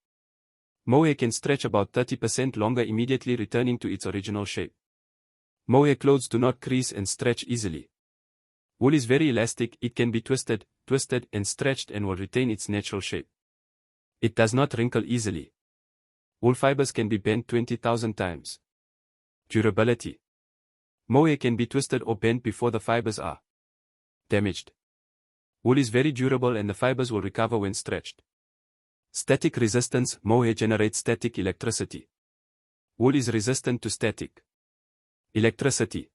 mohair can stretch about 30% longer, immediately returning to its original shape. Mohair clothes do not crease and stretch easily. Wool is very elastic, it can be twisted, and stretched and will retain its natural shape. It does not wrinkle easily. Wool fibers can be bent 20,000 times. Durability: mohair can be twisted or bent before the fibers are damaged. Wool is very durable and the fibers will recover when stretched. Static resistance: mohair generates static electricity. Wool is resistant to static electricity.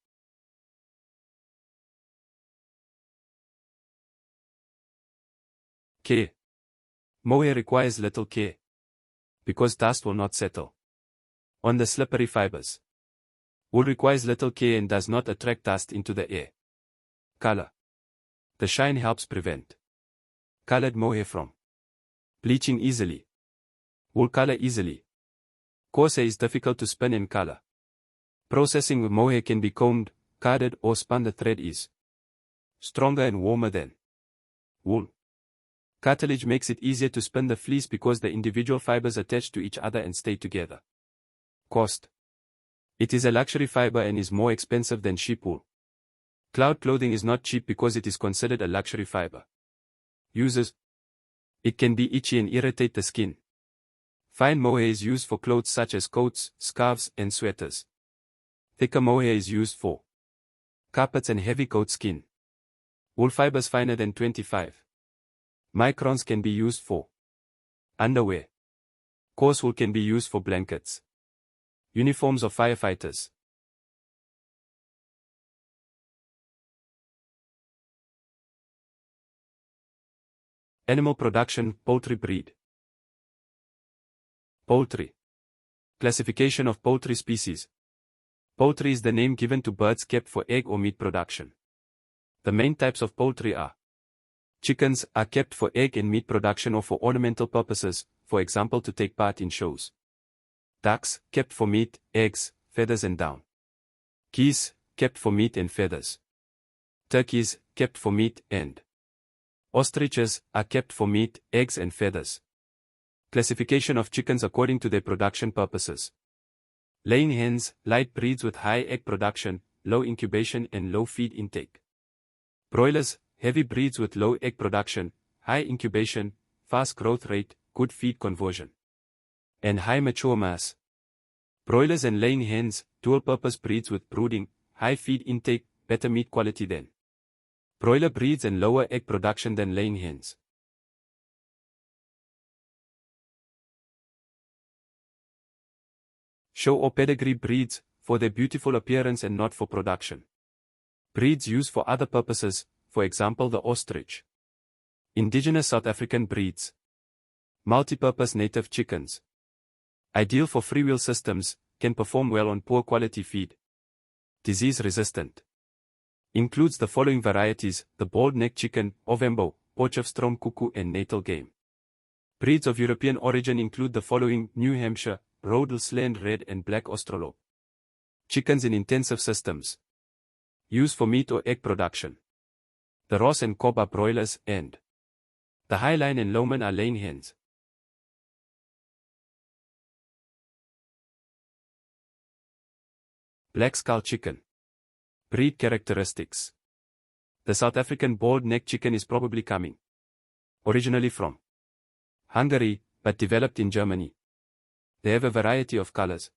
Care: mohair requires little care, because dust will not settle on the slippery fibers. Wool requires little care and does not attract dust into the air. Color: the shine helps prevent colored mohair from bleaching easily. Wool color easily. Coarse hair is difficult to spin and color. Processing: with mohair can be combed, carded or spun. The thread is stronger and warmer than wool. Cartilage makes it easier to spin the fleece because the individual fibers attach to each other and stay together. Cost: it is a luxury fiber and is more expensive than sheep wool. Cloud clothing is not cheap because it is considered a luxury fiber. Uses: it can be itchy and irritate the skin. Fine mohair is used for clothes such as coats, scarves, and sweaters. Thicker mohair is used for carpets and heavy goat skin. Wool fibers finer than 25 microns can be used for underwear. Coarse wool can be used for blankets. Uniforms of firefighters. Animal production: poultry breed. Poultry. Classification of poultry species. Poultry is the name given to birds kept for egg or meat production. The main types of poultry are: chickens are kept for egg and meat production or for ornamental purposes, for example to take part in shows. Ducks, kept for meat, eggs, feathers and down. Geese, kept for meat and feathers. Turkeys, kept for meat and ostriches, are kept for meat, eggs and feathers. Classification of chickens according to their production purposes. Laying hens, light breeds with high egg production, low incubation and low feed intake. Broilers, heavy breeds with low egg production, high incubation, fast growth rate, good feed conversion, and high mature mass. Broilers and laying hens, dual-purpose breeds with brooding, high feed intake, better meat quality than broiler breeds and lower egg production than laying hens. Show or pedigree breeds, for their beautiful appearance and not for production. Breeds used for other purposes, for example the ostrich. Indigenous South African breeds. Multipurpose native chickens. Ideal for freewheel systems, can perform well on poor quality feed. Disease resistant. Includes the following varieties: the bald-neck chicken, Ovembo, Potchefstroom cuckoo and natal game. Breeds of European origin include the following: New Hampshire, Rhodesland Red and Black Australorp. Chickens in intensive systems. Used for meat or egg production. The Ross and Cobb are broilers and The Highline and Lowman are laying hens. Black Skull Chicken. Breed characteristics. The South African bald-neck chicken is probably coming. Originally from Hungary, but developed in Germany. They have a variety of colors.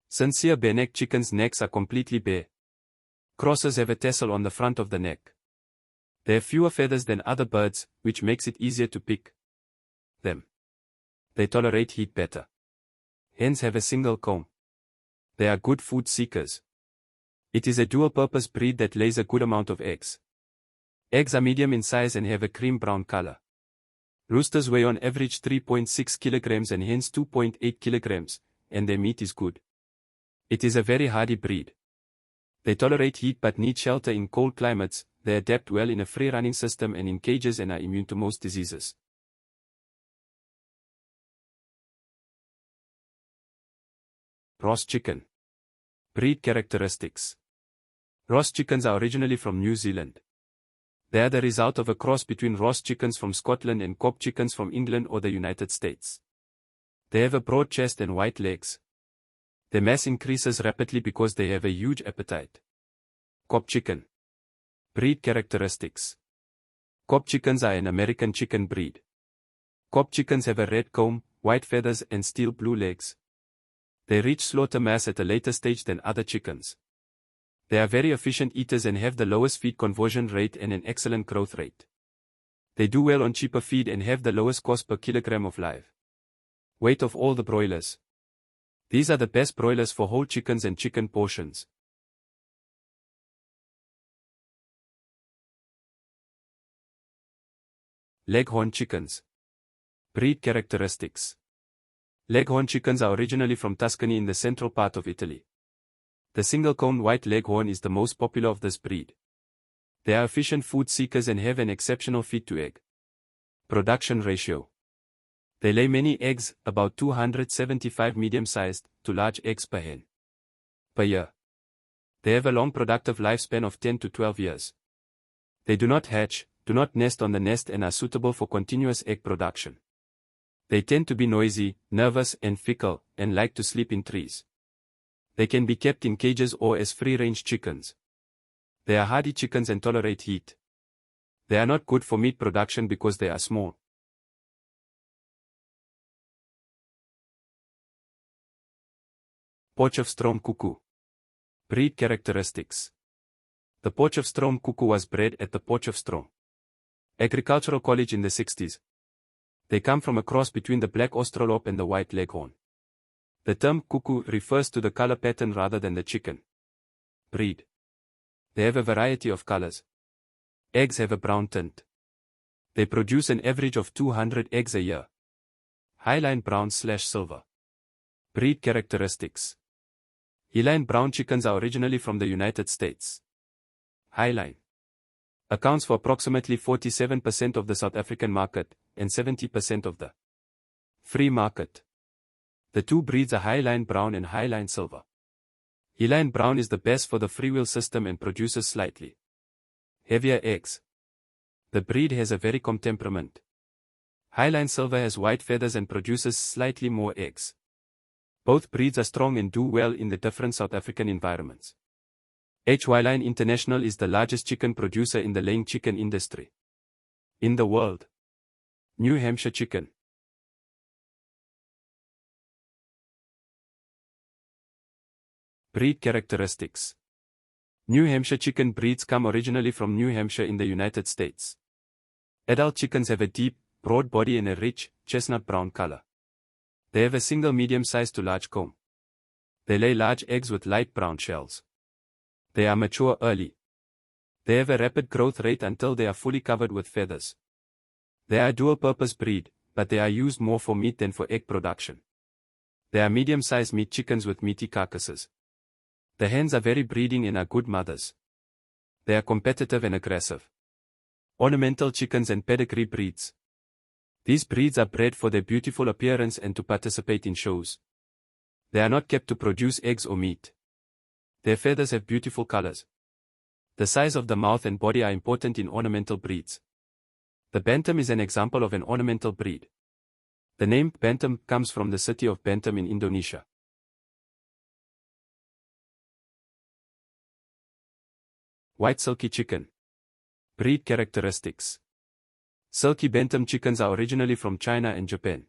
Sincere bare-neck chickens' necks are completely bare. Crosses have a tassel on the front of the neck. They have fewer feathers than other birds, which makes it easier to pick them. They tolerate heat better. Hens have a single comb. They are good food seekers. It is a dual-purpose breed that lays a good amount of eggs. Eggs are medium in size and have a cream brown color. Roosters weigh on average 3.6 kilograms and hens 2.8 kilograms, and their meat is good. It is a very hardy breed. They tolerate heat but need shelter in cold climates. They adapt well in a free-running system and in cages and are immune to most diseases. Ross chicken. Breed characteristics. Ross chickens are originally from New Zealand. They are the result of a cross between Ross chickens from Scotland and Cobb chickens from England or the United States. They have a broad chest and white legs. Their mass increases rapidly because they have a huge appetite. Cobb chicken. Breed characteristics. Cobb chickens are an American chicken breed. Cobb chickens have a red comb, white feathers and steel blue legs. They reach slaughter mass at a later stage than other chickens. They are very efficient eaters and have the lowest feed conversion rate and an excellent growth rate. They do well on cheaper feed and have the lowest cost per kilogram of live weight of all the broilers. These are the best broilers for whole chickens and chicken portions. Leghorn chickens. Breed characteristics. Leghorn chickens are originally from Tuscany in the central part of Italy. The single-combed white leghorn is the most popular of this breed. They are efficient food seekers and have an exceptional feed-to-egg production ratio. They lay many eggs, about 275 medium-sized to large eggs per hen per year. They have a long productive lifespan of 10 to 12 years. They do not hatch, do not nest on the nest and are suitable for continuous egg production. They tend to be noisy, nervous and fickle, and like to sleep in trees. They can be kept in cages or as free-range chickens. They are hardy chickens and tolerate heat. They are not good for meat production because they are small. Potchefstroom cuckoo. Breed characteristics. The Potchefstroom cuckoo was bred at the Potchefstroom Agricultural College in the 60s. They come from a cross between the black Australorp and the white leghorn. The term cuckoo refers to the color pattern rather than the chicken breed. They have a variety of colors. Eggs have a brown tint. They produce an average of 200 eggs a year. Highline brown/silver. Breed characteristics. Highline brown chickens are originally from the United States. Highline accounts for approximately 47% of the South African market and 70% of the free market. The two breeds are Highline brown and Highline silver. Highline brown is the best for the freewheel system and produces slightly heavier eggs. The breed has a very calm temperament. Highline silver has white feathers and produces slightly more eggs. Both breeds are strong and do well in the different South African environments. Highline International is the largest chicken producer in the laying chicken industry in the world. New Hampshire chicken. Breed characteristics. New Hampshire chicken breeds come originally from New Hampshire in the United States. Adult chickens have a deep, broad body and a rich, chestnut brown color. They have a single medium-sized to large comb. They lay large eggs with light brown shells. They are mature early. They have a rapid growth rate until they are fully covered with feathers. They are a dual-purpose breed, but they are used more for meat than for egg production. They are medium-sized meat chickens with meaty carcasses. The hens are very breeding and are good mothers. They are competitive and aggressive. Ornamental chickens and pedigree breeds. These breeds are bred for their beautiful appearance and to participate in shows. They are not kept to produce eggs or meat. Their feathers have beautiful colors. The size of the mouth and body are important in ornamental breeds. The Bantam is an example of an ornamental breed. The name Bantam comes from the city of Bantam in Indonesia. White silky chicken. Breed characteristics. Silky Bantam chickens are originally from China and Japan.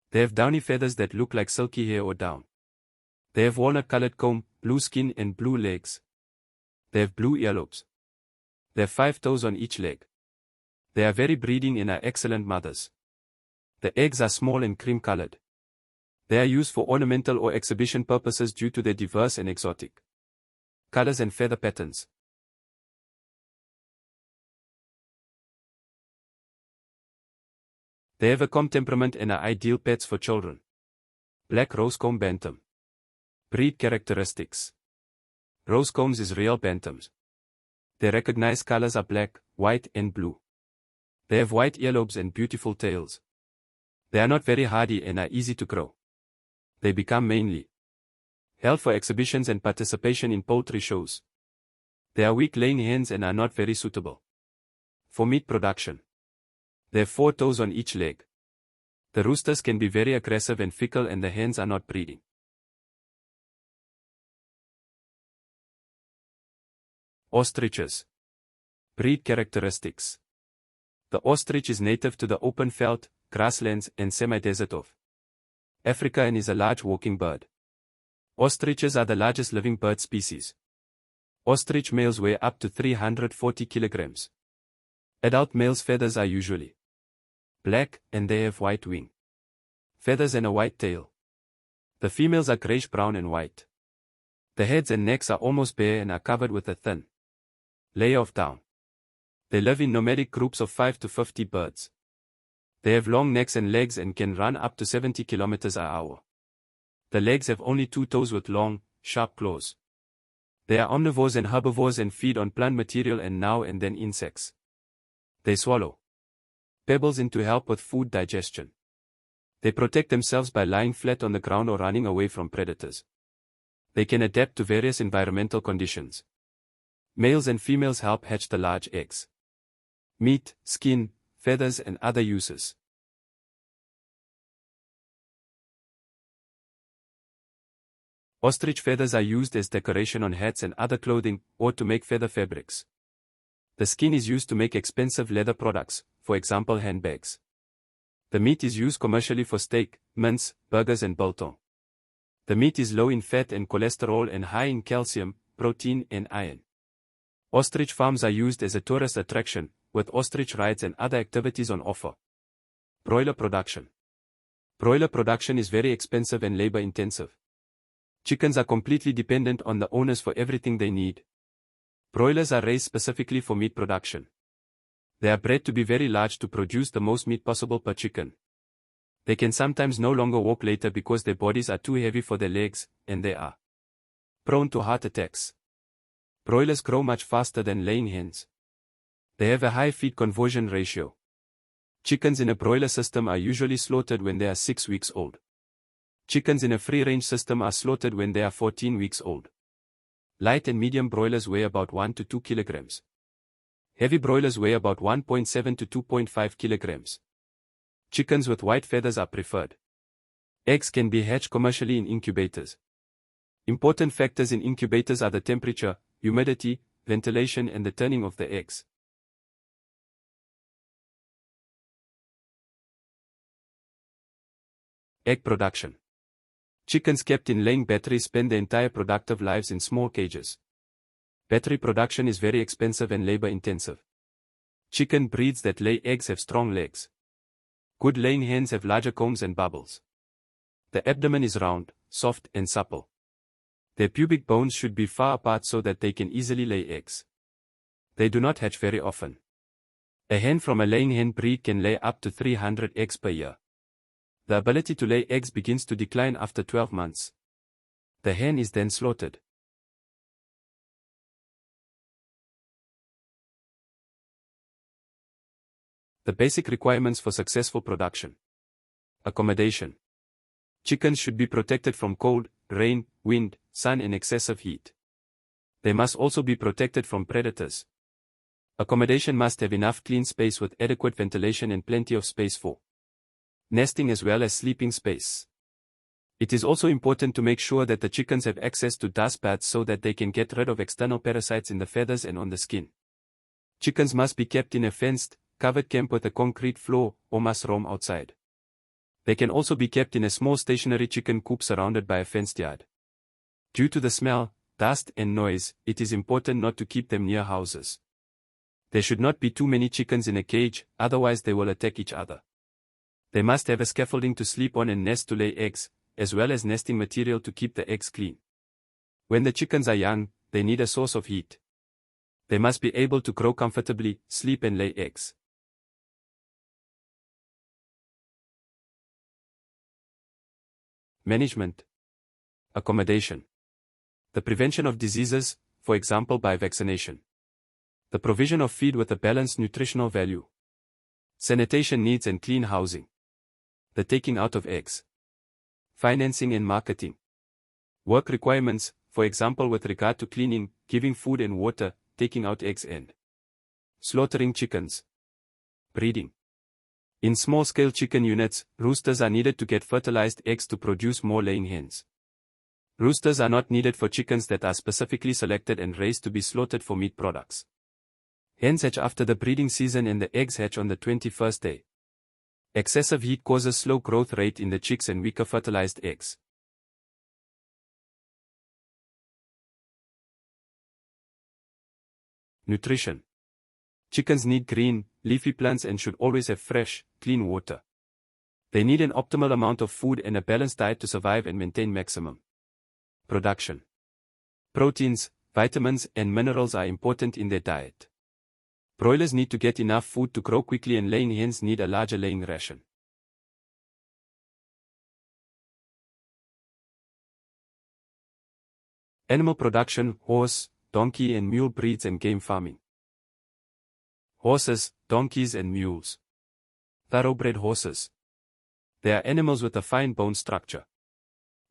They have downy feathers that look like silky hair or down. They have walnut-colored comb, blue skin and blue legs. They have blue earlobes. They have 5 toes on each leg. They are very breeding and are excellent mothers. The eggs are small and cream-colored. They are used for ornamental or exhibition purposes due to their diverse and exotic colors and feather patterns. They have a calm temperament and are ideal pets for children. Black Rosecomb Bantam. Breed characteristics. Rosecombs is real bantams. Their recognized colors are black, white and blue. They have white earlobes and beautiful tails. They are not very hardy and are easy to grow. They become mainly held for exhibitions and participation in poultry shows. They are weak-laying hens and are not very suitable for meat production. They have 4 toes on each leg. The roosters can be very aggressive and fickle and the hens are not breeding. Ostriches. Breed characteristics. The ostrich is native to the open veld, grasslands and semi-desert of Africa and is a large walking bird. Ostriches are the largest living bird species. Ostrich males weigh up to 340 kilograms. Adult males' feathers are usually black and they have white wing feathers and a white tail. The females are grayish-brown and white. The heads and necks are almost bare and are covered with a thin layer of down. They live in nomadic groups of 5 to 50 birds. They have long necks and legs and can run up to 70 kilometers an hour. The legs have only 2 toes with long, sharp claws. They are omnivores and herbivores and feed on plant material and now and then insects. They swallow pebbles in to help with food digestion. They protect themselves by lying flat on the ground or running away from predators. They can adapt to various environmental conditions. Males and females help hatch the large eggs. Meat, skin, feathers and other uses. Ostrich feathers are used as decoration on hats and other clothing, or to make feather fabrics. The skin is used to make expensive leather products, for example handbags. The meat is used commercially for steak, mince, burgers and biltong. The meat is low in fat and cholesterol and high in calcium, protein and iron. Ostrich farms are used as a tourist attraction, with ostrich rides and other activities on offer. Broiler production. Broiler production is very expensive and labor-intensive. Chickens are completely dependent on the owners for everything they need. Broilers are raised specifically for meat production. They are bred to be very large to produce the most meat possible per chicken. They can sometimes no longer walk later because their bodies are too heavy for their legs, and they are prone to heart attacks. Broilers grow much faster than laying hens. They have a high feed conversion ratio. Chickens in a broiler system are usually slaughtered when they are 6 weeks old. Chickens in a free-range system are slaughtered when they are 14 weeks old. Light and medium broilers weigh about 1 to 2 kilograms. Heavy broilers weigh about 1.7 to 2.5 kilograms. Chickens with white feathers are preferred. Eggs can be hatched commercially in incubators. Important factors in incubators are the temperature, humidity, ventilation and the turning of the eggs. Egg production. Chickens kept in laying batteries spend their entire productive lives in small cages. Battery production is very expensive and labor-intensive. Chicken breeds that lay eggs have strong legs. Good laying hens have larger combs and bubbles. The abdomen is round, soft and supple. Their pubic bones should be far apart so that they can easily lay eggs. They do not hatch very often. A hen from a laying hen breed can lay up to 300 eggs per year. The ability to lay eggs begins to decline after 12 months. The hen is then slaughtered. The basic requirements for successful production. Accommodation. Chickens should be protected from cold, rain, wind, sun and excessive heat. They must also be protected from predators. Accommodation must have enough clean space with adequate ventilation and plenty of space for nesting as well as sleeping space. It is also important to make sure that the chickens have access to dust baths so that they can get rid of external parasites in the feathers and on the skin. Chickens must be kept in a fenced, covered camp with a concrete floor, or must roam outside. They can also be kept in a small stationary chicken coop surrounded by a fenced yard. Due to the smell, dust and noise, it is important not to keep them near houses. There should not be too many chickens in a cage, otherwise they will attack each other. They must have a scaffolding to sleep on and nest to lay eggs, as well as nesting material to keep the eggs clean. When the chickens are young, they need a source of heat. They must be able to grow comfortably, sleep and lay eggs. Management. Accommodation. The prevention of diseases, for example by vaccination. The provision of feed with a balanced nutritional value. Sanitation needs and clean housing. The taking out of eggs. Financing and marketing. Work requirements, for example with regard to cleaning, giving food and water, taking out eggs and slaughtering chickens. Breeding. In small-scale chicken units, roosters are needed to get fertilized eggs to produce more laying hens. Roosters are not needed for chickens that are specifically selected and raised to be slaughtered for meat products. Hens hatch after the breeding season and the eggs hatch on the 21st day. Excessive heat causes slow growth rate in the chicks and weaker fertilized eggs. Nutrition. Chickens need green, leafy plants and should always have fresh, clean water. They need an optimal amount of food and a balanced diet to survive and maintain maximum production. Proteins, vitamins and minerals are important in their diet. Broilers need to get enough food to grow quickly and laying hens need a larger laying ration. Animal production, horse, donkey and mule breeds and game farming. Horses, donkeys and mules. Thoroughbred horses. They are animals with a fine bone structure.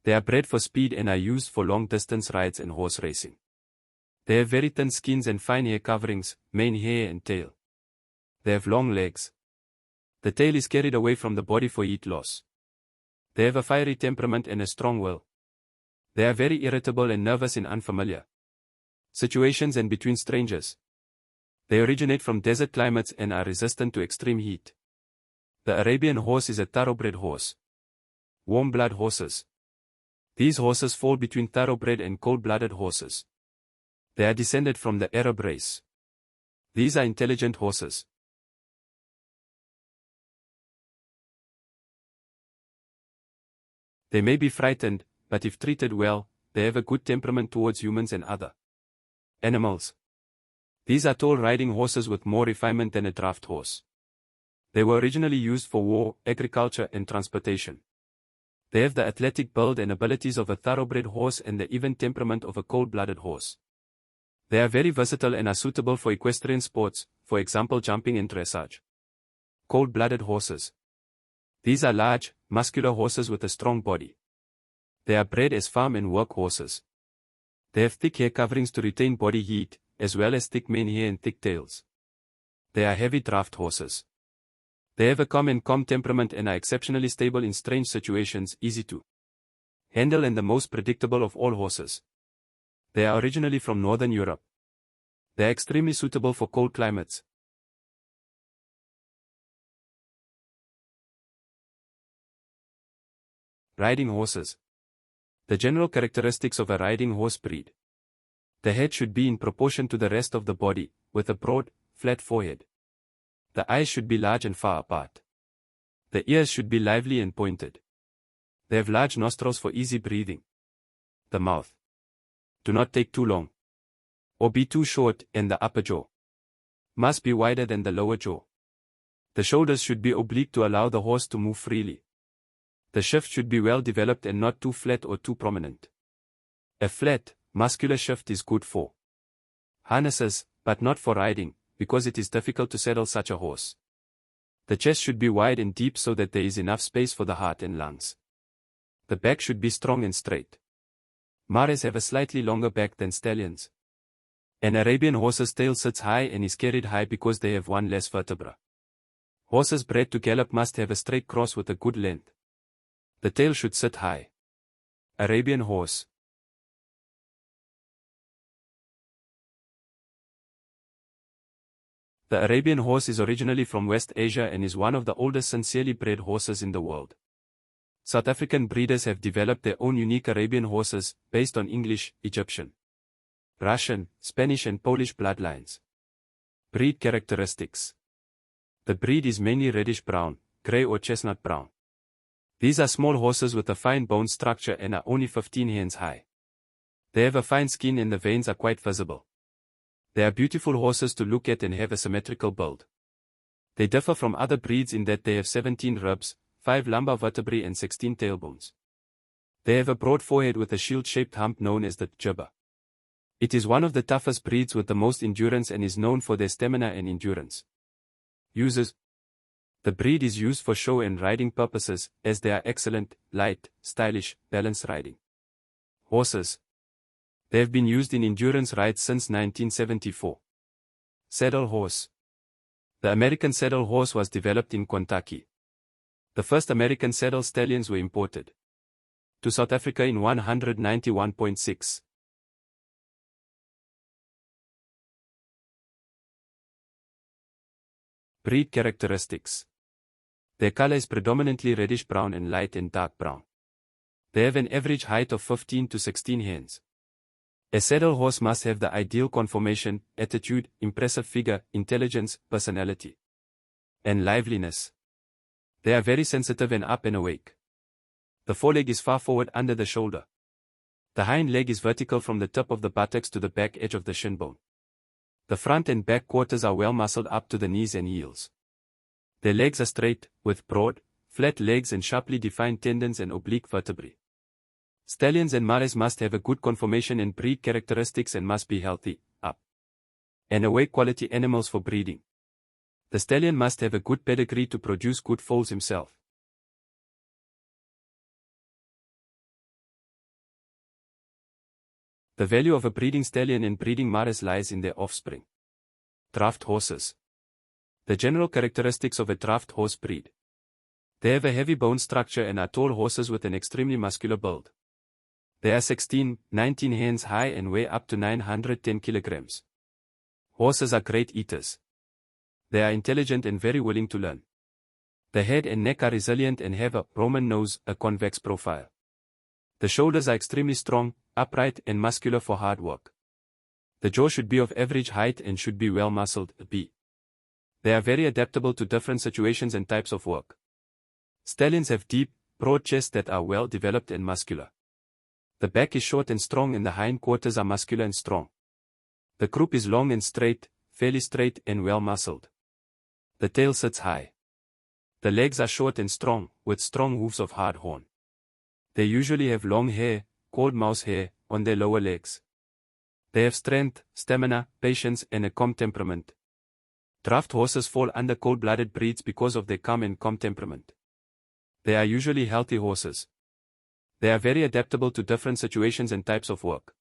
They are bred for speed and are used for long-distance rides and horse racing. They have very thin skins and fine hair coverings, mane hair and tail. They have long legs. The tail is carried away from the body for heat loss. They have a fiery temperament and a strong will. They are very irritable and nervous in unfamiliar situations and between strangers. They originate from desert climates and are resistant to extreme heat. The Arabian horse is a thoroughbred horse. Warm-blood horses. These horses fall between thoroughbred and cold-blooded horses. They are descended from the Arab race. These are intelligent horses. They may be frightened, but if treated well, they have a good temperament towards humans and other animals. These are tall riding horses with more refinement than a draft horse. They were originally used for war, agriculture and transportation. They have the athletic build and abilities of a thoroughbred horse and the even temperament of a cold-blooded horse. They are very versatile and are suitable for equestrian sports, for example jumping and dressage. Cold-blooded horses. These are large, muscular horses with a strong body. They are bred as farm and work horses. They have thick hair coverings to retain body heat, as well as thick mane hair and thick tails. They are heavy draft horses. They have a calm and calm temperament and are exceptionally stable in strange situations, easy to handle and the most predictable of all horses. They are originally from Northern Europe. They are extremely suitable for cold climates. Riding horses. The general characteristics of a riding horse breed. The head should be in proportion to the rest of the body, with a broad, flat forehead. The eyes should be large and far apart. The ears should be lively and pointed. They have large nostrils for easy breathing. The mouth. Do not take too long or be too short, and the upper jaw must be wider than the lower jaw. The shoulders should be oblique to allow the horse to move freely. The shift should be well developed and not too flat or too prominent. A flat, muscular shift is good for harnesses, but not for riding, because it is difficult to saddle such a horse. The chest should be wide and deep so that there is enough space for the heart and lungs. The back should be strong and straight. Mares have a slightly longer back than stallions. An Arabian horse's tail sits high and is carried high because they have one less vertebra. Horses bred to gallop must have a straight cross with a good length. The tail should sit high. Arabian horse. The Arabian horse is originally from West Asia and is one of the oldest sincerely bred horses in the world. South African breeders have developed their own unique Arabian horses, based on English, Egyptian, Russian, Spanish and Polish bloodlines. Breed characteristics. The breed is mainly reddish-brown, grey or chestnut-brown. These are small horses with a fine bone structure and are only 15 hands high. They have a fine skin and the veins are quite visible. They are beautiful horses to look at and have a symmetrical build. They differ from other breeds in that they have 17 ribs, 5 lumbar vertebrae and 16 tailbones. They have a broad forehead with a shield-shaped hump known as the jibba. It is one of the toughest breeds with the most endurance and is known for their stamina and endurance. Uses. The breed is used for show and riding purposes, as they are excellent, light, stylish, balanced riding horses. They have been used in endurance rides since 1974. Saddle horse. The American saddle horse was developed in Kentucky. The first American saddle stallions were imported to South Africa in 191.6. Breed characteristics. Their color is predominantly reddish-brown and light and dark brown. They have an average height of 15 to 16 hands. A saddle horse must have the ideal conformation, attitude, impressive figure, intelligence, personality, and liveliness. They are very sensitive and up and awake. The foreleg is far forward under the shoulder. The hind leg is vertical from the tip of the buttocks to the back edge of the shin bone. The front and back quarters are well muscled up to the knees and heels. Their legs are straight, with broad, flat legs and sharply defined tendons and oblique vertebrae. Stallions and mares must have a good conformation and breed characteristics and must be healthy, up and awake quality animals for breeding. The stallion must have a good pedigree to produce good foals himself. The value of a breeding stallion and breeding mares lies in their offspring. Draft horses. The general characteristics of a draft horse breed. They have a heavy bone structure and are tall horses with an extremely muscular build. They are 16, 19 hands high and weigh up to 910 kilograms. Horses are great eaters. They are intelligent and very willing to learn. The head and neck are resilient and have a Roman nose, a convex profile. The shoulders are extremely strong, upright and muscular for hard work. The jaw should be of average height and should be well muscled. B. They are very adaptable to different situations and types of work. Stallions have deep, broad chests that are well developed and muscular. The back is short and strong and the hind quarters are muscular and strong. The croup is long and straight, fairly straight and well muscled. The tail sits high. The legs are short and strong, with strong hooves of hard horn. They usually have long hair, called mouse hair, on their lower legs. They have strength, stamina, patience and a calm temperament. Draft horses fall under cold-blooded breeds because of their calm and calm temperament. They are usually healthy horses. They are very adaptable to different situations and types of work.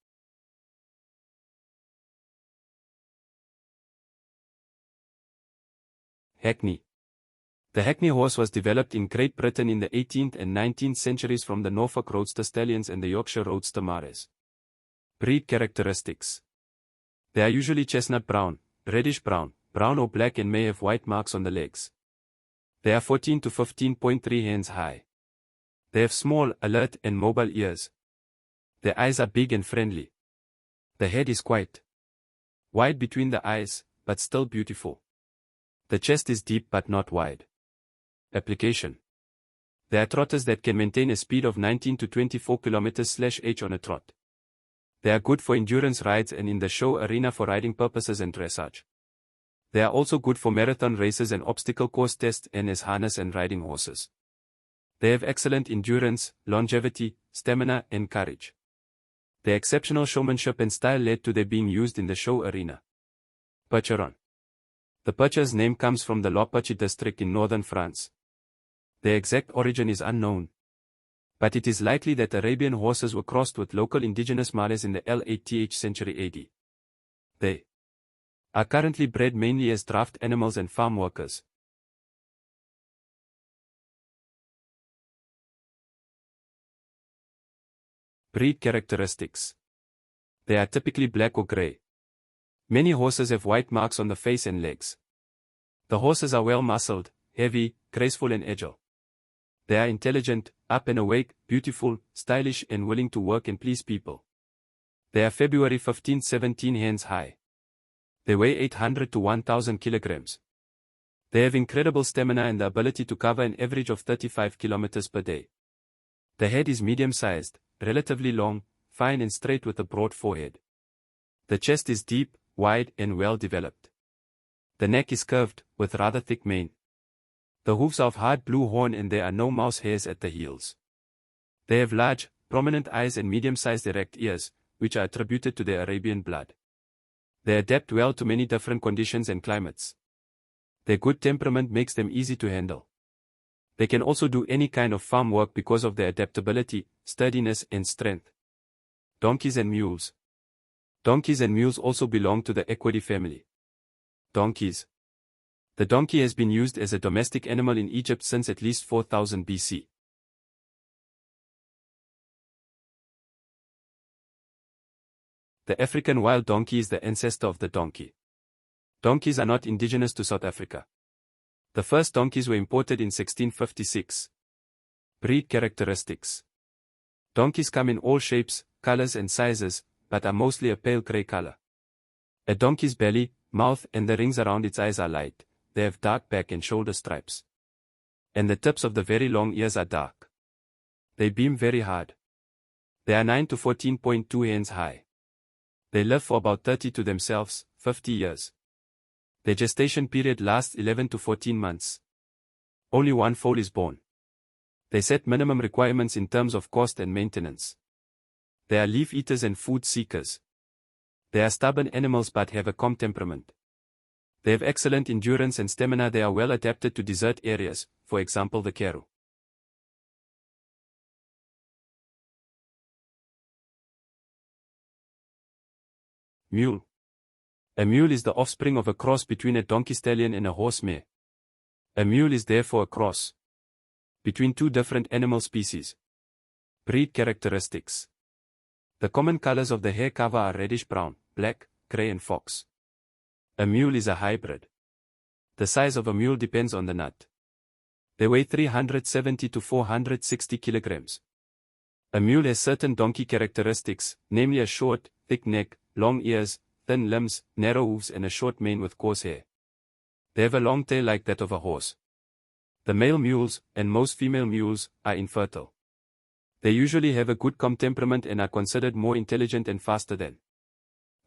Hackney. The Hackney horse was developed in Great Britain in the 18th and 19th centuries from the Norfolk Roadster stallions and the Yorkshire Roadster mares. Breed characteristics. They are usually chestnut brown, reddish brown, brown or black and may have white marks on the legs. They are 14 to 15.3 hands high. They have small, alert and mobile ears. Their eyes are big and friendly. The head is quite wide between the eyes, but still beautiful. The chest is deep but not wide. Application. They are trotters that can maintain a speed of 19 to 24 km/h on a trot. They are good for endurance rides and in the show arena for riding purposes and dressage. They are also good for marathon races and obstacle course tests and as harness and riding horses. They have excellent endurance, longevity, stamina and courage. Their exceptional showmanship and style led to their being used in the show arena. Percheron. The Percher's name comes from the Loperche district in northern France. Their exact origin is unknown, but it is likely that Arabian horses were crossed with local indigenous mares in the 8th century AD. They are currently bred mainly as draft animals and farm workers. Breed characteristics. They are typically black or gray. Many horses have white marks on the face and legs. The horses are well-muscled, heavy, graceful and agile. They are intelligent, up and awake, beautiful, stylish and willing to work and please people. They are February 15-17 hens high. They weigh 800 to 1000 kilograms. They have incredible stamina and the ability to cover an average of 35 kilometers per day. The head is medium-sized, relatively long, fine and straight with a broad forehead. The chest is deep, wide and well-developed. The neck is curved, with rather thick mane. The hooves are of hard blue horn and there are no mouse hairs at the heels. They have large, prominent eyes and medium-sized erect ears, which are attributed to their Arabian blood. They adapt well to many different conditions and climates. Their good temperament makes them easy to handle. They can also do any kind of farm work because of their adaptability, sturdiness and strength. Donkeys and mules. Donkeys and mules also belong to the equidae family. Donkeys. The donkey has been used as a domestic animal in Egypt since at least 4000 BC. The African wild donkey is the ancestor of the donkey. Donkeys are not indigenous to South Africa. The first donkeys were imported in 1656. Breed characteristics. Donkeys come in all shapes, colors and sizes, but are mostly a pale gray color. A donkey's belly, mouth and the rings around its eyes are light. They have dark back and shoulder stripes. And the tips of the very long ears are dark. They beam very hard. They are 9 to 14.2 hens high. They live for about 30 to themselves, 50 years. Their gestation period lasts 11 to 14 months. Only one foal is born. They set minimum requirements in terms of cost and maintenance. They are leaf eaters and food seekers. They are stubborn animals but have a calm temperament. They have excellent endurance and stamina. They are well adapted to desert areas, for example the Karoo. Mule. A mule is the offspring of a cross between a donkey stallion and a horse mare. A mule is therefore a cross between two different animal species. Breed characteristics. The common colors of the hair cover are reddish-brown, black, gray and fox. A mule is a hybrid. The size of a mule depends on the nut. They weigh 370 to 460 kilograms. A mule has certain donkey characteristics, namely a short, thick neck, long ears, thin limbs, narrow hooves and a short mane with coarse hair. They have a long tail like that of a horse. The male mules, and most female mules, are infertile. They usually have a good calm temperament and are considered more intelligent and faster than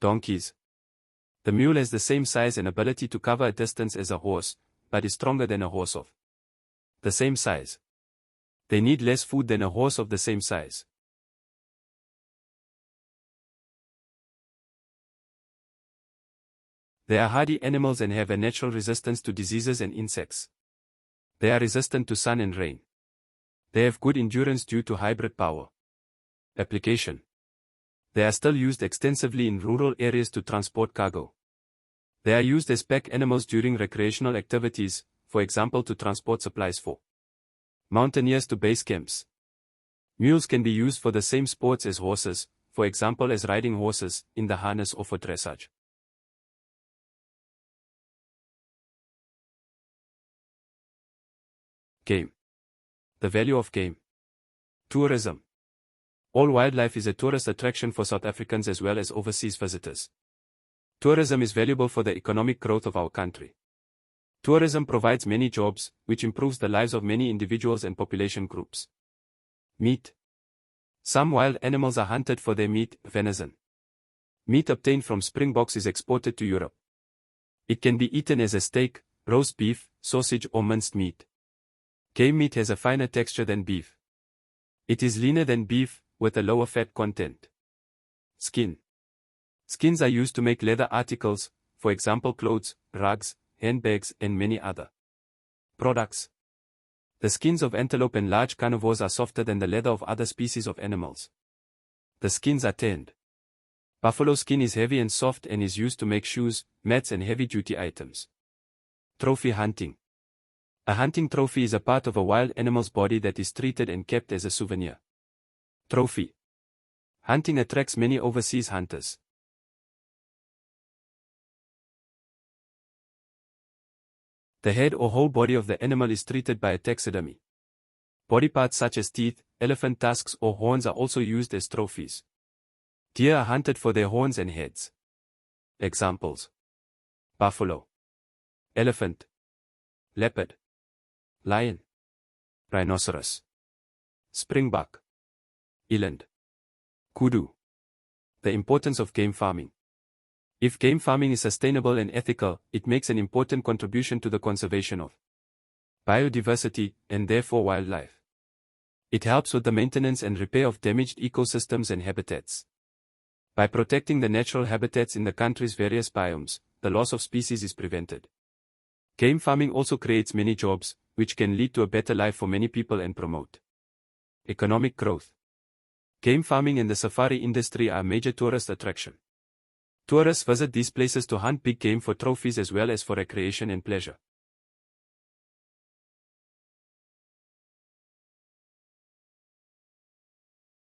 donkeys. The mule has the same size and ability to cover a distance as a horse, but is stronger than a horse of the same size. They need less food than a horse of the same size. They are hardy animals and have a natural resistance to diseases and insects. They are resistant to sun and rain. They have good endurance due to hybrid power. Application. They are still used extensively in rural areas to transport cargo. They are used as pack animals during recreational activities, for example to transport supplies for mountaineers to base camps. Mules can be used for the same sports as horses, for example as riding horses, in the harness or for dressage. Game. The value of game. Tourism. All wildlife is a tourist attraction for South Africans as well as overseas visitors. Tourism is valuable for the economic growth of our country. Tourism provides many jobs, which improves the lives of many individuals and population groups. Meat. Some wild animals are hunted for their meat, venison. Meat obtained from springboks is exported to Europe. It can be eaten as a steak, roast beef, sausage or minced meat. Game meat has a finer texture than beef. It is leaner than beef, with a lower fat content. Skin. Skins are used to make leather articles, for example clothes, rugs, handbags and many other products. The skins of antelope and large carnivores are softer than the leather of other species of animals. The skins are tanned. Buffalo skin is heavy and soft and is used to make shoes, mats and heavy-duty items. Trophy hunting. A hunting trophy is a part of a wild animal's body that is treated and kept as a souvenir. Trophy. Hunting attracts many overseas hunters. The head or whole body of the animal is treated by a taxidermy. Body parts such as teeth, elephant tusks or horns are also used as trophies. Deer are hunted for their horns and heads. Examples: buffalo, elephant, leopard, lion, rhinoceros, springbuck, eland, kudu. The importance of game farming. If game farming is sustainable and ethical, it makes an important contribution to the conservation of biodiversity and therefore wildlife. It helps with the maintenance and repair of damaged ecosystems and habitats. By protecting the natural habitats in the country's various biomes, the loss of species is prevented. Game farming also creates many jobs, which can lead to a better life for many people and promote economic growth. Game farming and the safari industry are a major tourist attraction. Tourists visit these places to hunt big game for trophies as well as for recreation and pleasure.